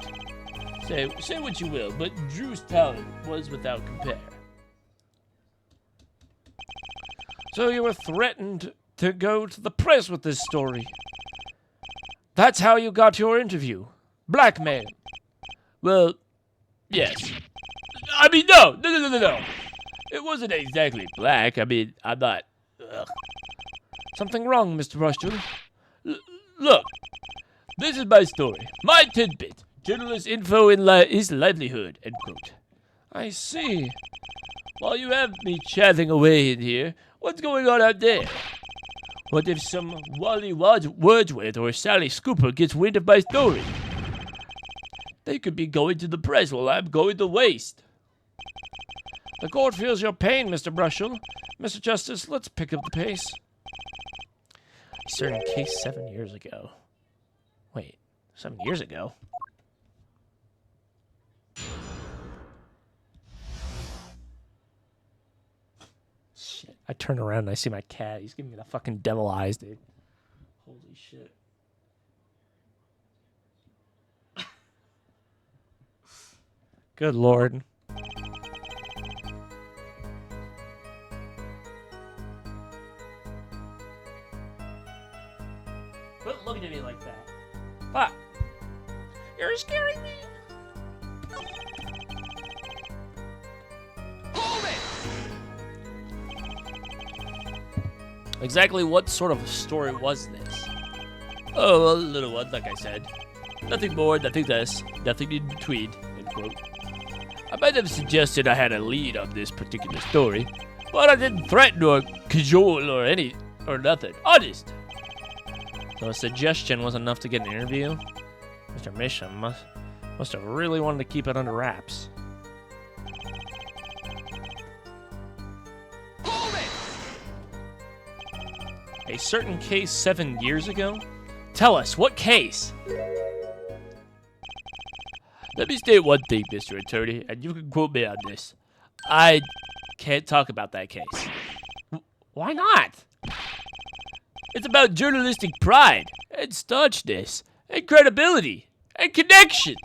Say what you will, but Drew's talent was without compare. So you were threatened to go to the press with this story. That's how you got your interview. Blackmail. Well, yes. I mean, no. It wasn't exactly black. I mean, I'm not... Ugh. Something wrong, Mr. Rushton? Look, this is my story. My tidbit. Journalist info in his livelihood, end quote. I see. While you have me chatting away in here, what's going on out there? What if some Wally Wordsworth or Sally Scooper gets wind of my story? They could be going to the press while I'm going to waste. The court feels your pain, Mr. Brushel. Mr. Justice, let's pick up the pace. A certain case 7 years ago. Wait, 7 years ago? Shit. I turn around and I see my cat. He's giving me the fucking devil eyes, dude. Holy shit. Good Lord. Quit looking at me like that. Fuck. You're scaring me. Hold it! Exactly what sort of story was this? Oh, a little one, like I said. Nothing more, nothing less, nothing in between, end quote. I might have suggested I had a lead on this particular story, but I didn't threaten or cajole or nothing. Honest. So a suggestion was enough to get an interview? Mr. Misham must have really wanted to keep it under wraps. Hold it! A certain case 7 years ago? Tell us, what case? Let me state one thing, Mr. Attorney, and you can quote me on this. I can't talk about that case. Why not? It's about journalistic pride, and staunchness, and credibility, and connections.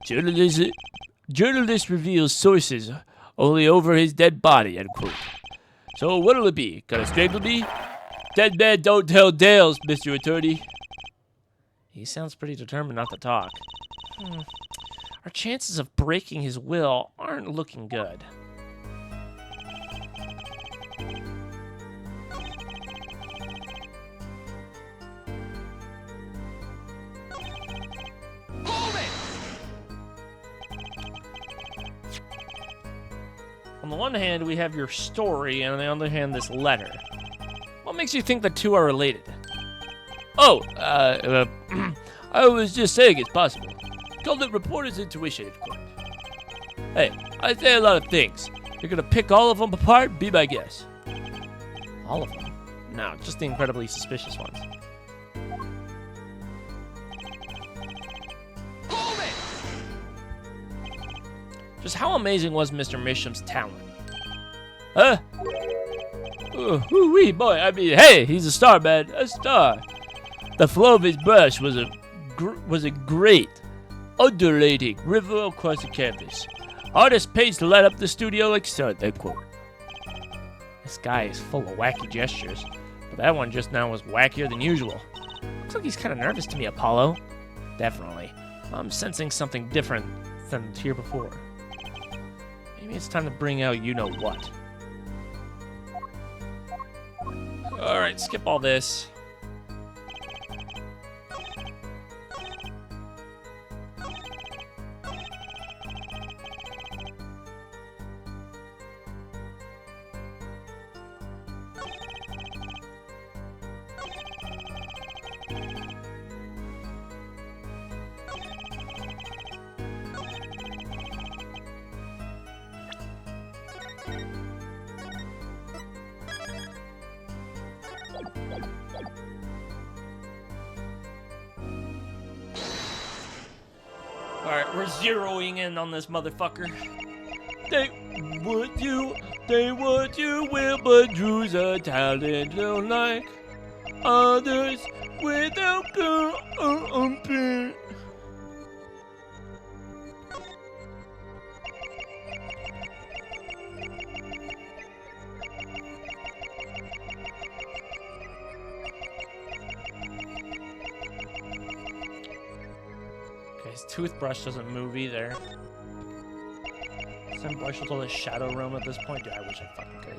Journalist reveals sources only over his dead body, end quote. So what'll it be? Gonna strangle me? Dead man don't tell tales, Mr. Attorney. He sounds pretty determined not to talk. Our chances of breaking his will aren't looking good. On the one hand, we have your story, and on the other hand, this letter. What makes you think the two are related? Oh, I was just saying it's possible. Called it reporter's intuition, of course. Hey, I say a lot of things. You're gonna pick all of them apart? Be my guess. All of them? No, just the incredibly suspicious ones. Just how amazing was Mr. Misham's talent? Huh? Ooh-wee, boy. I mean, hey, he's a star, man. A star. The flow of his brush was a great, undulating river across the canvas. Artist pays to light up the studio like sun, end quote. This guy is full of wacky gestures, but that one just now was wackier than usual. Looks like he's kind of nervous to me, Apollo. Definitely. I'm sensing something different than here before. Maybe it's time to bring out you-know-what. Alright, skip all this. Alright, we're zeroing in on this motherfucker. They what you will, but Drew's a talent like others without compare. Okay, his toothbrush doesn't move either. Some brush with all this shadow realm at this point. Dude, I wish I fucking could.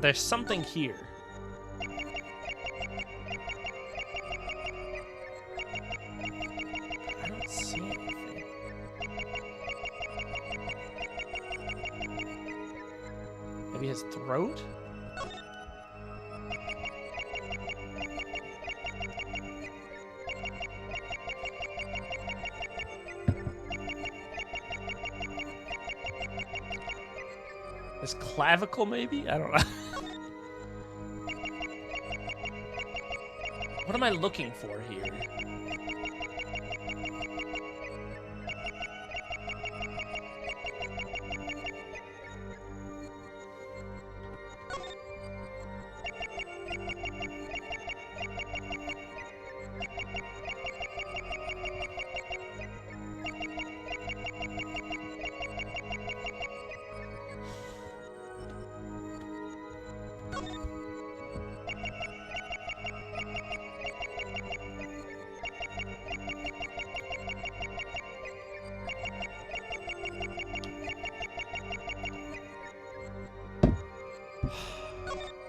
There's something here. I don't see anything. Maybe his throat? His clavicle, maybe? I don't know. What am I looking for here?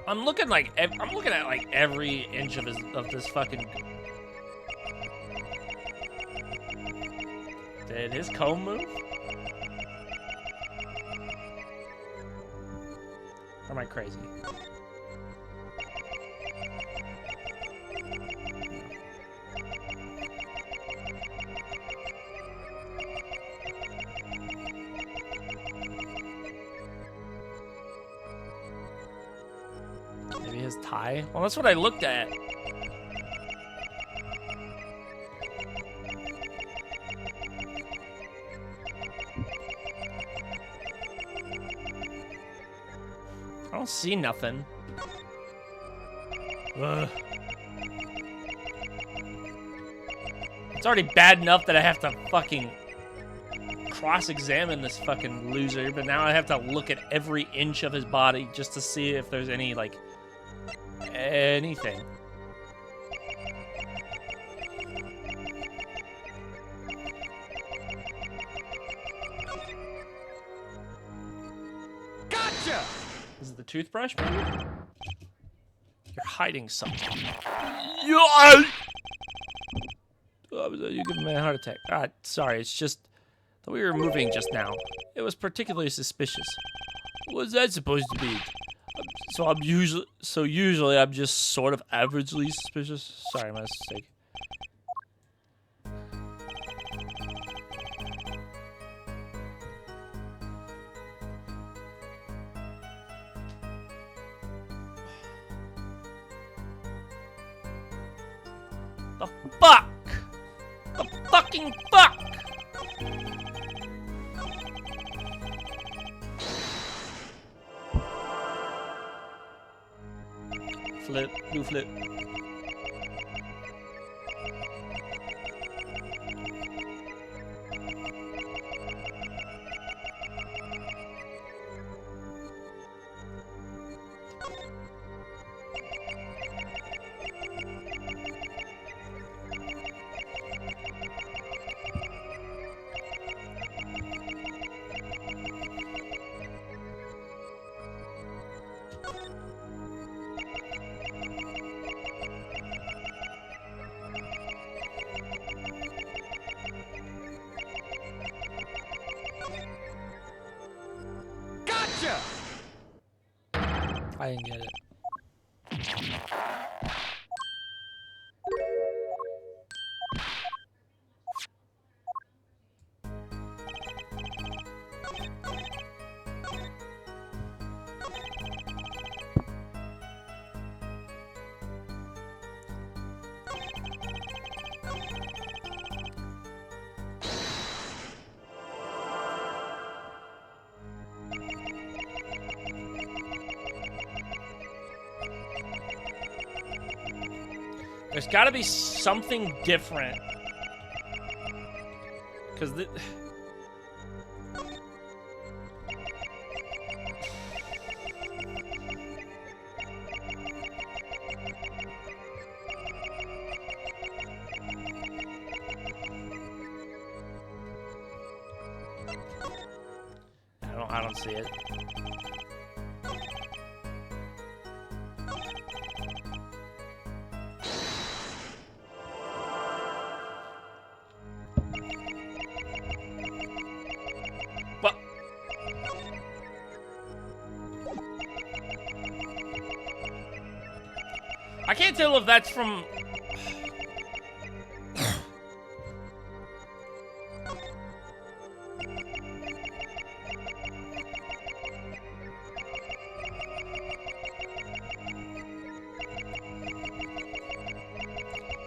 I'm looking at like every inch of this fucking. Did his comb move? Or am I crazy? Maybe his tie? Well, that's what I looked at. I don't see nothing. Ugh. It's already bad enough that I have to fucking cross-examine this fucking loser, but now I have to look at every inch of his body just to see if there's any, like, anything. Gotcha! Is it the toothbrush, maybe? You're hiding something. You You're giving me a heart attack. Sorry, it's just that we were moving just now. It was particularly suspicious. What's that supposed to be? Usually I'm just sort of averagely suspicious. Sorry, my mistake. The fuck! The fucking fuck! Flip, blue flip. I didn't get it. There's got to be something different. Because I don't see it. What? I can't tell if that's from...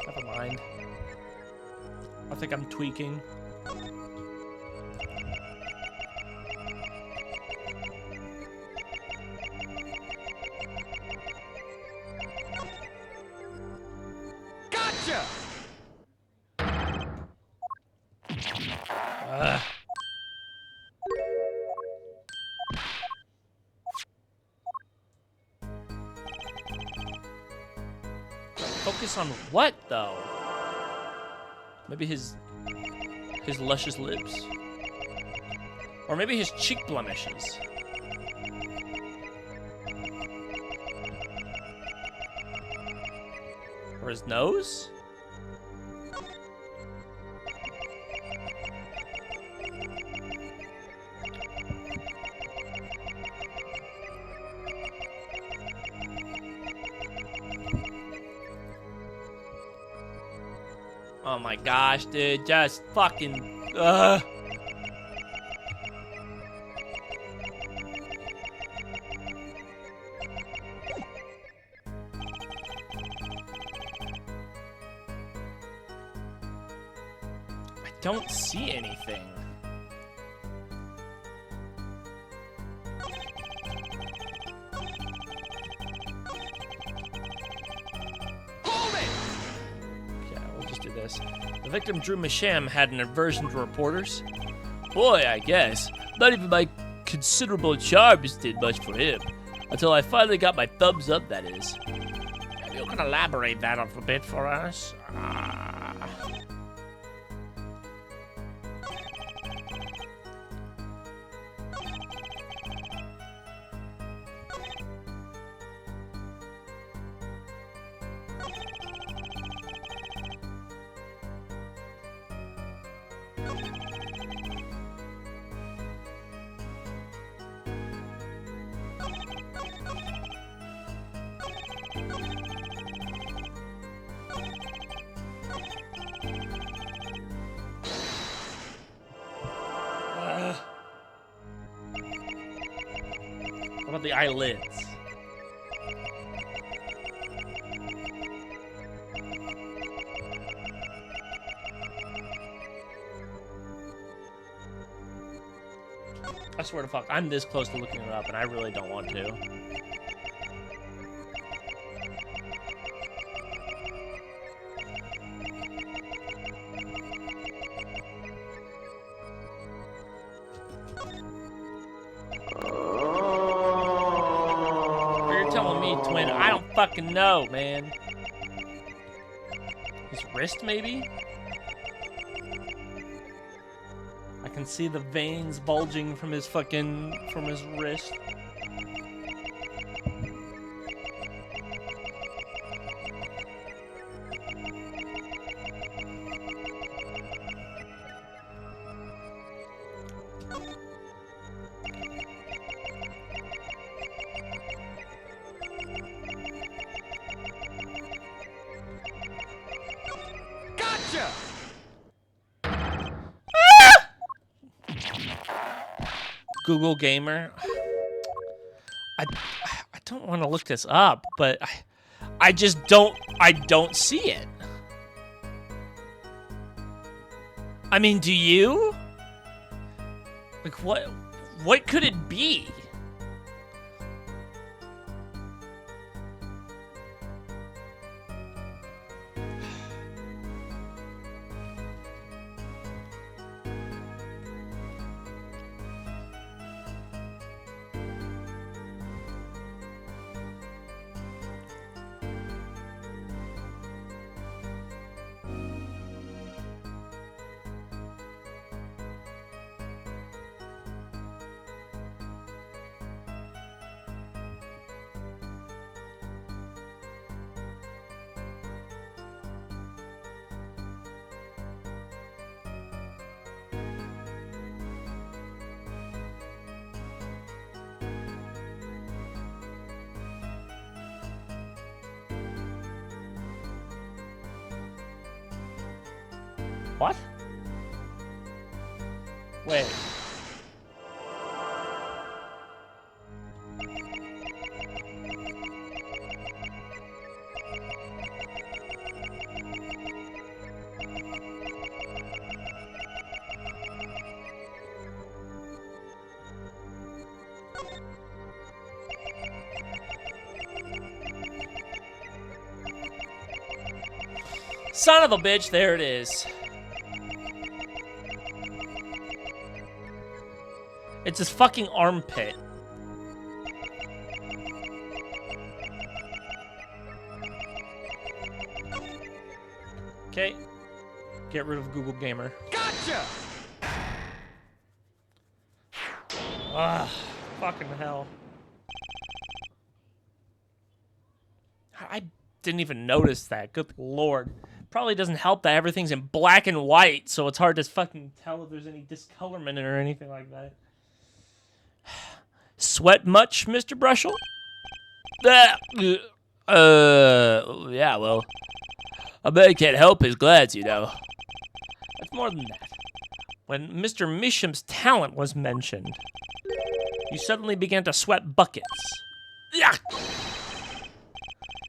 Never mind. I think I'm tweaking. Focus on what, though? Maybe his luscious lips? Or maybe his cheek blemishes? Or his nose? Oh my gosh, dude, just fucking, I don't see anything. This. The victim, Drew Masham, had an aversion to reporters. Boy, I guess. Not even my considerable charms did much for him. Until I finally got my thumbs up, that is. Maybe you can elaborate that a bit for us? What about the eyelids? I swear to fuck, I'm this close to looking it up, and I really don't want to. You're telling me, twin, I don't fucking know, man. His wrist, maybe? I can see the veins bulging from his wrist. Google Gamer. I don't want to look this up, but I just don't see it. I mean, do you? Like, what could it be? What? Wait. Son of a bitch, there it is. It's his fucking armpit. Okay. Get rid of Google Gamer. Gotcha! Ah, fucking hell. I didn't even notice that. Good lord. Probably doesn't help that everything's in black and white, so it's hard to fucking tell if there's any discolorment or anything like that. Sweat much, Mr. Brushel? Yeah, well, I bet he can't help his glads, you know. That's more than that. When Mr. Misham's talent was mentioned, you suddenly began to sweat buckets. Yeah.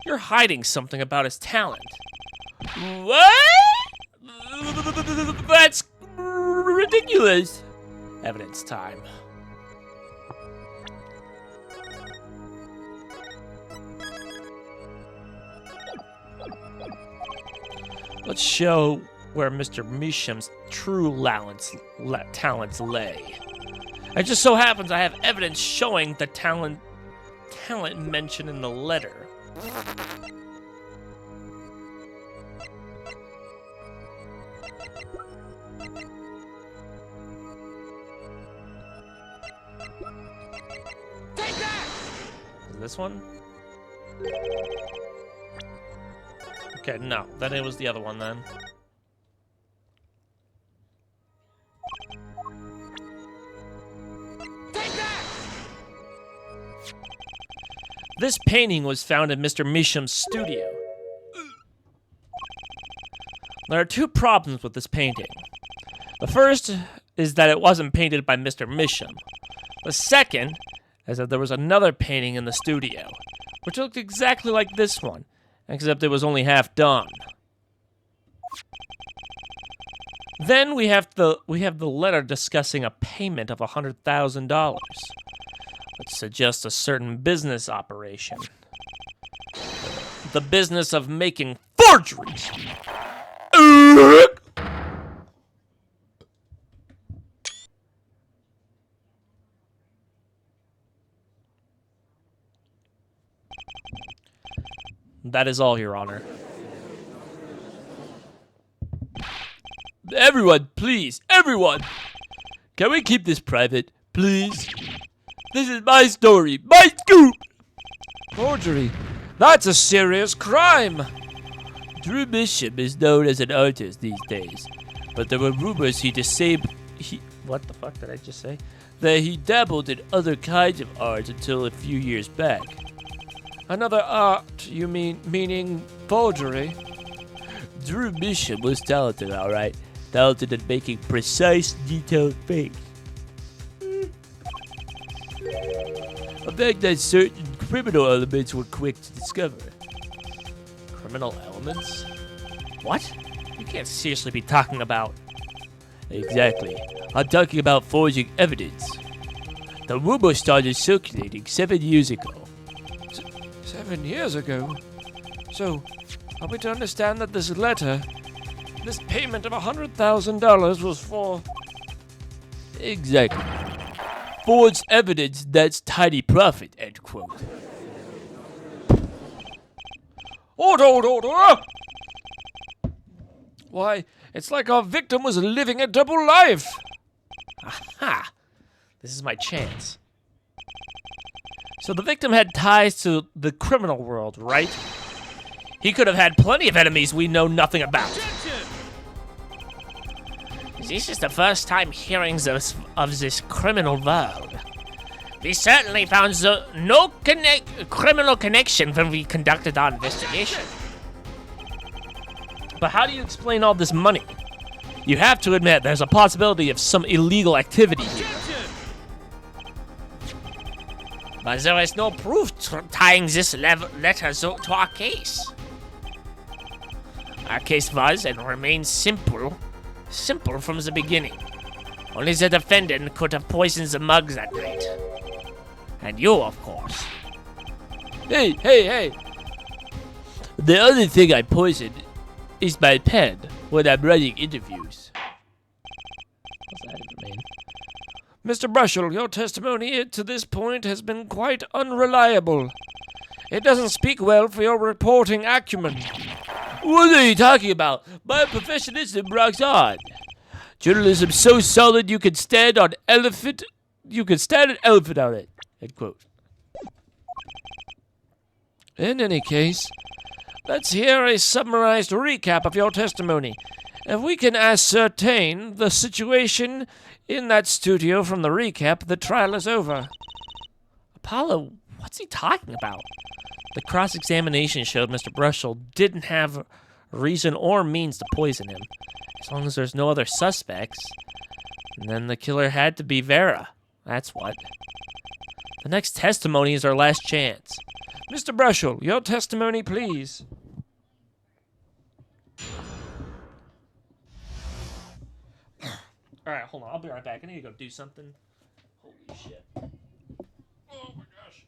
You're hiding something about his talent. What? That's ridiculous. Evidence time. Let's show where Mr. Misham's true talents lay. It just so happens I have evidence showing the talent mentioned in the letter. Take that! Is this one? Okay, no. Then it was the other one then. Take that! This painting was found in Mr. Misham's studio. There are two problems with this painting. The first is that it wasn't painted by Mr. Misham. The second as if there was another painting in the studio, which looked exactly like this one, except it was only half done. Then we have the letter discussing a payment of $100,000, which suggests a certain business operation. The business of making forgeries. That is all, Your Honor. Everyone, please, everyone! Can we keep this private, please? This is my story, my scoop! Forgery? That's a serious crime! Drew Bishop is known as an artist these days, but there were rumors what the fuck did I just say? That he dabbled in other kinds of art until a few years back. Another art, you meaning forgery? Drew Bishop was talented, alright. Talented at making precise, detailed fakes. A fact that certain criminal elements were quick to discover. Criminal elements? What? You can't seriously be talking about... Exactly. I'm talking about forging evidence. The rumor started circulating 7 years ago. 7 years ago? So, are we to understand that this letter, this payment of $100,000 was for... Exactly. Forged evidence that's tiny profit, end quote. Order! Why, it's like our victim was living a double life. Aha! This is my chance. So the victim had ties to the criminal world, right? He could have had plenty of enemies we know nothing about. This is the first time hearing of this criminal world. We certainly found no criminal connection when we conducted our investigation. But how do you explain all this money? You have to admit there's a possibility of some illegal activity here. But there is no proof tying this letter to our case. Our case was and remains simple from the beginning. Only the defendant could have poisoned the mugs that night. And you, of course. Hey! The other thing I poisoned is my pen when I'm writing interviews. What's that even mean? Mr. Brushel, your testimony to this point has been quite unreliable. It doesn't speak well for your reporting acumen. What are you talking about? My professionalism rocks on. Journalism so solid you can stand an elephant on it. End quote. In any case, let's hear a summarized recap of your testimony. If we can ascertain the situation in that studio from the recap, the trial is over. Apollo, what's he talking about? The cross-examination showed Mr. Brushel didn't have reason or means to poison him. As long as there's no other suspects. And then the killer had to be Vera. That's what. The next testimony is our last chance. Mr. Brushel, your testimony, please. Alright, hold on. I'll be right back. I need to go do something. Holy shit. Oh my gosh.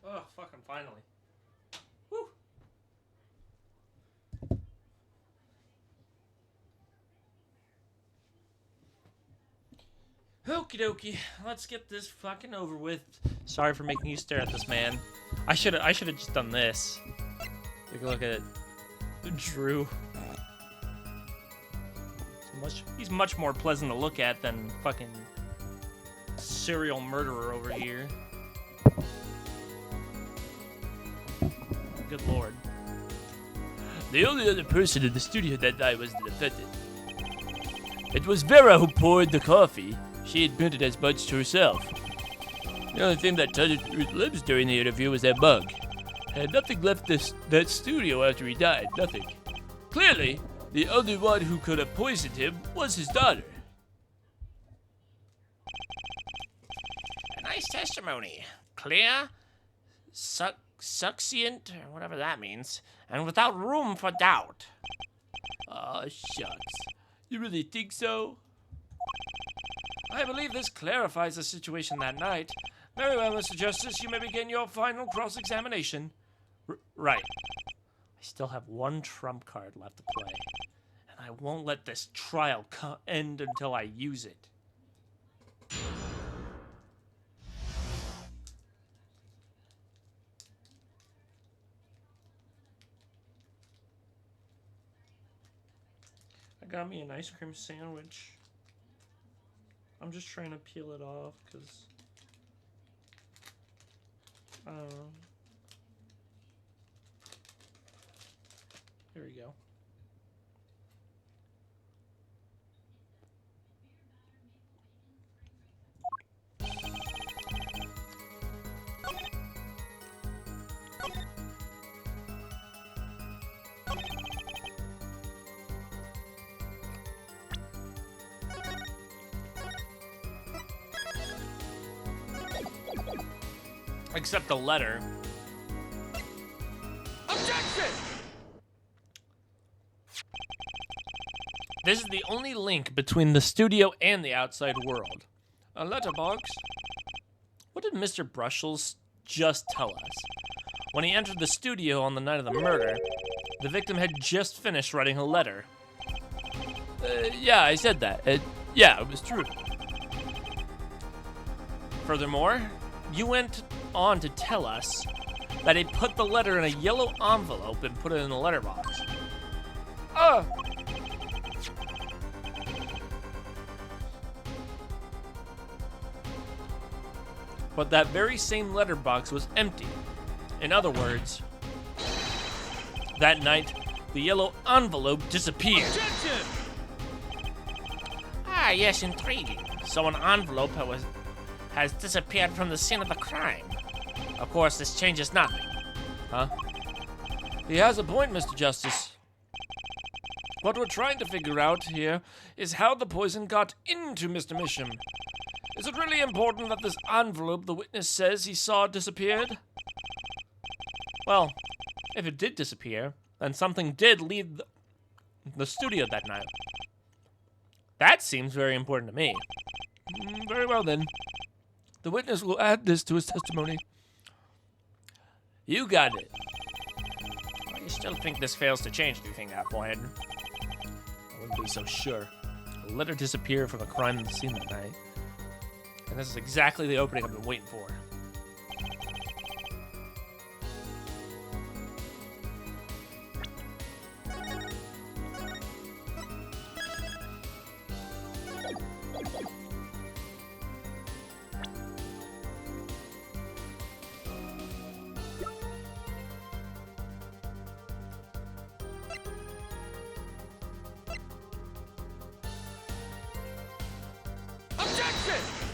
Oh, fucking finally. Woo. Okie dokie, let's get this fucking over with. Sorry for making you stare at this man. I should have just done this. Take a look at Drew. He's much more pleasant to look at than fucking serial murderer over here. Good lord. The only other person in the studio that night was the defendant. It was Vera who poured the coffee. She admitted as much to herself. The only thing that touched Ruth's lips during the interview was that bug. Had nothing left that studio after he died, nothing. Clearly, the only one who could have poisoned him was his daughter. A nice testimony. Clear, succinct, or whatever that means, and without room for doubt. Aw, shucks. You really think so? I believe this clarifies the situation that night. Very well, Mr. Justice, you may begin your final cross-examination. Right. I still have one trump card left to play, and I won't let this trial end until I use it. I got me an ice cream sandwich. I'm just trying to peel it off because I don't know. Here we go. Except the letter. Objection! This is the only link between the studio and the outside world. A letterbox? What did Mr. Brushels just tell us? When he entered the studio on the night of the murder, the victim had just finished writing a letter. Yeah, I said that. Yeah, it was true. Furthermore, you went on to tell us that he put the letter in a yellow envelope and put it in the letterbox. But that very same letterbox was empty. In other words, that night, the yellow envelope disappeared. Objection! Ah, yes, intriguing. So an envelope has disappeared from the scene of the crime. Of course, this changes nothing. Huh? He has a point, Mr. Justice. What we're trying to figure out here is how the poison got into Mr. Misham. Is it really important that this envelope the witness says he saw disappeared? Well, if it did disappear, then something did leave the studio that night. That seems very important to me. Very well then. The witness will add this to his testimony. You got it. You still think this fails to change anything, Applehead? I wouldn't be so sure. A letter disappeared from a crime scene that night. And this is exactly the opening I've been waiting for.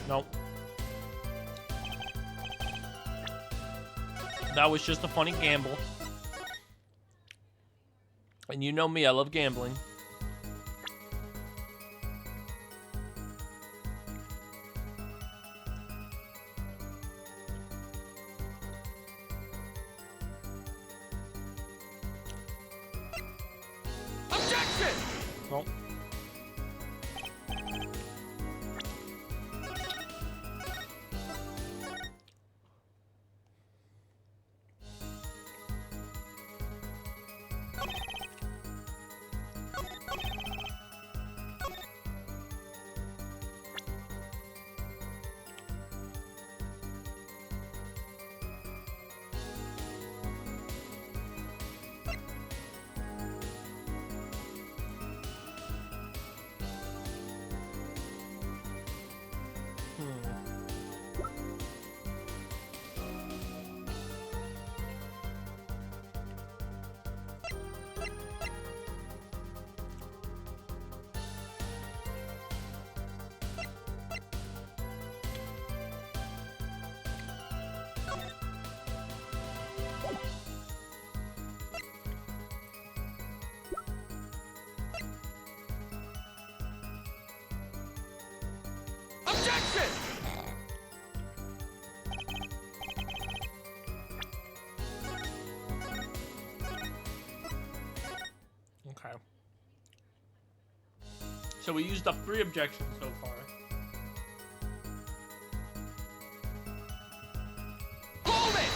Nope. That was just a funny gamble. And you know me, I love gambling. Objection! Nope. So we used up 3 objections so far. Hold it!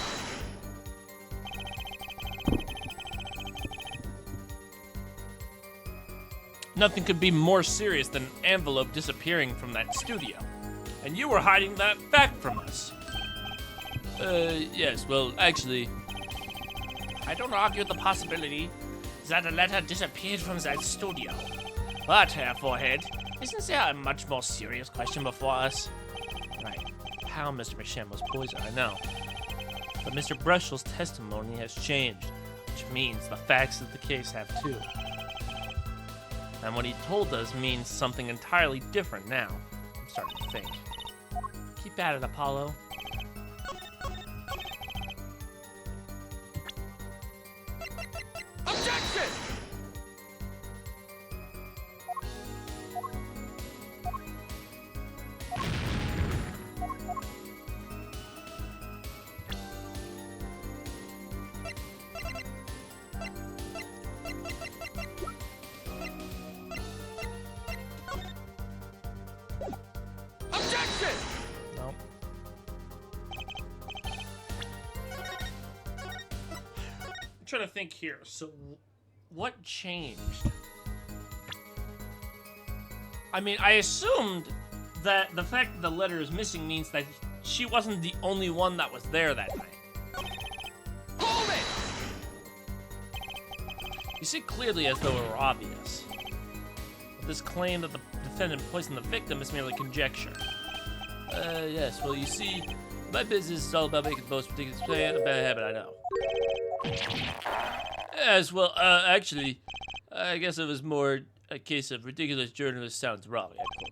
Nothing could be more serious than an envelope disappearing from that studio. And you were hiding that fact from us. Yes, well, actually, I don't argue the possibility that a letter disappeared from that studio. But, Herr Forehead, isn't there a much more serious question before us? right, how Mr. Machem was poisoned, I know. But Mr. Brushell's testimony has changed, which means the facts of the case have too. And what he told us means something entirely different now. I'm starting to think. Keep at it, Apollo. Objection! Objection! No. I'm trying to think here. So, what changed? I mean, I assumed that the fact that the letter is missing means that she wasn't the only one that was there that night. Hold it! You see clearly as though it were obvious. But this claim that the defendant poisoned the victim is merely conjecture. Yes, well, you see, my business is all about making the most ridiculous play. A bad habit, I know. Yes, well, actually, I guess it was more a case of ridiculous journalist sounds wrong. I quote.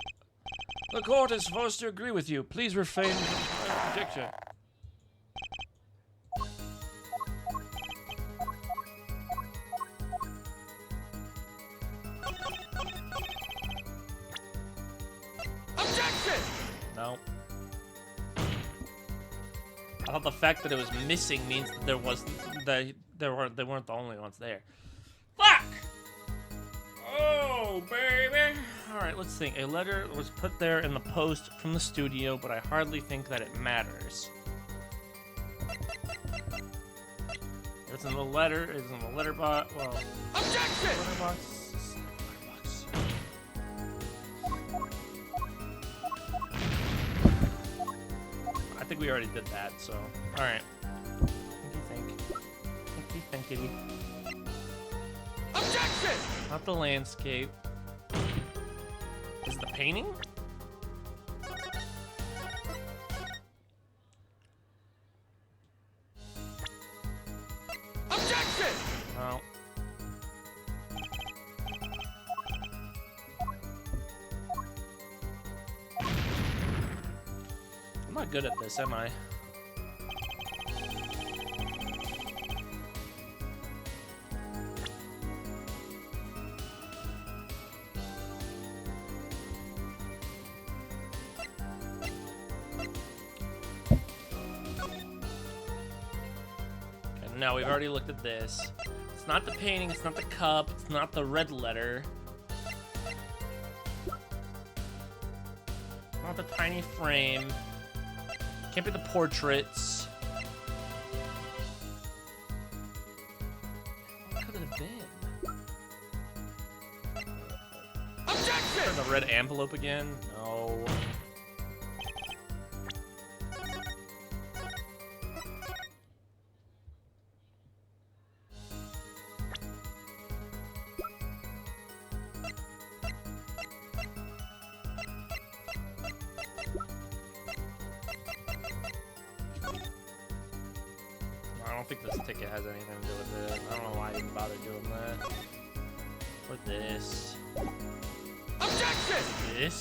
The court is forced to agree with you. Please refrain from conjecture. Objection! No. I thought the fact that it was missing means that there wasn't they weren't the only ones there. Fuck! Oh baby! Alright, let's think. A letter was put there in the post from the studio, but I hardly think that it matters. It's in the letter, it's in the letterbox. Well, Objection! letterbox. I think we already did that, so. Alright. Thinky. Objection! Not the landscape. Is it the painting? Objection! No. I'm not good at this, am I? Okay, now we've already looked at this. It's not the painting, it's not the cup, it's not the red letter. Not the tiny frame. Can't be the portraits. What could it have been? Objection! The red envelope again? No. I don't think this ticket has anything to do with it. I don't know why I even bothered doing that. Or this. Objection! This?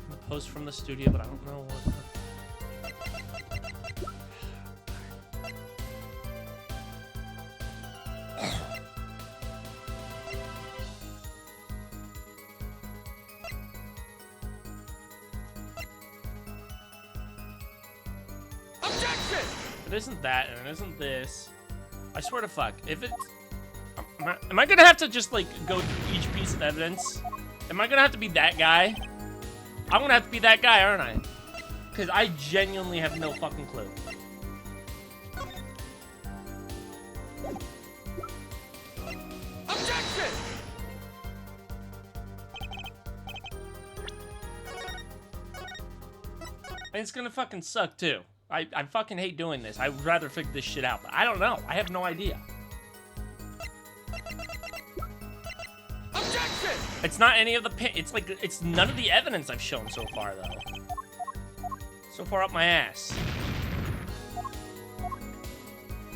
The post from the studio, but I don't know what. It isn't that, and it isn't this. I swear to fuck. If it's... Am I gonna have to just, like, go through each piece of evidence? Am I gonna have to be that guy? I'm gonna have to be that guy, aren't I? Because I genuinely have no fucking clue. Objection! And it's gonna fucking suck, too. I fucking hate doing this. I would rather figure this shit out, but I don't know. I have no idea. Objection! It's not any of the it's like, it's none of the evidence I've shown so far, though. So far up my ass.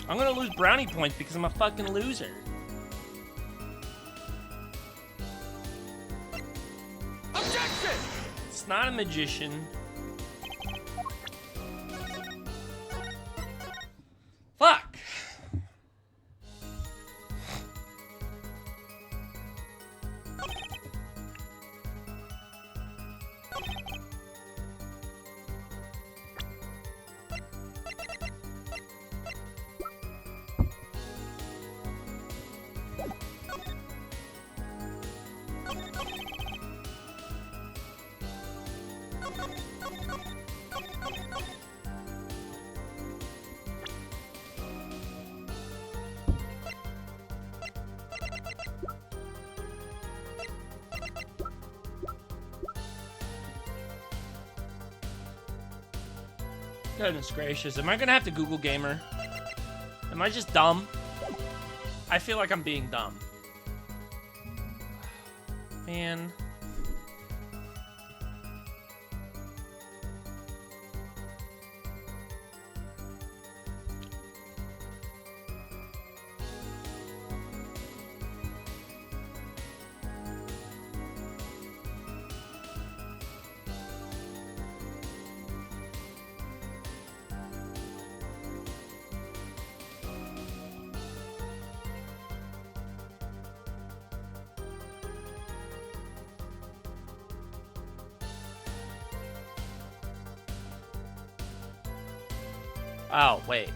I'm gonna lose brownie points because I'm a fucking loser. Objection! It's not a magician. Fuck! Goodness gracious, am I gonna have to Google Gamer? Am I just dumb? I feel like I'm being dumb. Man. Oh, wait.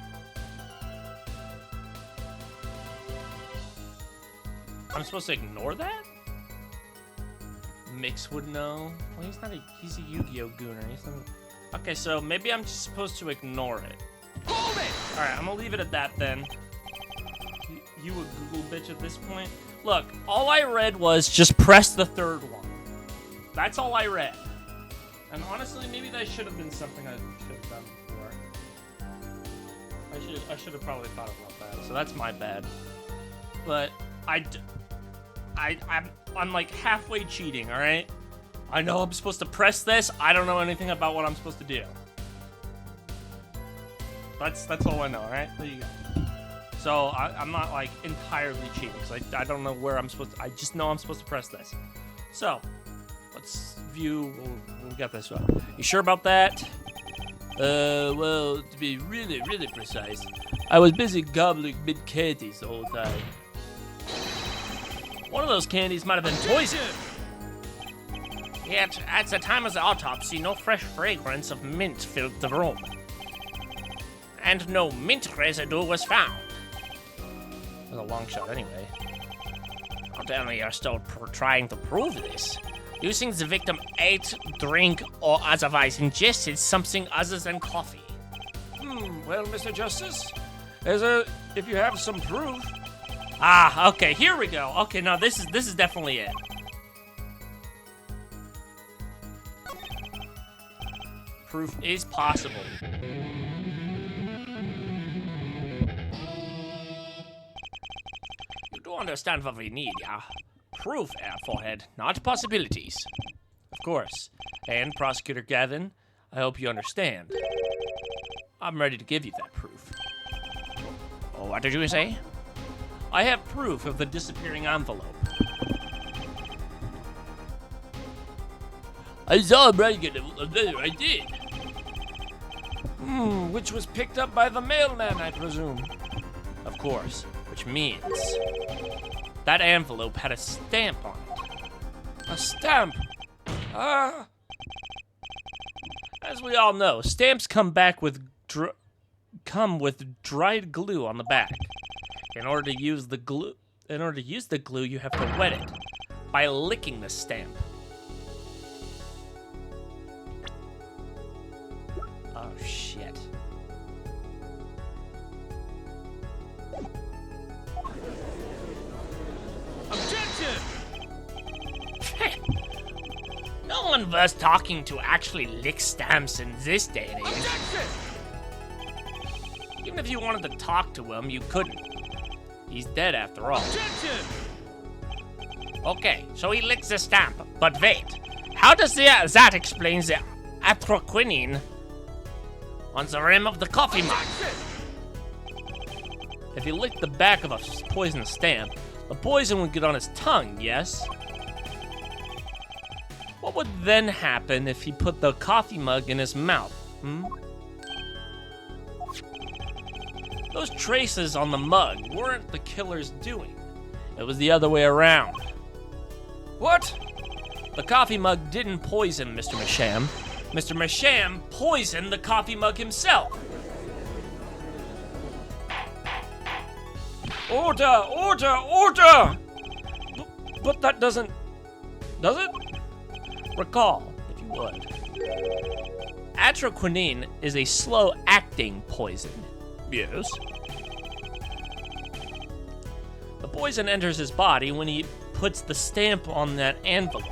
I'm supposed to ignore that? Mix would know. Well, he's a Yu-Gi-Oh! Gooner. He's not... Okay, so maybe I'm just supposed to ignore it. Hold it! Alright, I'm gonna leave it at that then. You a Google bitch at this point? Look, all I read was just press the third one. That's all I read. And honestly, maybe that should have been something I should have done before. I should have probably thought about that. So that's my bad. But I'm like halfway cheating, all right? I know I'm supposed to press this. I don't know anything about what I'm supposed to do. That's all I know, all right? There you go. So I'm not like entirely cheating because I don't know where I'm supposed to. I just know I'm supposed to press this. So let's view. We'll get this one. You sure about that? Well, to be really, really precise, I was busy gobbling mint candies the whole time. One of those candies might have been poison. Yet, at the time of the autopsy, no fresh fragrance of mint filled the room. And no mint residue was found. It was a long shot anyway. Apparently, you're still trying to prove this. You think the victim ate, drank, or otherwise ingested something other than coffee? Well, Mr. Justice, if you have some proof. Ah, okay, here we go. Okay, now this is definitely it. Proof is possible. You do understand what we need, yeah? Proof, Forehead, not possibilities. Of course. And, Prosecutor Gavin, I hope you understand. I'm ready to give you that proof. Oh, what did you say? I have proof of the disappearing envelope. I saw him writing it. I did. Which was picked up by the mailman, I presume. Of course, which means that envelope had a stamp on it. A stamp? As we all know, stamps come back with come with dried glue on the back. In order to use the glue, you have to wet it by licking the stamp. Oh shit. Objection! No one worth talking to actually licks stamps in this day and age. Objection! Even if you wanted to talk to him, you couldn't. He's dead after all. Objection! Okay, so he licks the stamp, but wait. How does that explain the atroquinine on the rim of the coffee mug? If he licked the back of a poison stamp, the poison would get on his tongue, yes? What would then happen if he put the coffee mug in his mouth, Those traces on the mug weren't the killer's doing. It was the other way around. What? The coffee mug didn't poison Mr. Masham. Mr. Masham poisoned the coffee mug himself. Order! Order! Order! But that doesn't... Does it? Recall, if you would. Atroquinine is a slow-acting poison. Yes. The poison enters his body when he puts the stamp on that envelope.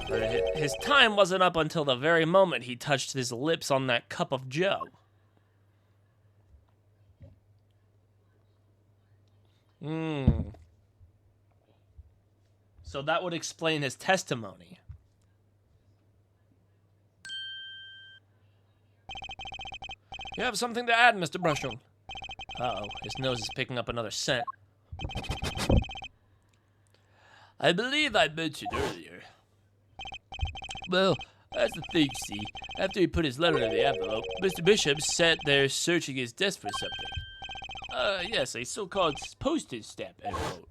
But his time wasn't up until the very moment he touched his lips on that cup of joe. So that would explain his testimony. You have something to add, Mr. Brushel? Uh-oh, his nose is picking up another scent. I believe I mentioned earlier. Well, that's the thing, see. After he put his letter in the envelope, Mr. Bishop sat there searching his desk for something. Yes, a so-called postage stamp envelope.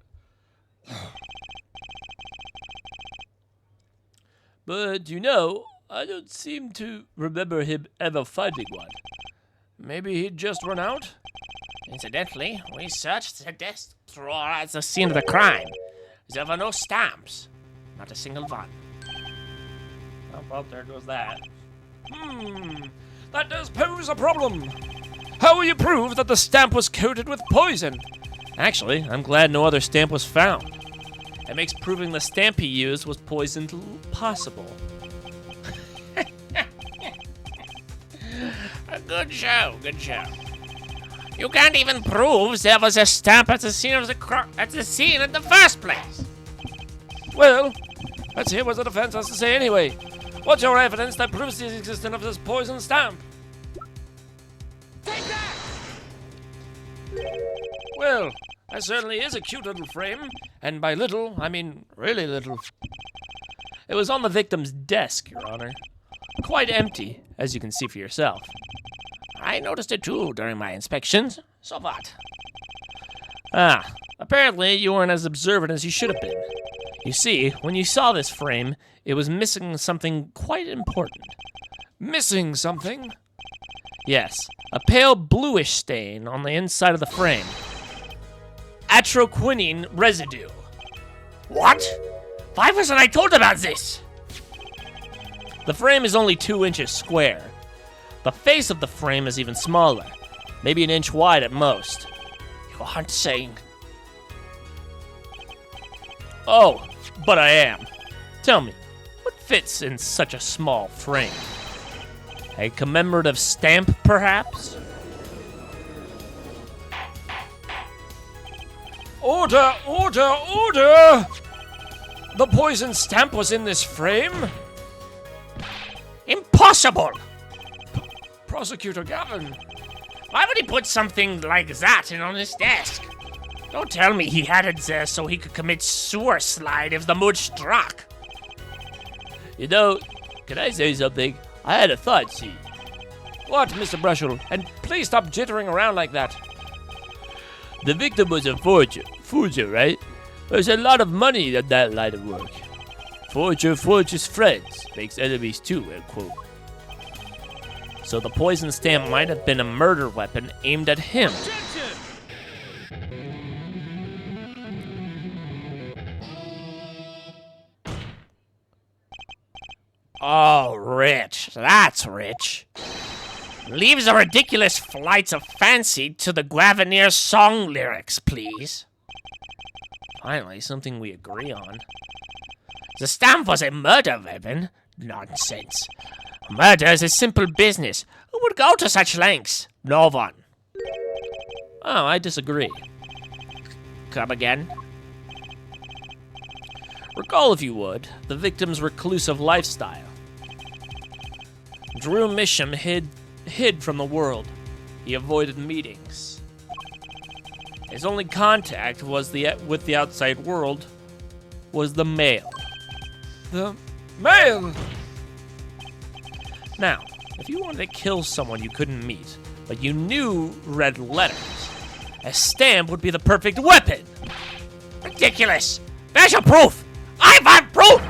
But, you know, I don't seem to remember him ever finding one. Maybe he'd just run out? Incidentally, we searched the desk drawer at the scene of the crime. There were no stamps. Not a single one. Oh, well, there goes that. That does pose a problem. How will you prove that the stamp was coated with poison? Actually, I'm glad no other stamp was found. It makes proving the stamp he used was poisoned possible. Good show, good show. You can't even prove there was a stamp at the scene of the scene in the first place. Well, let's hear what the defense has to say anyway. What's your evidence that proves the existence of this poison stamp? Take that! Well, that certainly is a cute little frame, and by little, I mean really little. It was on the victim's desk, Your Honor. Quite empty, as you can see for yourself. I noticed it too during my inspections. So what? Apparently you weren't as observant as you should have been. You see, when you saw this frame, it was missing something quite important. Missing something? Yes, a pale bluish stain on the inside of the frame. Atroquinine residue. What? Why wasn't I told about this? The frame is only 2 inches square. The face of the frame is even smaller, maybe an inch wide at most. You aren't saying... Oh, but I am. Tell me, what fits in such a small frame? A commemorative stamp, perhaps? Order! Order! Order! The poison stamp was in this frame? Impossible! Prosecutor Gavin. Why would he put something like that in on his desk? Don't tell me he had it there so he could commit suicide if the mood struck. You know, can I say something? I had a thought, see. What, Mr. Brushel? And please stop jittering around like that. The victim was a forger, right? There's a lot of money in that line of work. Forger forges friends, makes enemies too, end quote. So the poison stamp might have been a murder weapon aimed at him. Oh, rich. That's rich. Leaves the ridiculous flights of fancy to the Guaveneer song lyrics, please. Finally, something we agree on. The stamp was a murder weapon? Nonsense. Murder is a simple business. Who would go to such lengths? No one. Oh, I disagree. Come again? Recall, if you would, the victim's reclusive lifestyle. Drew Misham hid from the world. He avoided meetings. His only contact was with the outside world was the mail. The mail! Now, if you wanted to kill someone you couldn't meet, but you knew read letters, a stamp would be the perfect weapon. Ridiculous! Where's your proof? I want proof!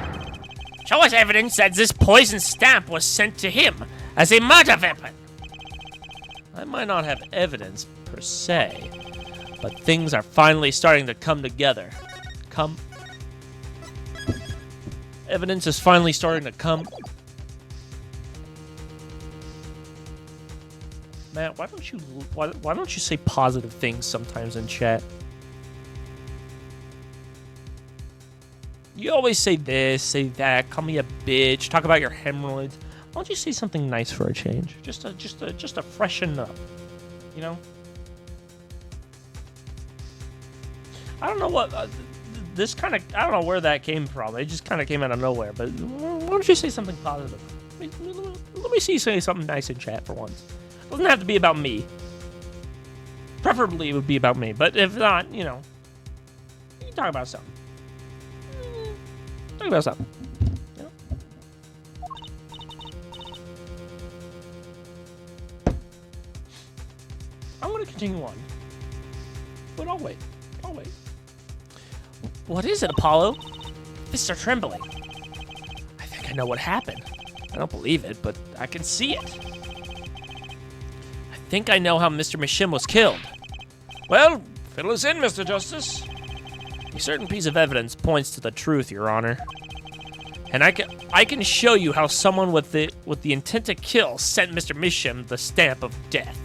Show us evidence that this poison stamp was sent to him as a murder weapon. I might not have evidence per se, but things are finally starting to come together. Evidence is finally starting to come. Matt, why don't you say positive things sometimes in chat? You always say this, say that, call me a bitch, talk about your hemorrhoids. Why don't you say something nice for a change? Just to freshen up, you know? I don't know what this kind of. I don't know where that came from. It just kind of came out of nowhere. But why don't you say something positive? Let me see you say something nice in chat for once. It doesn't have to be about me. Preferably, it would be about me. But if not, you know, you can talk about something. Talk about something. You know? I'm going to continue on. But I'll wait. What is it, Apollo? Mr. Trembling. I think I know what happened. I don't believe it, but I can see it. I think I know how Mr. Mishim was killed. Well, fill us in, Mr. Justice. A certain piece of evidence points to the truth, Your Honor. And I can show you how someone with the intent to kill sent Mr. Mishim the stamp of death.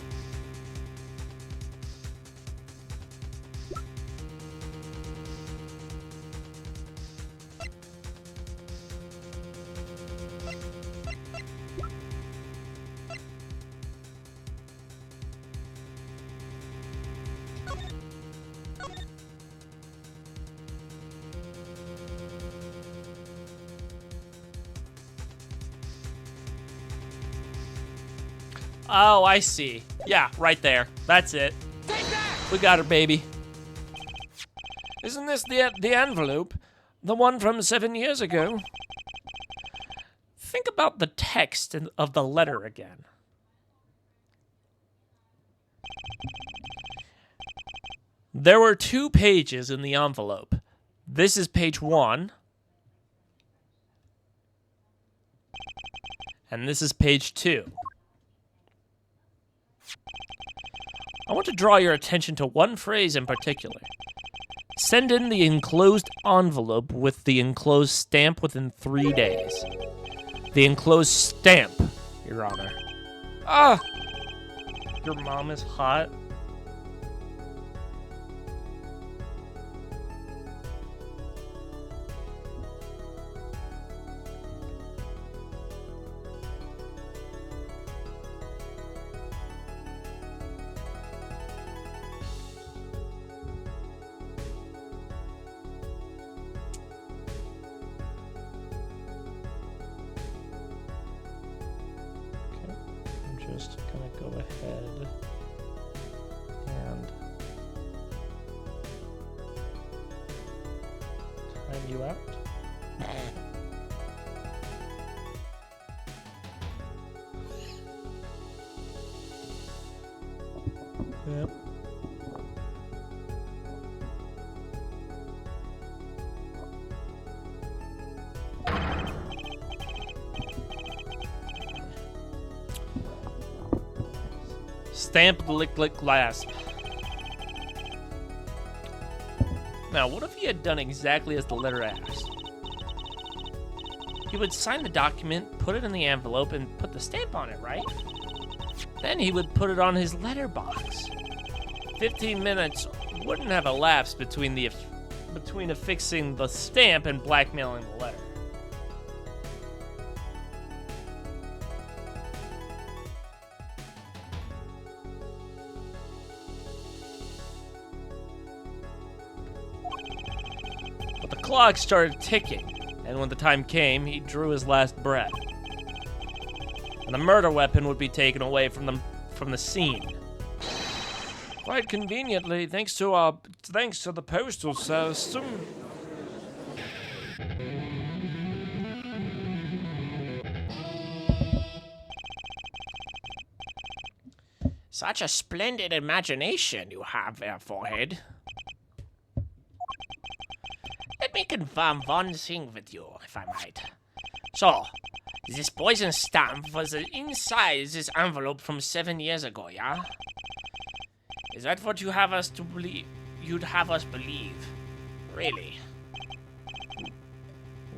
Oh, I see. Yeah, right there. That's it. We got her, baby. Isn't this the envelope? The one from 7 years ago? Think about the text of the letter again. There were 2 pages in the envelope. This is page 1. And this is page 2. I want to draw your attention to one phrase in particular. Send in the enclosed envelope with the enclosed stamp within 3 days. The enclosed stamp, Your Honor. Ah! Your mom is hot. Just gonna go ahead and time you out. Yep. Stamped lick glass. Now, what if he had done exactly as the letter asks? He would sign the document, put it in the envelope, and put the stamp on it, right? Then he would put it on his letterbox. 15 minutes wouldn't have elapsed between affixing the stamp and blackmailing the letter. But the clock started ticking, and when the time came, he drew his last breath. And the murder weapon would be taken away from the scene. Quite conveniently, thanks to the postal system. Such a splendid imagination you have there, Forehead. Let me confirm one thing with you, if I might. So, this poison stamp was inside this envelope from 7 years ago, yeah? Is that what you have us to believe? You'd have us believe? Really?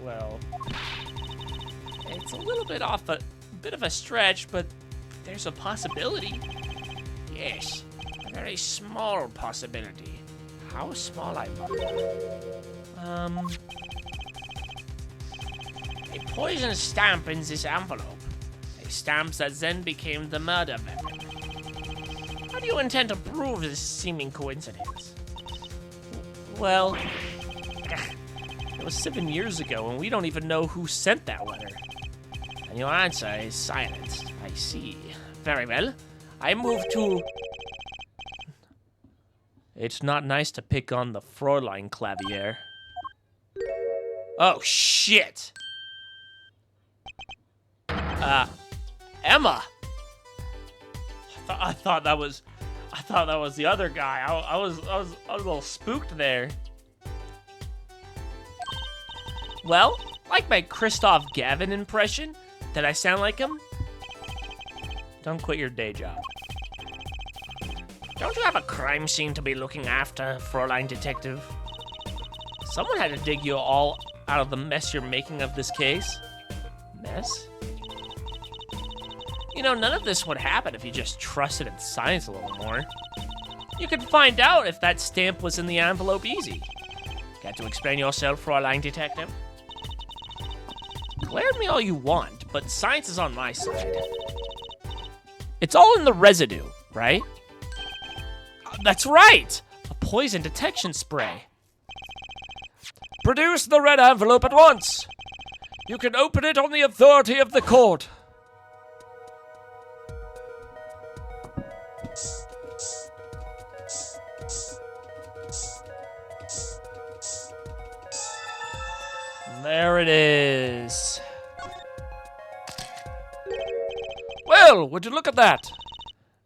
Well, it's a little bit bit of a stretch, but there's a possibility. Yes, a very small possibility. How small, I wonder? A poison stamp in this envelope. A stamp that then became the murder weapon. How do you intend to prove this seeming coincidence? Well, it was 7 years ago, and we don't even know who sent that letter. And your answer is silence. I see. Very well. I move to... It's not nice to pick on the Fräulein Clavier. Oh, shit! Emma! I thought that was the other guy. I was a little spooked there. Well, like my Christoph Gavin impression? Did I sound like him? Don't quit your day job. Don't you have a crime scene to be looking after, Fräulein Detective? Someone had to dig you all out of the mess you're making of this case. Mess? You know, none of this would happen if you just trusted in science a little more. You could find out if that stamp was in the envelope easy. Got to explain yourself, Fräulein Detective? Glare at me all you want, but science is on my side. It's all in the residue, right? That's right! A poison detection spray. Produce the red envelope at once! You can open it on the authority of the court. There it is. Well, would you look at that?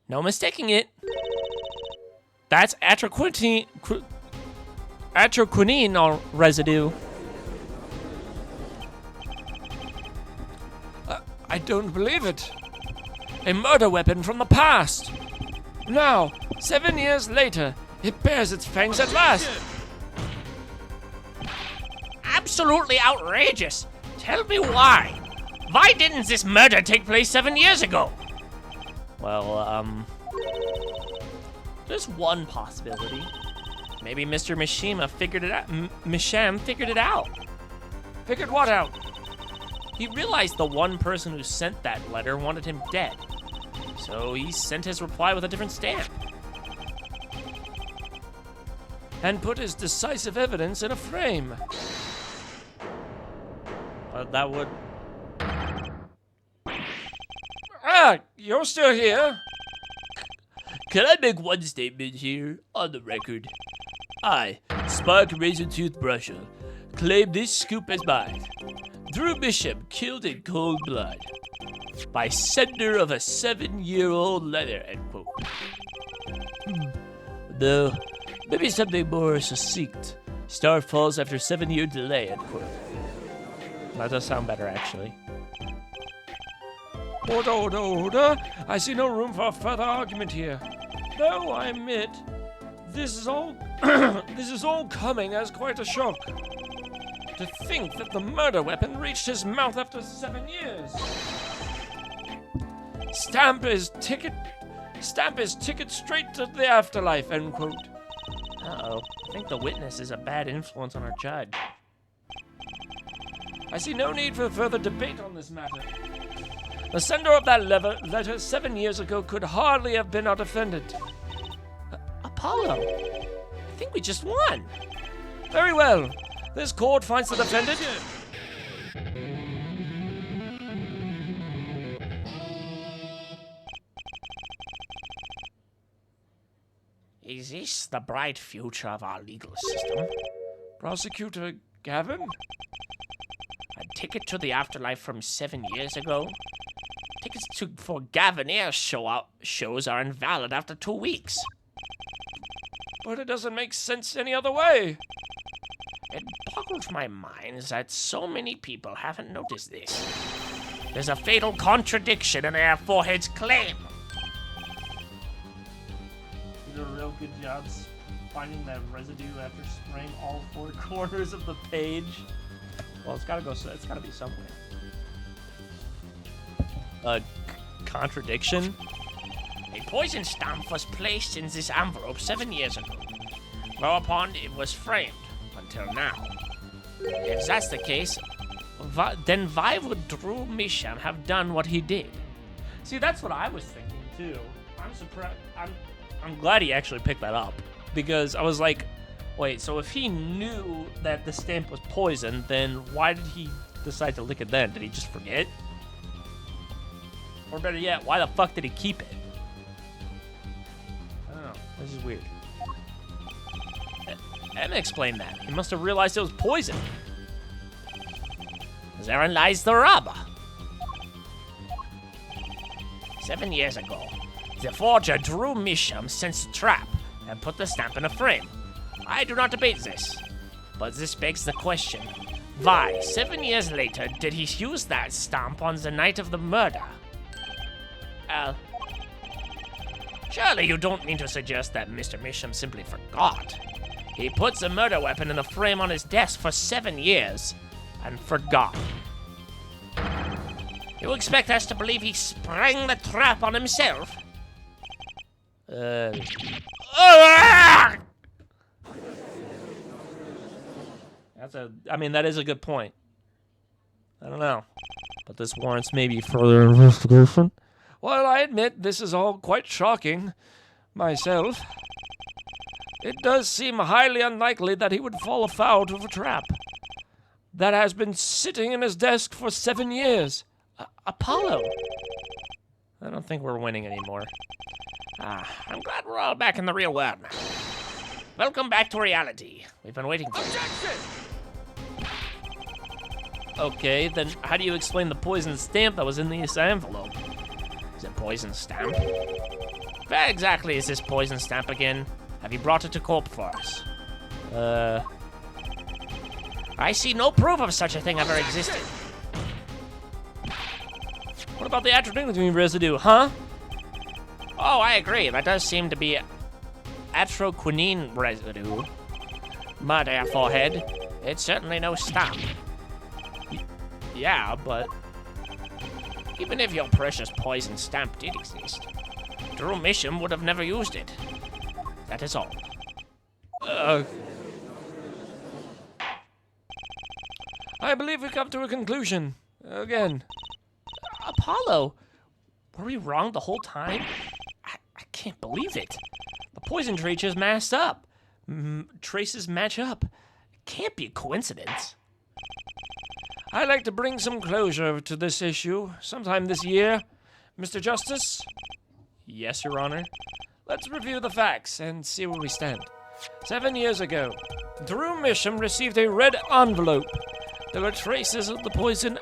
No mistaking it. That's atroquinine residue. I don't believe it. A murder weapon from the past. Now, 7 years later, it bears its fangs at last. Absolutely outrageous. Tell me why. Why didn't this murder take place 7 years ago? Well, there's one possibility. Maybe Mr. Mishima figured it out. Misham figured it out. Figured what out? He realized the one person who sent that letter wanted him dead. So he sent his reply with a different stamp. And put his decisive evidence in a frame. That would... Ah, you're still here. Can I make one statement here, on the record? I, Spark Razor Toothbrusher, claim this scoop as mine. Drew Bishop killed in cold blood. By sender of a 7-year-old letter, end quote. Though, maybe something more succinct. Star falls after 7-year delay, end quote. That does sound better, actually. Order. I see no room for further argument here. Though I admit, this is all coming as quite a shock. To think that the murder weapon reached his mouth after 7 years. Stamp his ticket straight to the afterlife, end quote. Uh-oh. I think the witness is a bad influence on our judge. I see no need for further debate on this matter. The sender of that letter 7 years ago could hardly have been our defendant. Apollo, I think we just won. Very well. This court finds the defendant. Is this the bright future of our legal system? Prosecutor Gavin? A ticket to the afterlife from 7 years ago? Tickets for Gavin shows are invalid after 2 weeks. But it doesn't make sense any other way. It boggles my mind that so many people haven't noticed this. There's a fatal contradiction in Air Forehead's claim. You did a real good job finding that residue after spraying all 4 corners of the page. Well, it's gotta be somewhere. Contradiction? A poison stamp was placed in this envelope 7 years ago, whereupon it was framed until now. If that's the case, then why would Drew Misham have done what he did? See, that's what I was thinking too. I'm surprised. I'm glad he actually picked that up, because I was like, wait, so if he knew that the stamp was poison, then why did he decide to lick it then? Did he just forget? Or better yet, why the fuck did he keep it? I don't know. This is weird. Emma explained that. He must have realized it was poison. Therein lies the rubber. 7 years ago, the forger Drew Misham sensed a trap and put the stamp in a frame. I do not debate this, but this begs the question: why, 7 years later, did he use that stamp on the night of the murder? Surely you don't mean to suggest that Mr. Misham simply forgot. He puts a murder weapon in a frame on his desk for 7 years and forgot. You expect us to believe he sprang the trap on himself? That is a good point. I don't know. But this warrants maybe further investigation. Well, I admit this is all quite shocking myself. It does seem highly unlikely that he would fall afoul of a trap that has been sitting in his desk for 7 years. Apollo! I don't think we're winning anymore. I'm glad we're all back in the real world now. Welcome back to reality. We've been waiting for you. Okay, then how do you explain the poison stamp that was in this envelope? Is it poison stamp? Where exactly is this poison stamp again? Have you brought it to court for us? I see no proof of such a thing ever existed. What about the adrenaline residue, huh? Oh, I agree. That does seem to be atroquinine residue. Mud, Air Forehead. It's certainly no stamp. Yeah, but even if your precious poison stamp did exist, Drew Misham would have never used it. That is all. I believe we come to a conclusion. Again. Apollo, were we wrong the whole time? I can't believe it. The poison traces matched up. Traces match up. It can't be a coincidence. I'd like to bring some closure to this issue sometime this year. Mr. Justice? Yes, Your Honor. Let's review the facts and see where we stand. 7 years ago, Drew Misham received a red envelope. There were traces of the poison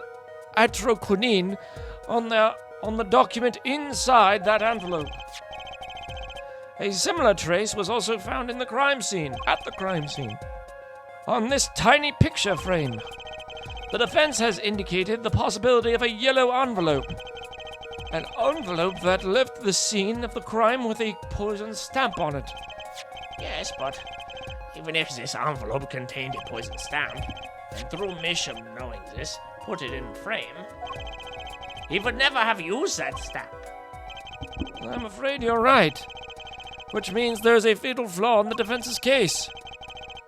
atroquinine on the document inside that envelope. A similar trace was also found at the crime scene, on this tiny picture frame. The defense has indicated the possibility of a yellow envelope. An envelope that left the scene of the crime with a poison stamp on it. Yes, but even if this envelope contained a poison stamp, and Drew Misham, knowing this, put it in frame, he would never have used that stamp. I'm afraid you're right. Which means there's a fatal flaw in the defense's case.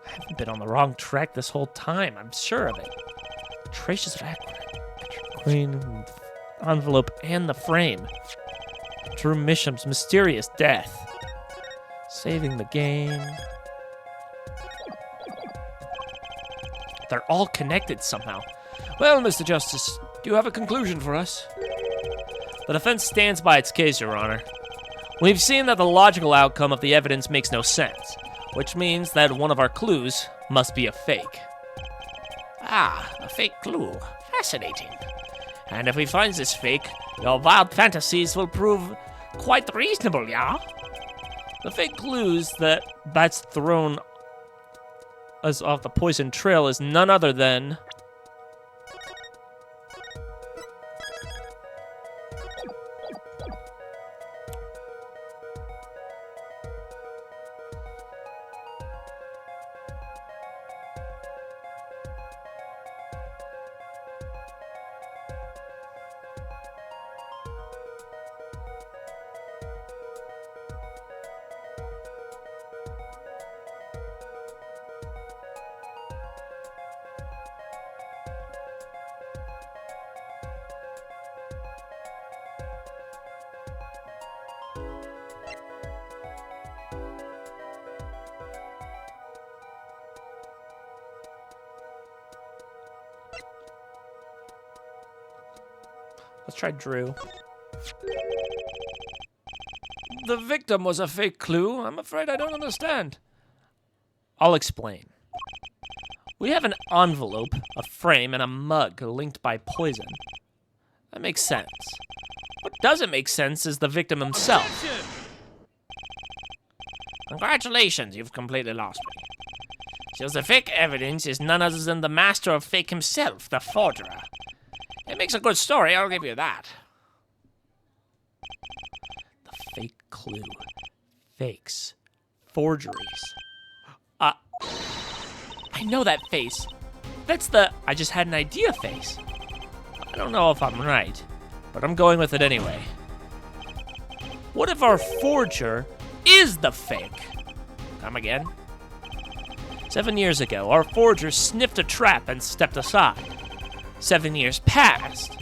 I haven't been on the wrong track this whole time, I'm sure of it. Traces of Queen, envelope, and the frame. Drew Misham's mysterious death. Saving the game. They're all connected somehow. Well, Mr. Justice, do you have a conclusion for us? The defense stands by its case, Your Honor. We've seen that the logical outcome of the evidence makes no sense, which means that one of our clues must be a fake. Ah, a fake clue. Fascinating. And if we find this fake, your wild fantasies will prove quite reasonable, yeah? The fake clues that's thrown us off the poison trail is none other than... Let's try Drew. The victim was a fake clue. I'm afraid I don't understand. I'll explain. We have an envelope, a frame, and a mug linked by poison. That makes sense. What doesn't make sense is the victim himself. Congratulations, you've completely lost me. So the fake evidence is none other than the master of fake himself, the forger. It makes a good story, I'll give you that. The fake clue. Fakes. Forgeries. I know that face. That's the I just had an idea face. I don't know if I'm right, but I'm going with it anyway. What if our forger is the fake? Come again? 7 years ago, our forger sniffed a trap and stepped aside. 7 years passed.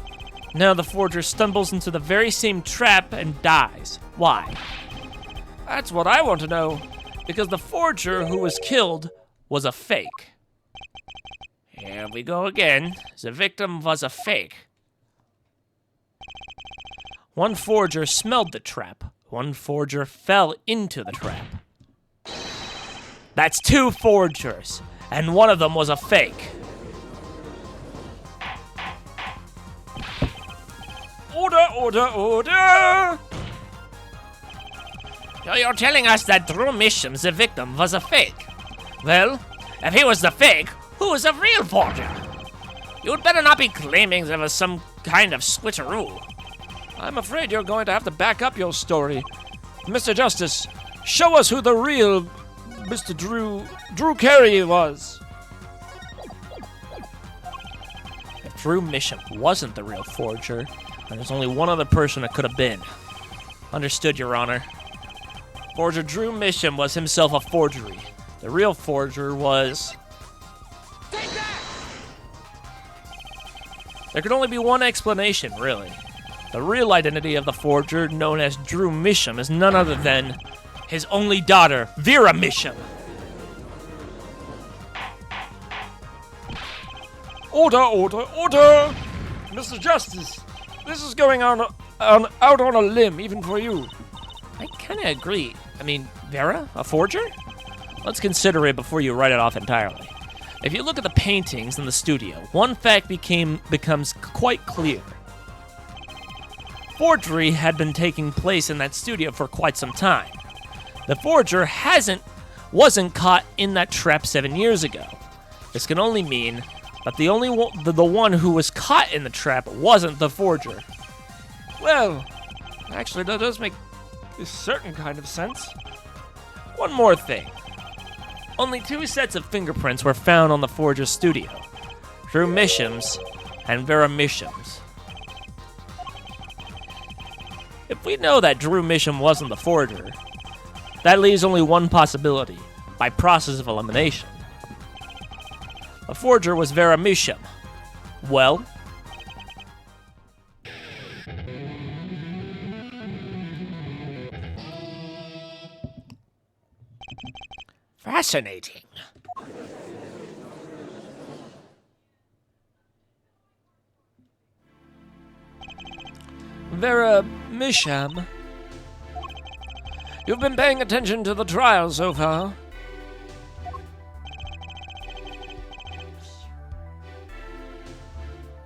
Now the forger stumbles into the very same trap and dies. Why? That's what I want to know. Because the forger who was killed was a fake. Here we go again. The victim was a fake. One forger smelled the trap. One forger fell into the trap. That's 2 forgers, and one of them was a fake. Order, order, order! So you're telling us that Drew Misham, the victim, was a fake? Well, if he was the fake, who was the real forger? You'd better not be claiming there was some kind of switcheroo. I'm afraid you're going to have to back up your story. Mr. Justice, show us who the real Mr. Drew Carey was. If Drew Misham wasn't the real forger, then there's only one other person it could have been. Understood, Your Honor. Forger Drew Misham was himself a forgery. The real forger was... There could only be one explanation, really. The real identity of the forger, known as Drew Misham, is none other than his only daughter, Vera Misham. Order, order, order! Mr. Justice, this is going out on a limb, even for you. I kind of agree. I mean, Vera, a forger? Let's consider it before you write it off entirely. If you look at the paintings in the studio, one fact becomes quite clear. Forgery had been taking place in that studio for quite some time. The forger wasn't caught in that trap 7 years ago. This can only mean that the one who was caught in the trap wasn't the forger. Well, actually, that does make a certain kind of sense. One more thing. Only 2 sets of fingerprints were found on the forger's studio. Drew Misham's and Vera Misham's. If we know that Drew Misham wasn't the forger, that leaves only one possibility, by process of elimination. The forger was Vera Misham. Well, Fascinating. Vera Misham, you've been paying attention to the trial so far.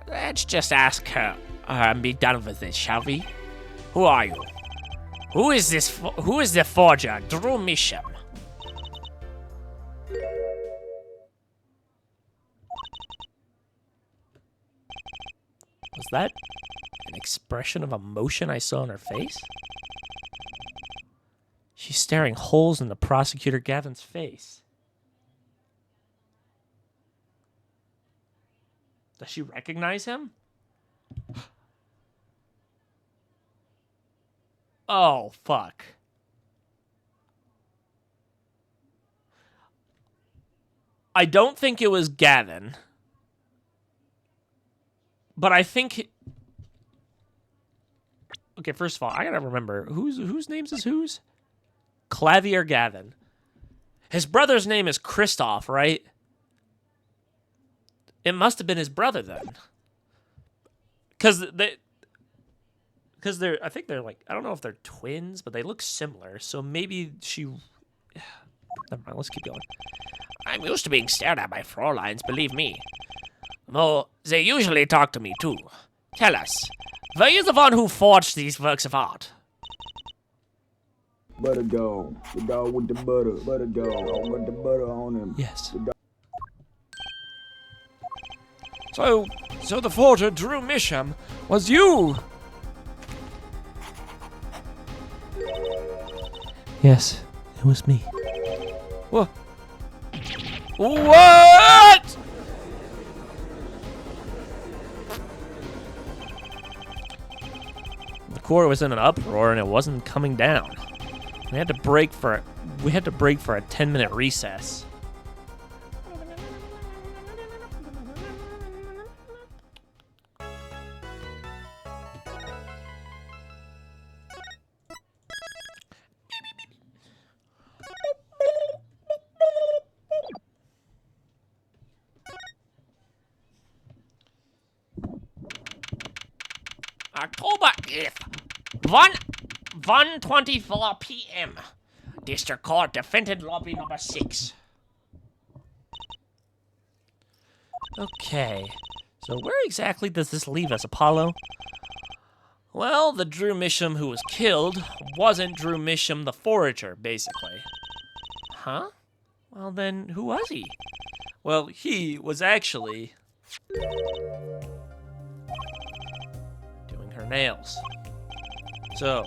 Let's just ask her and be done with this, shall we? Who are you? Who is this? Who is the forger? Drew Misham. Was that an expression of emotion I saw on her face? She's staring holes in the prosecutor Gavin's face. Does she recognize him? Oh, fuck. I don't think it was Gavin. But I think... Okay, first of all, I gotta remember, whose names is whose? Clavier Gavin. His brother's name is Christoph, right? It must have been his brother then. Because they're, I think they're like, I don't know if they're twins, but they look similar. So maybe she... Never mind, let's keep going. I'm used to being stared at by Fräuleins, believe me. Though they usually talk to me too. Tell us, were you the one who forged these works of art? Butter dog. The dog with the butter. Butter dog. I want the butter on him. Yes. So the forger, Drew Misham, was you? Yes, it was me. What? What? The court was in an uproar and it wasn't coming down. We had to break for a 10-minute recess. October 8th, 1:24 p.m. District Court, defendant lobby number 6. Okay, so where exactly does this leave us, Apollo? Well, the Drew Misham who was killed wasn't Drew Misham the forager, basically. Huh? Well then, who was he? Well, he was actually... doing her nails. So,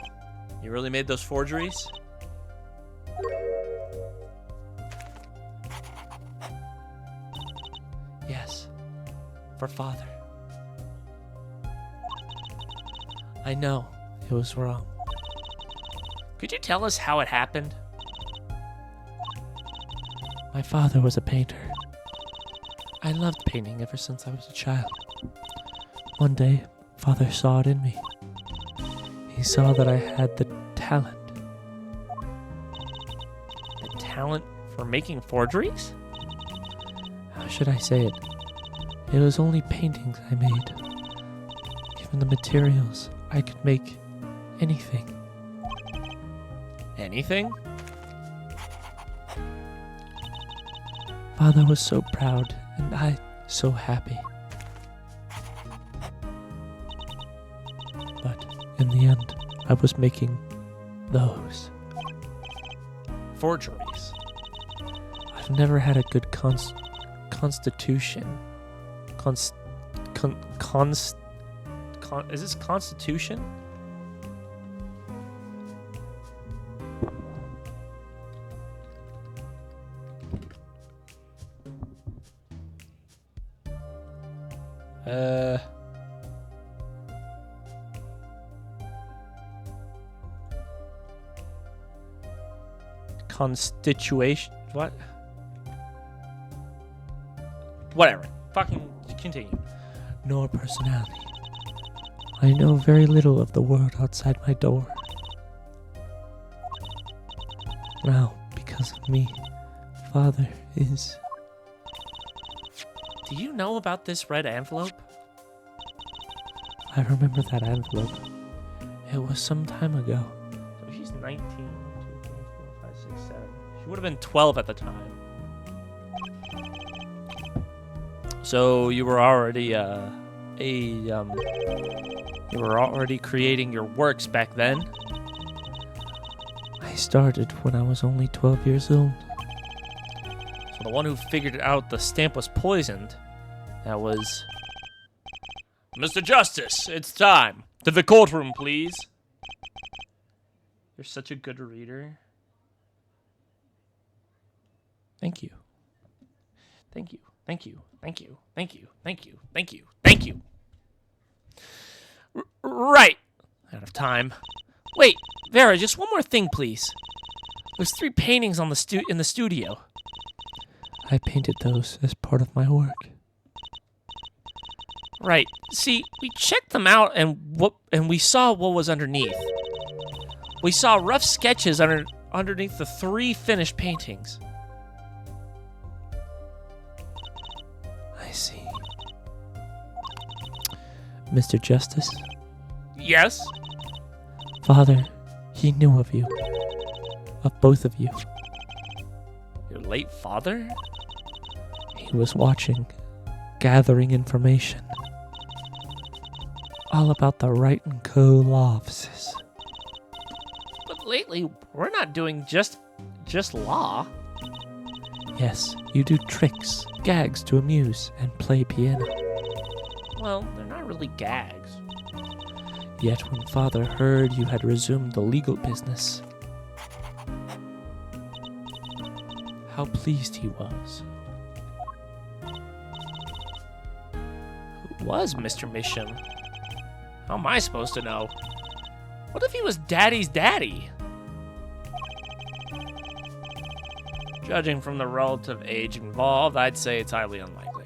you really made those forgeries? Yes, for father. I know, it was wrong. Could you tell us how it happened? My father was a painter. I loved painting ever since I was a child. One day, father saw it in me. He saw that I had the talent. The talent for making forgeries? How should I say it? It was only paintings I made. Given the materials, I could make anything. Anything? Father was so proud, and I so happy. But in the end, I was making those. Forgeries. I've never had a good constitution. Is this constitution? Constitution. What? Whatever. Fucking continue. Nor personality. I know very little of the world outside my door. Now, because of me, Father is... Do you know about this red envelope? I remember that envelope. It was some time ago. So she's 19, 2, 3, 4, 5, 6, 7. She would have been 12 at the time. So you were already you were already creating your works back then? I started when I was only 12 years old. So the one who figured out the stamp was poisoned, that was... Mr. Justice, it's time. To the courtroom, please. You're such a good reader. Thank you. Thank you. Thank you. Thank you. Thank you. Thank you. Thank you. Thank you. Right. Out of time. Wait, Vera, just one more thing, please. There's 3 paintings on the in the studio. I painted those as part of my work. Right. See, we checked them out and we saw what was underneath. We saw rough sketches underneath the 3 finished paintings. I see. Mr. Justice? Yes? Father, he knew of you. Of both of you. Your late father? He was watching, gathering information. All about the Wright & Co. law offices. But lately, we're not doing just law. Yes, you do tricks, gags to amuse, and play piano. Well, they're not really gags. Yet when Father heard you had resumed the legal business, how pleased he was. Who was Mr. Misham? How am I supposed to know? What if he was Daddy's daddy? Judging from the relative age involved, I'd say it's highly unlikely.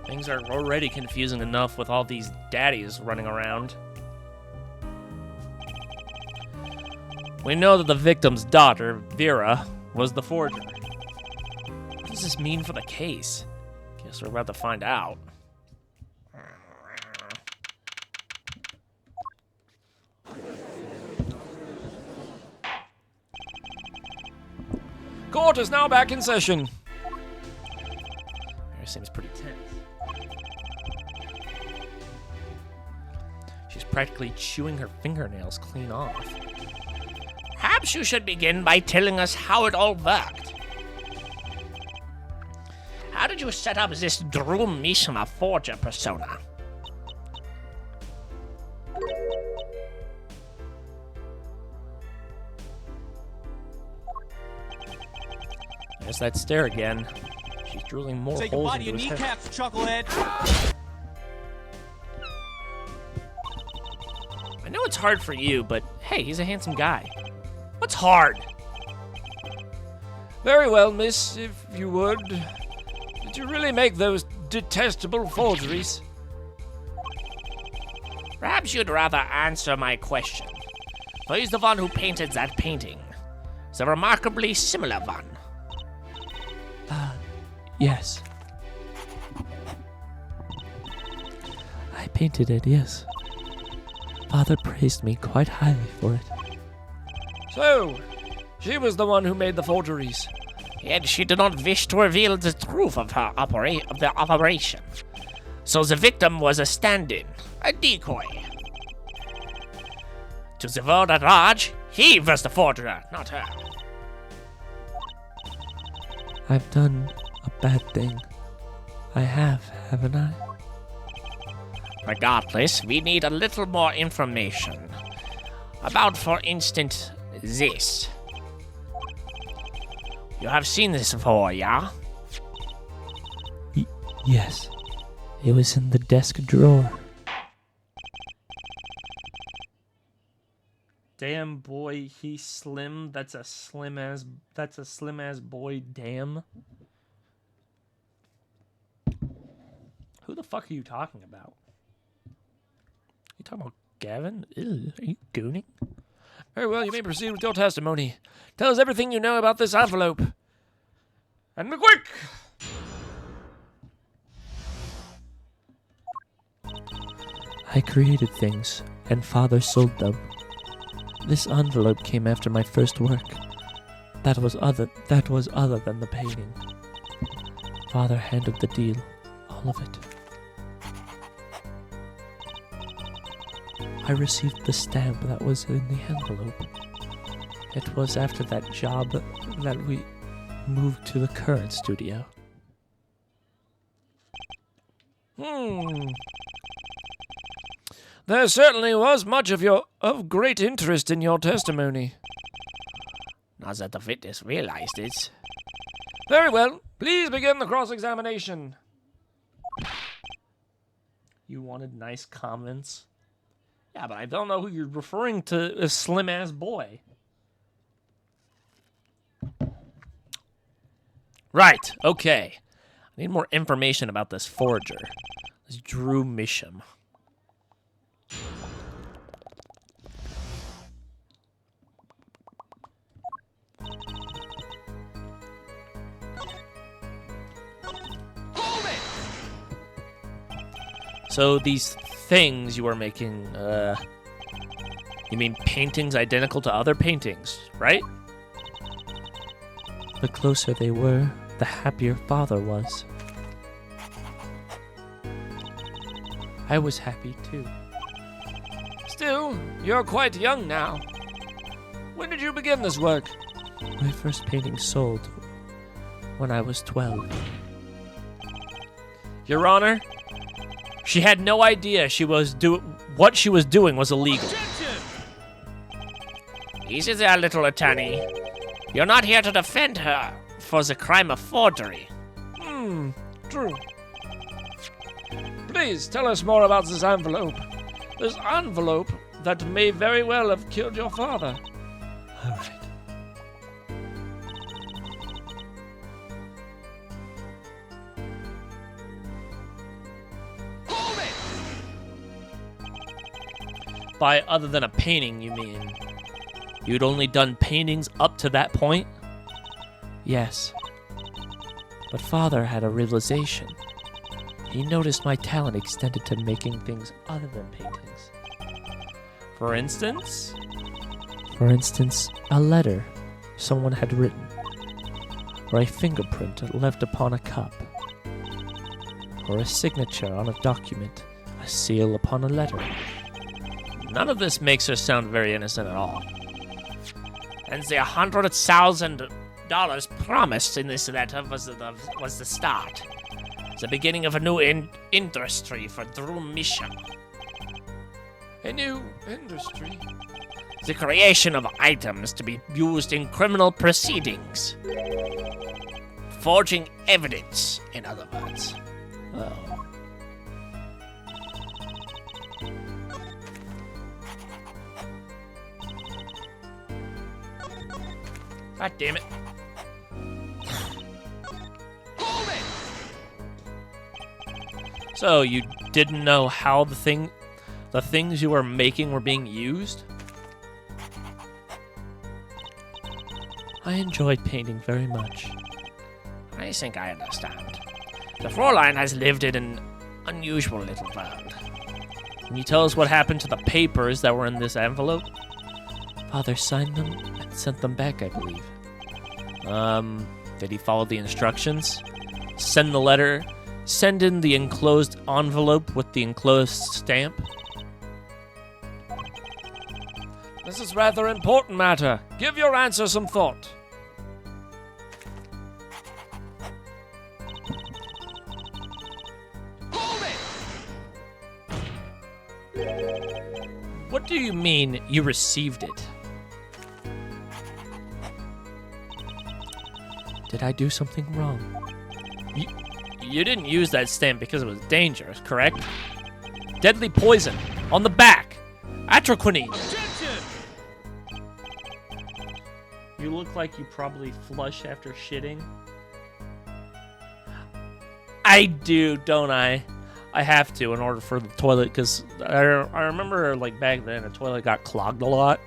Things are already confusing enough with all these daddies running around. We know that the victim's daughter, Vera, was the forger. What does this mean for the case? Guess we're about to find out. Court is now back in session. Vera seems pretty tense. She's practically chewing her fingernails clean off. Perhaps you should begin by telling us how it all worked. How did you set up this Drew Mishima forger persona? There's that stare again. She's drilling more Say holes goodbye to into your his head. kneecaps, Chucklehead. I know it's hard for you, but hey, he's a handsome guy. What's hard? Very well, miss, if you would. Did you really make those detestable forgeries? Perhaps you'd rather answer my question. For he's the one who painted that painting. It's a remarkably similar one. Yes. I painted it, yes. Father praised me quite highly for it. So, she was the one who made the forgeries. Yet she did not wish to reveal the truth of her operation. So the victim was a stand-in, a decoy. To the world at large, he was the forger, not her. I've done a bad thing. I have, haven't I? Regardless, we need a little more information. About, for instance, this. You have seen this before, yeah? Yes. It was in the desk drawer. Damn boy, he's slim. That's a slim ass boy, damn. Who the fuck are you talking about? You talking about Gavin? Ew, are you gooning? Very well, you may proceed with your testimony. Tell us everything you know about this envelope. And be quick! I created things, and Father sold them. This envelope came after my first work. That was other than the painting. Father handled the deal, all of it. I received the stamp that was in the envelope. It was after that job that we moved to the current studio. There certainly was much of great interest in your testimony. Not that the witness realized it. Very well. Please begin the cross-examination. You wanted nice comments? Yeah, but I don't know who you're referring to, a slim-ass boy. Right, okay. I need more information about this forger. This Drew Misham. So these things you were making, you mean paintings identical to other paintings, right? The closer they were, the happier Father was. I was happy too. Still, you're quite young now. When did you begin this work? My first painting sold when I was 12. Your Honor, she had no idea what she was doing was illegal. Easy there, little attorney. You're not here to defend her for the crime of forgery. True. Please tell us more about this envelope. This envelope that may very well have killed your father. All right. By other than a painting, you mean? You'd only done paintings up to that point? Yes. But Father had a realization. He noticed my talent extended to making things other than paintings. For instance? For instance, a letter someone had written, or a fingerprint left upon a cup, or a signature on a document, a seal upon a letter. None of this makes her sound very innocent at all. And the $100,000 promised in this letter was the start. The beginning of a new industry for Drew Misham. A new industry? The creation of items to be used in criminal proceedings. Forging evidence, in other words. Oh. God damn it. So you didn't know how the things you were making were being used? I enjoyed painting very much. I think I understand. The Fräulein has lived in an unusual little world. Can you tell us what happened to the papers that were in this envelope? Father signed them and sent them back, I believe. Did he follow the instructions? Send the letter, send in the enclosed envelope with the enclosed stamp? This is rather important matter. Give your answer some thought. What do you mean you received it? Did I do something wrong? you didn't use that stamp because it was dangerous, correct? Deadly poison. On the back. Atroquinine. You look like you probably flush after shitting. I do, don't I? I have to in order for the toilet, because I remember, like, back then, the toilet got clogged a lot.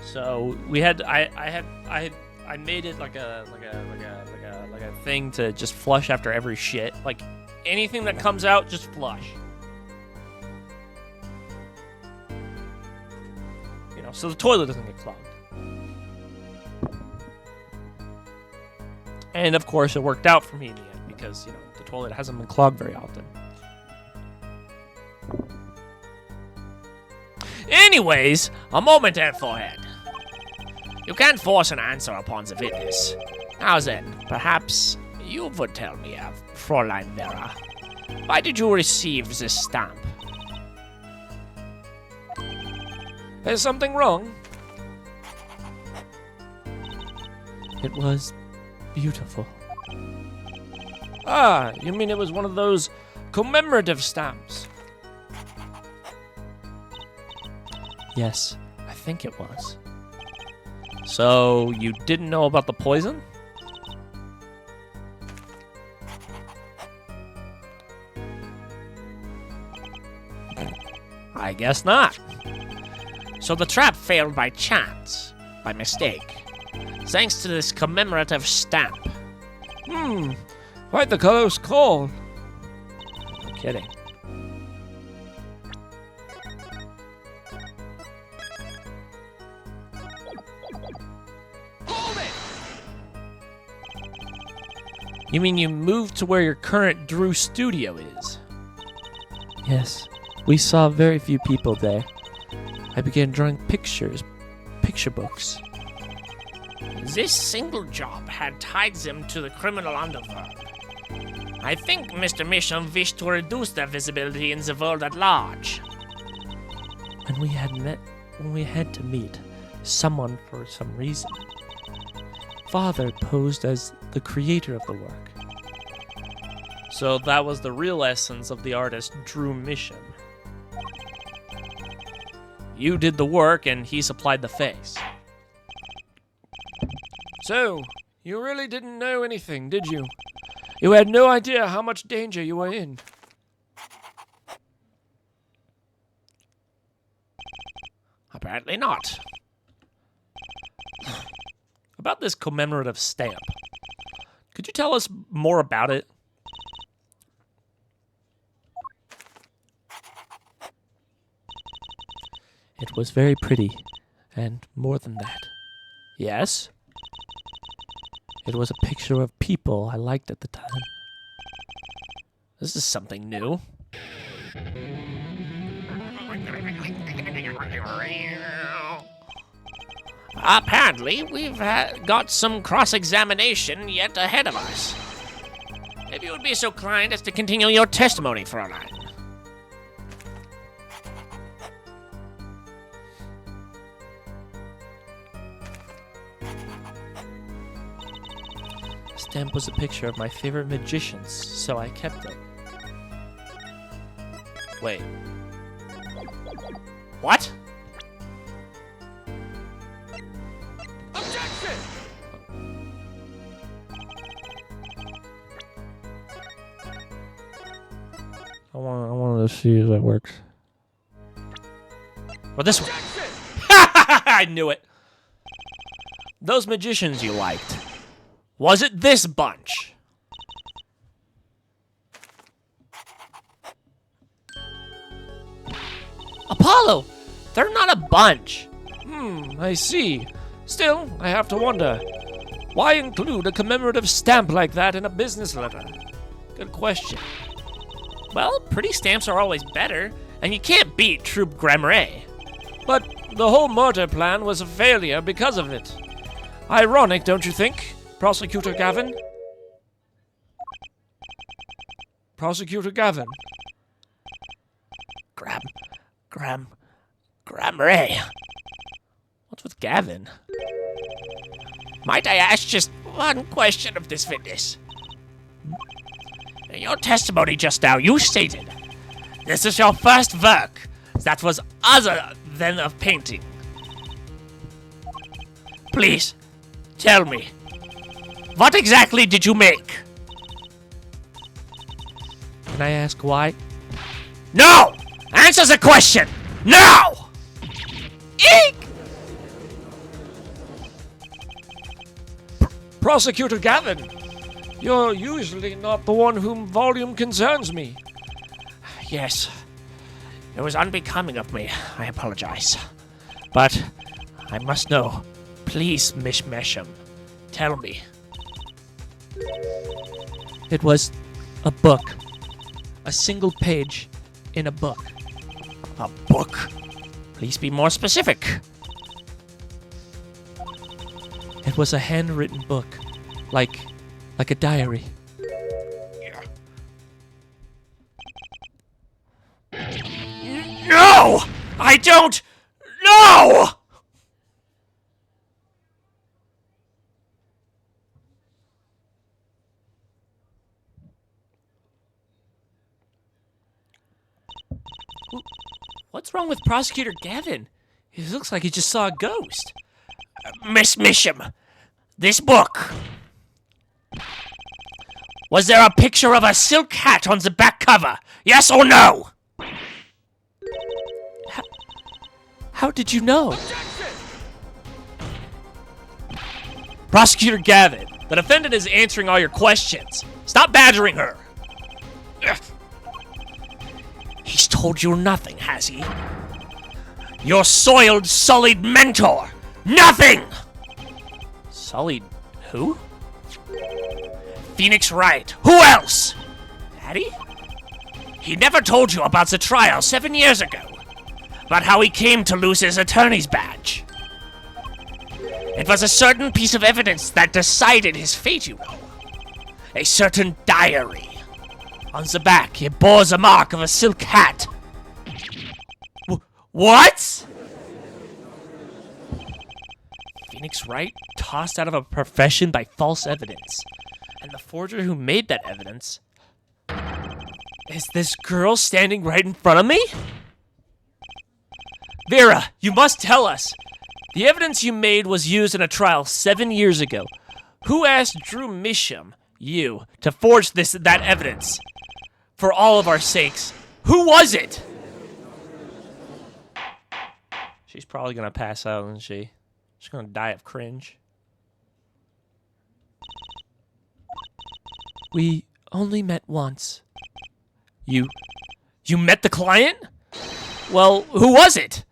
So we had, I made it like a thing to just flush after every shit. Like, anything that comes out, just flush. You know, so the toilet doesn't get clogged. And of course, it worked out for me in the end because, you know, the toilet hasn't been clogged very often. Anyways, a moment there, Forehead. You can't force an answer upon the witness. Now then, perhaps you would tell me, Fräulein Vera, why did you receive this stamp? There's something wrong. It was beautiful. Ah, you mean it was one of those commemorative stamps? Yes, I think it was. So, you didn't know about the poison? I guess not. So the trap failed by chance, by mistake, thanks to this commemorative stamp. Quite the close call. No kidding. You mean you moved to where your current Drew studio is? Yes, we saw very few people there. I began drawing picture books. This single job had tied them to the criminal underworld. I think Mr. Misham wished to reduce their visibility in the world at large. When we had to meet someone for some reason, Father posed as the creator of the work. So that was the real essence of the artist Drew Misham. You did the work and he supplied the face. So, you really didn't know anything, did you? You had no idea how much danger you were in. Apparently not. About this commemorative stamp, could you tell us more about it? It was very pretty, and more than that. Yes? It was a picture of people I liked at the time. This is something new. Apparently, we've got some cross-examination yet ahead of us. If you would be so kind as to continue your testimony, Fräulein. The stamp was a picture of my favorite magicians, so I kept it. Wait. What? I wanted to see if that works. Well, this one. I knew it. Those magicians you liked. Was it this bunch? Apollo! They're not a bunch. I see. Still, I have to wonder. Why include a commemorative stamp like that in a business letter? Good question. Well, pretty stamps are always better, and you can't beat Troop Grammeret. But the whole murder plan was a failure because of it. Ironic, don't you think, Prosecutor Gavin? Prosecutor Gavin. Grammeret. What's with Gavin? Might I ask just one question of this witness? In your testimony just now, you stated this is your first work that was other than a painting. Please, tell me, what exactly did you make? Can I ask why? No! Answer the question! No! Eek! Prosecutor Gavin, you're usually not the one whom volume concerns me. Yes, it was unbecoming of me. I apologize. But I must know. Please, Miss Mesham, tell me. It was a book. A single page in a book. A book? Please be more specific. It was a handwritten book, like a diary. No! I don't! No! What's wrong with Prosecutor Gavin? He looks like he just saw a ghost. Miss Misham, this book. Was there a picture of a silk hat on the back cover? Yes or no? How did you know? Prosecutor Gavin, the defendant is answering all your questions. Stop badgering her. Ugh. He's told you nothing, has he? Your soiled, sullied mentor. Nothing! Sullied who? Phoenix Wright. Who else? Daddy? He never told you about the trial 7 years ago. About how he came to lose his attorney's badge. It was a certain piece of evidence that decided his fate, you know. A certain diary. On the back, it bore the mark of a silk hat. What? Phoenix Wright tossed out of a profession by false evidence. And the forger who made that evidence is this girl standing right in front of me? Vera, you must tell us. The evidence you made was used in a trial 7 years ago. Who asked Drew Misham, you, to forge that evidence? For all of our sakes, who was it? She's probably gonna pass out, isn't she? She's gonna die of cringe. We only met once. You met the client? Well, who was it?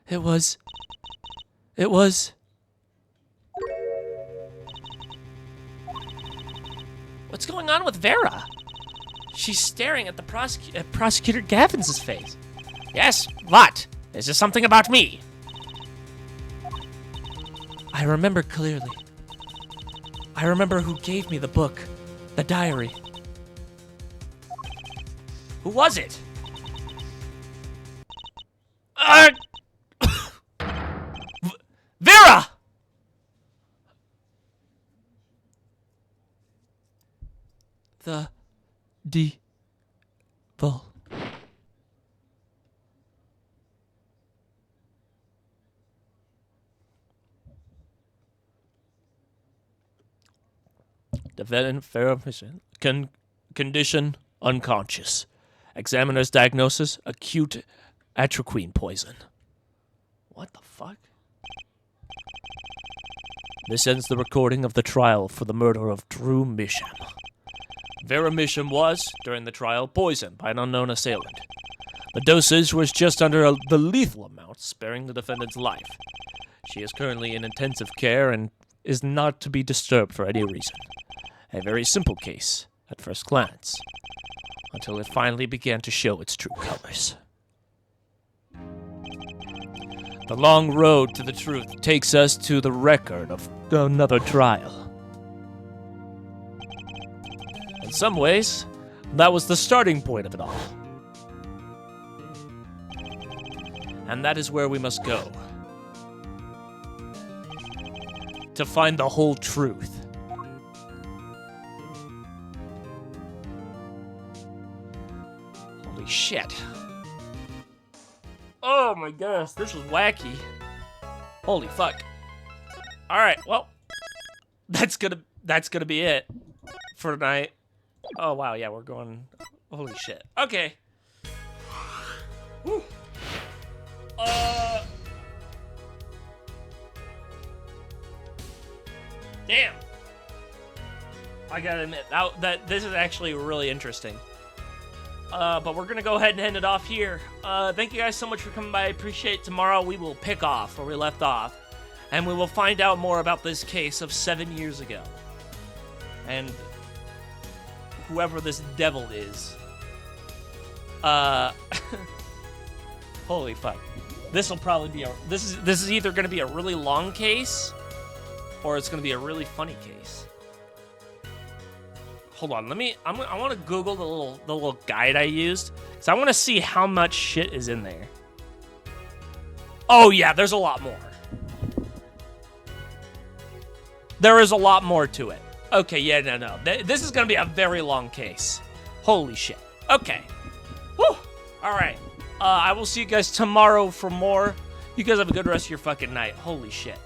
It was... What's going on with Vera? She's staring at the Prosecutor Gavin's face. Yes, what? Is this something about me? I remember clearly. I remember who gave me the book, the diary. Who was it? Vera! The devil. Defendant Vera condition unconscious. Examiner's diagnosis acute atropine poison. What the fuck? This ends the recording of the trial for the murder of Drew Misham. Vera Misham was, during the trial, poisoned by an unknown assailant. The dosage was just under the lethal amount, sparing the defendant's life. She is currently in intensive care and is not to be disturbed for any reason. A very simple case, at first glance, until it finally began to show its true colors. The long road to the truth takes us to the record of another trial. In some ways, that was the starting point of it all. And that is where we must go. To find the whole truth. shit. Oh my gosh, this was wacky. Holy fuck. All right, well, that's gonna be it for tonight. Oh wow, yeah, we're going. Holy shit. Okay. Whew. Damn. I gotta admit that this is actually really interesting. But we're gonna go ahead and end it off here. Thank you guys so much for coming by. I appreciate it. Tomorrow we will pick off where we left off, and we will find out more about this case of 7 years ago, and whoever this devil is. Holy fuck! This will probably be this is either gonna be a really long case, or it's gonna be a really funny case. Hold on, I want to Google the little guide I used, because I want to see how much shit is in there. Oh yeah, there's a lot more. There is a lot more to it. Okay, yeah, no. This is gonna be a very long case. Holy shit. Okay. Whew. All right. I will see you guys tomorrow for more. You guys have a good rest of your fucking night. Holy shit.